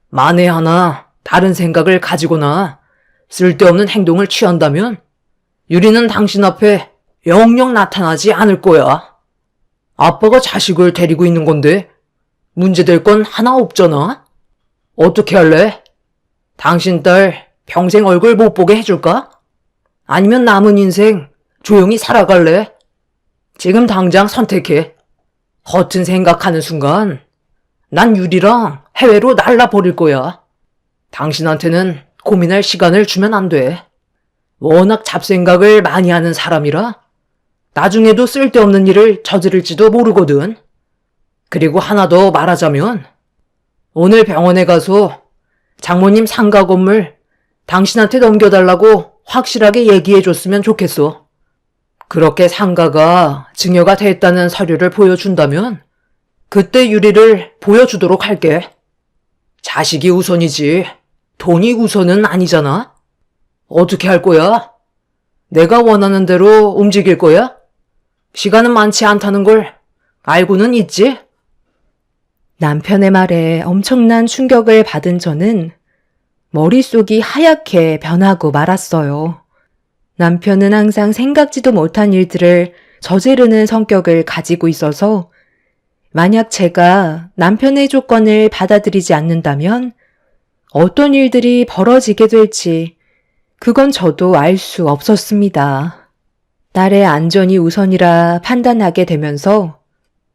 만에 하나 다른 생각을 가지거나 쓸데없는 행동을 취한다면 유리는 당신 앞에 영영 나타나지 않을 거야. 아빠가 자식을 데리고 있는 건데 문제될 건 하나 없잖아. 어떻게 할래? 당신 딸 평생 얼굴 못 보게 해줄까? 아니면 남은 인생 조용히 살아갈래? 지금 당장 선택해. 허튼 생각하는 순간 난 유리랑 해외로 날라버릴 거야. 당신한테는 고민할 시간을 주면 안 돼. 워낙 잡생각을 많이 하는 사람이라 나중에도 쓸데없는 일을 저지를지도 모르거든. 그리고 하나 더 말하자면 오늘 병원에 가서 장모님 상가 건물 당신한테 넘겨달라고 확실하게 얘기해줬으면 좋겠어. 그렇게 상가가 증여가 됐다는 서류를 보여준다면 그때 유리를 보여주도록 할게. 자식이 우선이지 돈이 우선은 아니잖아. 어떻게 할 거야? 내가 원하는 대로 움직일 거야? 시간은 많지 않다는 걸 알고는 있지? 남편의 말에 엄청난 충격을 받은 저는 머릿속이 하얗게 변하고 말았어요. 남편은 항상 생각지도 못한 일들을 저지르는 성격을 가지고 있어서 만약 제가 남편의 조건을 받아들이지 않는다면 어떤 일들이 벌어지게 될지 그건 저도 알 수 없었습니다. 딸의 안전이 우선이라 판단하게 되면서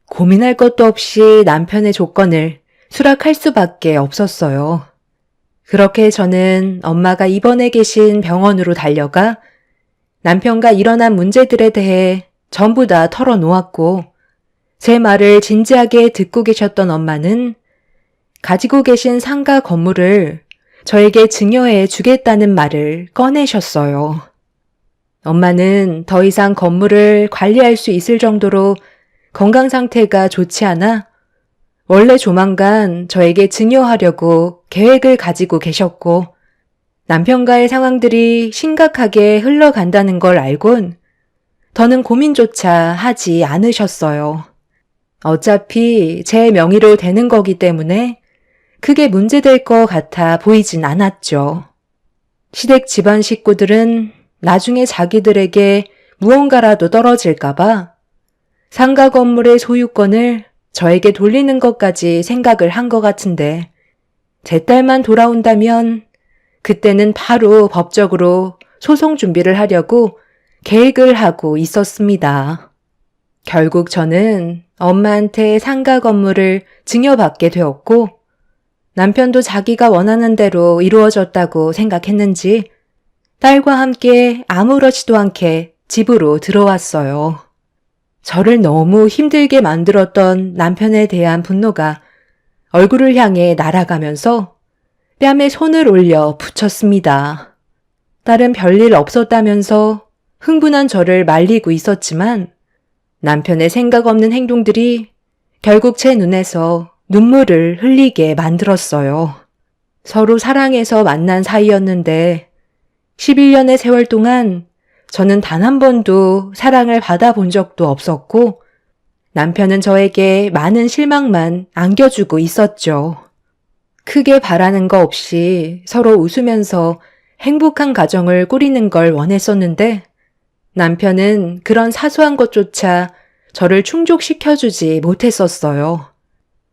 고민할 것도 없이 남편의 조건을 수락할 수밖에 없었어요. 그렇게 저는 엄마가 입원해 계신 병원으로 달려가 남편과 일어난 문제들에 대해 전부 다 털어놓았고 제 말을 진지하게 듣고 계셨던 엄마는 가지고 계신 상가 건물을 저에게 증여해 주겠다는 말을 꺼내셨어요. 엄마는 더 이상 건물을 관리할 수 있을 정도로 건강 상태가 좋지 않아 원래 조만간 저에게 증여하려고 계획을 가지고 계셨고 남편과의 상황들이 심각하게 흘러간다는 걸 알곤 더는 고민조차 하지 않으셨어요. 어차피 제 명의로 되는 거기 때문에 크게 문제될 것 같아 보이진 않았죠. 시댁 집안 식구들은 나중에 자기들에게 무언가라도 떨어질까봐 상가 건물의 소유권을 저에게 돌리는 것까지 생각을 한 것 같은데 제 딸만 돌아온다면 그때는 바로 법적으로 소송 준비를 하려고 계획을 하고 있었습니다. 결국 저는 엄마한테 상가 건물을 증여받게 되었고 남편도 자기가 원하는 대로 이루어졌다고 생각했는지 딸과 함께 아무렇지도 않게 집으로 들어왔어요. 저를 너무 힘들게 만들었던 남편에 대한 분노가 얼굴을 향해 날아가면서 뺨에 손을 올려 붙였습니다. 딸은 별일 없었다면서 흥분한 저를 말리고 있었지만 남편의 생각 없는 행동들이 결국 제 눈에서 눈물을 흘리게 만들었어요. 서로 사랑해서 만난 사이였는데 11년의 세월 동안 저는 단 한 번도 사랑을 받아본 적도 없었고 남편은 저에게 많은 실망만 안겨주고 있었죠. 크게 바라는 거 없이 서로 웃으면서 행복한 가정을 꾸리는 걸 원했었는데 남편은 그런 사소한 것조차 저를 충족시켜주지 못했었어요.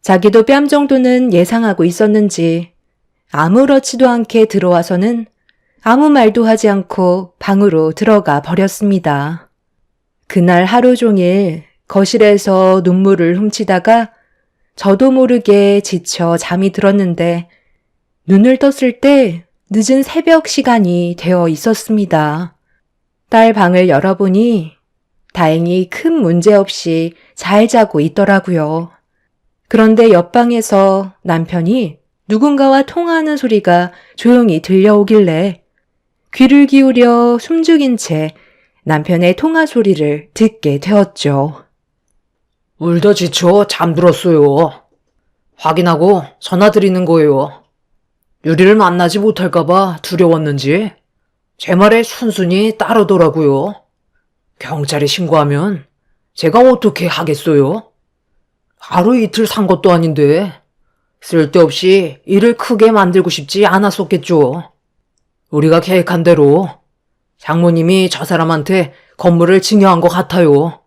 자기도 뺨 정도는 예상하고 있었는지 아무렇지도 않게 들어와서는 아무 말도 하지 않고 방으로 들어가 버렸습니다. 그날 하루 종일 거실에서 눈물을 훔치다가 저도 모르게 지쳐 잠이 들었는데 눈을 떴을 때 늦은 새벽 시간이 되어 있었습니다. 딸 방을 열어보니 다행히 큰 문제 없이 잘 자고 있더라고요. 그런데 옆방에서 남편이 누군가와 통화하는 소리가 조용히 들려오길래 귀를 기울여 숨죽인 채 남편의 통화 소리를 듣게 되었죠. 울다 지쳐 잠들었어요. 확인하고 전화 드리는 거예요. 유리를 만나지 못할까봐 두려웠는지 제 말에 순순히 따르더라고요. 경찰에 신고하면 제가 어떻게 하겠어요? 하루 이틀 산 것도 아닌데 쓸데없이 일을 크게 만들고 싶지 않았었겠죠. 우리가 계획한 대로 장모님이 저 사람한테 건물을 증여한 것 같아요.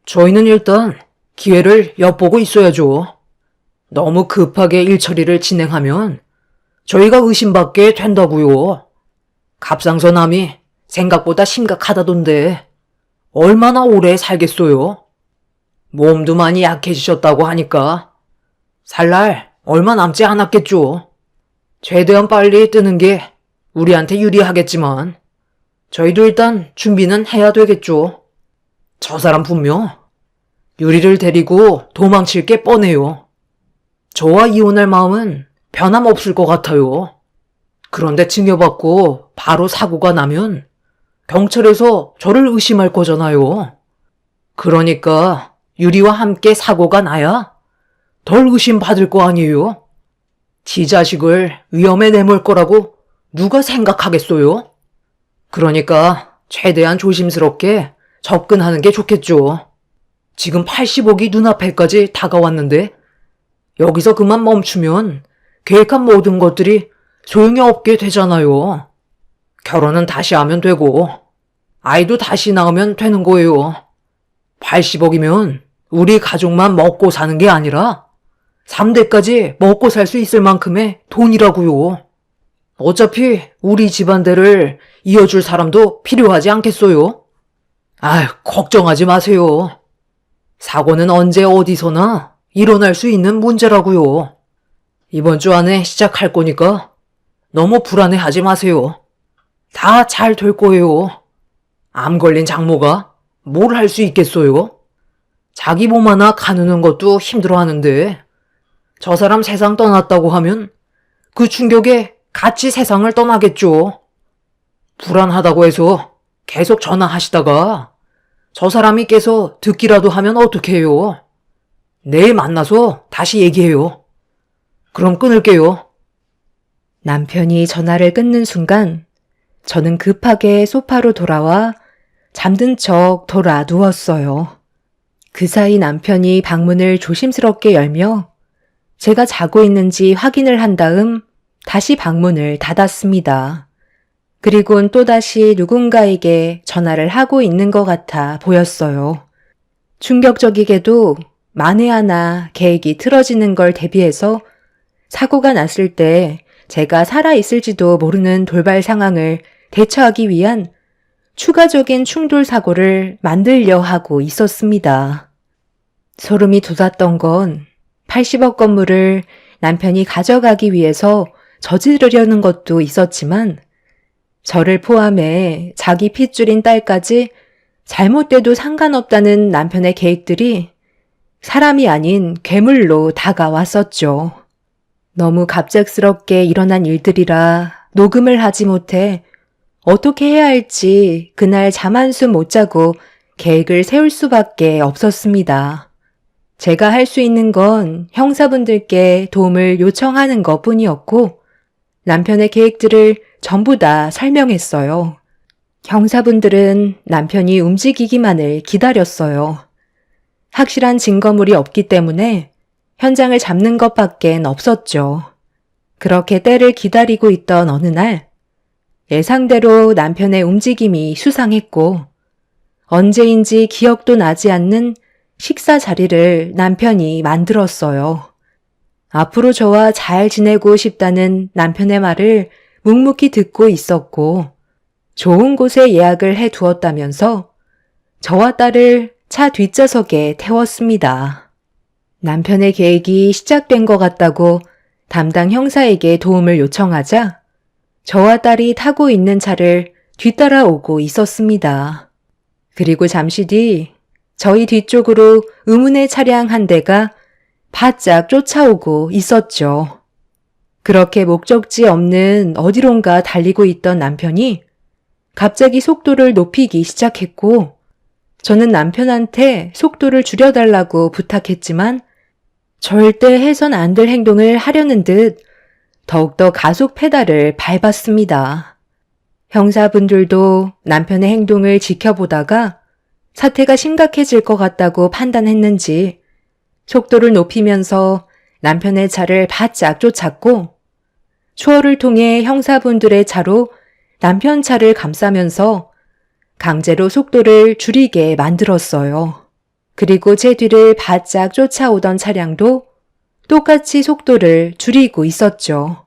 저희는 일단 기회를 엿보고 있어야죠. 너무 급하게 일 처리를 진행하면 저희가 의심받게 된다고요. 갑상선암이 생각보다 심각하다던데 얼마나 오래 살겠어요? 몸도 많이 약해지셨다고 하니까 살 날 얼마 남지 않았겠죠. 최대한 빨리 뜨는 게 우리한테 유리하겠지만 저희도 일단 준비는 해야 되겠죠. 저 사람 분명 유리를 데리고 도망칠 게 뻔해요. 저와 이혼할 마음은 변함없을 것 같아요. 그런데 증여받고 바로 사고가 나면 경찰에서 저를 의심할 거잖아요. 그러니까 유리와 함께 사고가 나야 덜 의심받을 거 아니에요? 지 자식을 위험에 내몰 거라고 누가 생각하겠어요? 그러니까 최대한 조심스럽게 접근하는 게 좋겠죠. 지금 80억이 눈앞에까지 다가왔는데 여기서 그만 멈추면 계획한 모든 것들이 소용이 없게 되잖아요. 결혼은 다시 하면 되고, 아이도 다시 낳으면 되는 거예요. 80억이면 우리 가족만 먹고 사는 게 아니라 3대까지 먹고 살 수 있을 만큼의 돈이라고요. 어차피 우리 집안대를 이어줄 사람도 필요하지 않겠어요? 아휴, 걱정하지 마세요. 사고는 언제 어디서나 일어날 수 있는 문제라고요. 이번 주 안에 시작할 거니까 너무 불안해하지 마세요. 다 잘 될 거예요. 암 걸린 장모가 뭘 할 수 있겠어요? 자기 몸 하나 가누는 것도 힘들어하는데 저 사람 세상 떠났다고 하면 그 충격에 같이 세상을 떠나겠죠. 불안하다고 해서 계속 전화하시다가 저 사람이 깨서 듣기라도 하면 어떡해요? 내일 만나서 다시 얘기해요. 그럼 끊을게요. 남편이 전화를 끊는 순간 저는 급하게 소파로 돌아와 잠든 척 돌아 누웠어요. 그 사이 남편이 방문을 조심스럽게 열며 제가 자고 있는지 확인을 한 다음 다시 방문을 닫았습니다. 그리곤 또다시 누군가에게 전화를 하고 있는 것 같아 보였어요. 충격적이게도 만에 하나 계획이 틀어지는 걸 대비해서 사고가 났을 때 제가 살아있을지도 모르는 돌발 상황을 대처하기 위한 추가적인 충돌 사고를 만들려 하고 있었습니다. 소름이 돋았던 건 80억 건물을 남편이 가져가기 위해서 저지르려는 것도 있었지만 저를 포함해 자기 핏줄인 딸까지 잘못돼도 상관없다는 남편의 계획들이 사람이 아닌 괴물로 다가왔었죠. 너무 갑작스럽게 일어난 일들이라 녹음을 하지 못해 어떻게 해야 할지 그날 잠 한숨 못 자고 계획을 세울 수밖에 없었습니다. 제가 할 수 있는 건 형사분들께 도움을 요청하는 것 뿐이었고 남편의 계획들을 전부 다 설명했어요. 형사분들은 남편이 움직이기만을 기다렸어요. 확실한 증거물이 없기 때문에 현장을 잡는 것밖엔 없었죠. 그렇게 때를 기다리고 있던 어느 날 예상대로 남편의 움직임이 수상했고 언제인지 기억도 나지 않는 식사 자리를 남편이 만들었어요. 앞으로 저와 잘 지내고 싶다는 남편의 말을 묵묵히 듣고 있었고 좋은 곳에 예약을 해 두었다면서 저와 딸을 차 뒷좌석에 태웠습니다. 남편의 계획이 시작된 것 같다고 담당 형사에게 도움을 요청하자 저와 딸이 타고 있는 차를 뒤따라오고 있었습니다. 그리고 잠시 뒤 저희 뒤쪽으로 의문의 차량 한 대가 바짝 쫓아오고 있었죠. 그렇게 목적지 없는 어디론가 달리고 있던 남편이 갑자기 속도를 높이기 시작했고 저는 남편한테 속도를 줄여달라고 부탁했지만 절대 해선 안 될 행동을 하려는 듯 더욱더 가속 페달을 밟았습니다. 형사분들도 남편의 행동을 지켜보다가 사태가 심각해질 것 같다고 판단했는지 속도를 높이면서 남편의 차를 바짝 쫓았고 추월을 통해 형사분들의 차로 남편 차를 감싸면서 강제로 속도를 줄이게 만들었어요. 그리고 제 뒤를 바짝 쫓아오던 차량도 똑같이 속도를 줄이고 있었죠.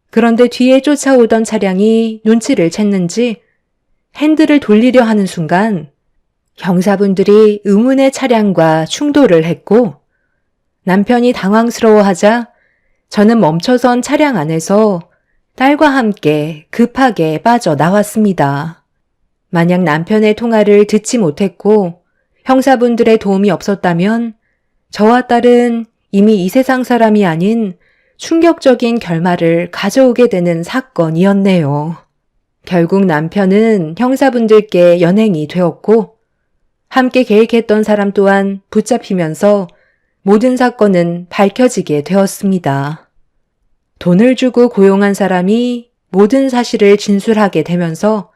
그런데 뒤에 쫓아오던 차량이 눈치를 챘는지 핸들을 돌리려 하는 순간 형사분들이 의문의 차량과 충돌을 했고 남편이 당황스러워하자 저는 멈춰선 차량 안에서 딸과 함께 급하게 빠져나왔습니다. 만약 남편의 통화를 듣지 못했고 형사분들의 도움이 없었다면 저와 딸은 이미 이 세상 사람이 아닌 충격적인 결말을 가져오게 되는 사건이었네요. 결국 남편은 형사분들께 연행이 되었고 함께 계획했던 사람 또한 붙잡히면서 모든 사건은 밝혀지게 되었습니다. 돈을 주고 고용한 사람이 모든 사실을 진술하게 되면서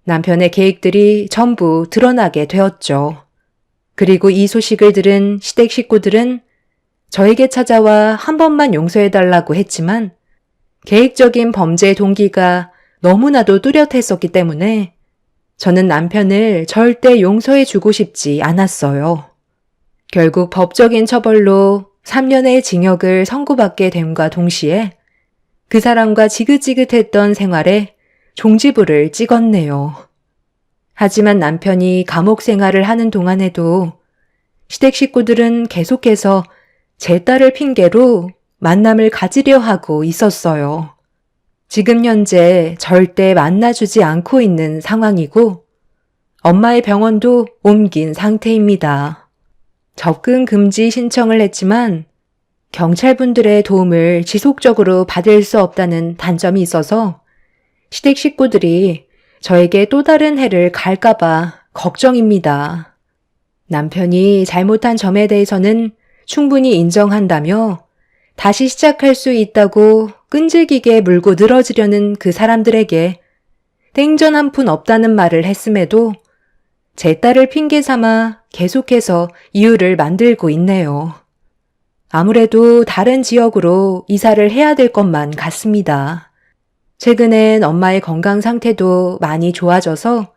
남편의 계획들이 전부 드러나게 되었죠. 그리고 이 소식을 들은 시댁 식구들은 저에게 찾아와 한 번만 용서해달라고 했지만 계획적인 범죄 동기가 너무나도 뚜렷했었기 때문에 저는 남편을 절대 용서해주고 싶지 않았어요. 결국 법적인 처벌로 3년의 징역을 선고받게 됨과 동시에 그 사람과 지긋지긋했던 생활에 종지부를 찍었네요. 하지만 남편이 감옥 생활을 하는 동안에도 시댁 식구들은 계속해서 제 딸을 핑계로 만남을 가지려 하고 있었어요. 지금 현재 절대 만나주지 않고 있는 상황이고 엄마의 병원도 옮긴 상태입니다. 접근 금지 신청을 했지만 경찰분들의 도움을 지속적으로 받을 수 없다는 단점이 있어서 시댁 식구들이 저에게 또 다른 해를 갈까봐 걱정입니다. 남편이 잘못한 점에 대해서는 충분히 인정한다며 다시 시작할 수 있다고 끈질기게 물고 늘어지려는 그 사람들에게 땡전 한 푼 없다는 말을 했음에도 제 딸을 핑계 삼아 계속해서 이유를 만들고 있네요. 아무래도 다른 지역으로 이사를 해야 될 것만 같습니다. 최근엔 엄마의 건강 상태도 많이 좋아져서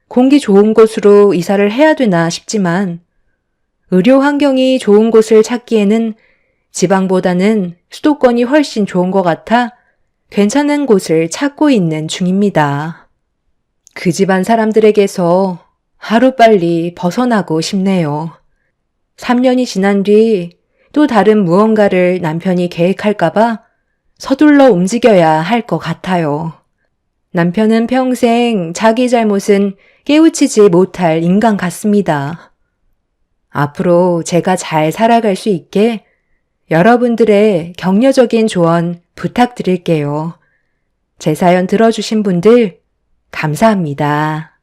공기 좋은 곳으로 이사를 해야 되나 싶지만 의료 환경이 좋은 곳을 찾기에는 지방보다는 수도권이 훨씬 좋은 것 같아 괜찮은 곳을 찾고 있는 중입니다. 그 집안 사람들에게서 하루빨리 벗어나고 싶네요. 3년이 지난 뒤 또 다른 무언가를 남편이 계획할까봐 서둘러 움직여야 할 것 같아요. 남편은 평생 자기 잘못은 깨우치지 못할 인간 같습니다. 앞으로 제가 잘 살아갈 수 있게 여러분들의 격려적인 조언 부탁드릴게요. 제 사연 들어주신 분들 감사합니다.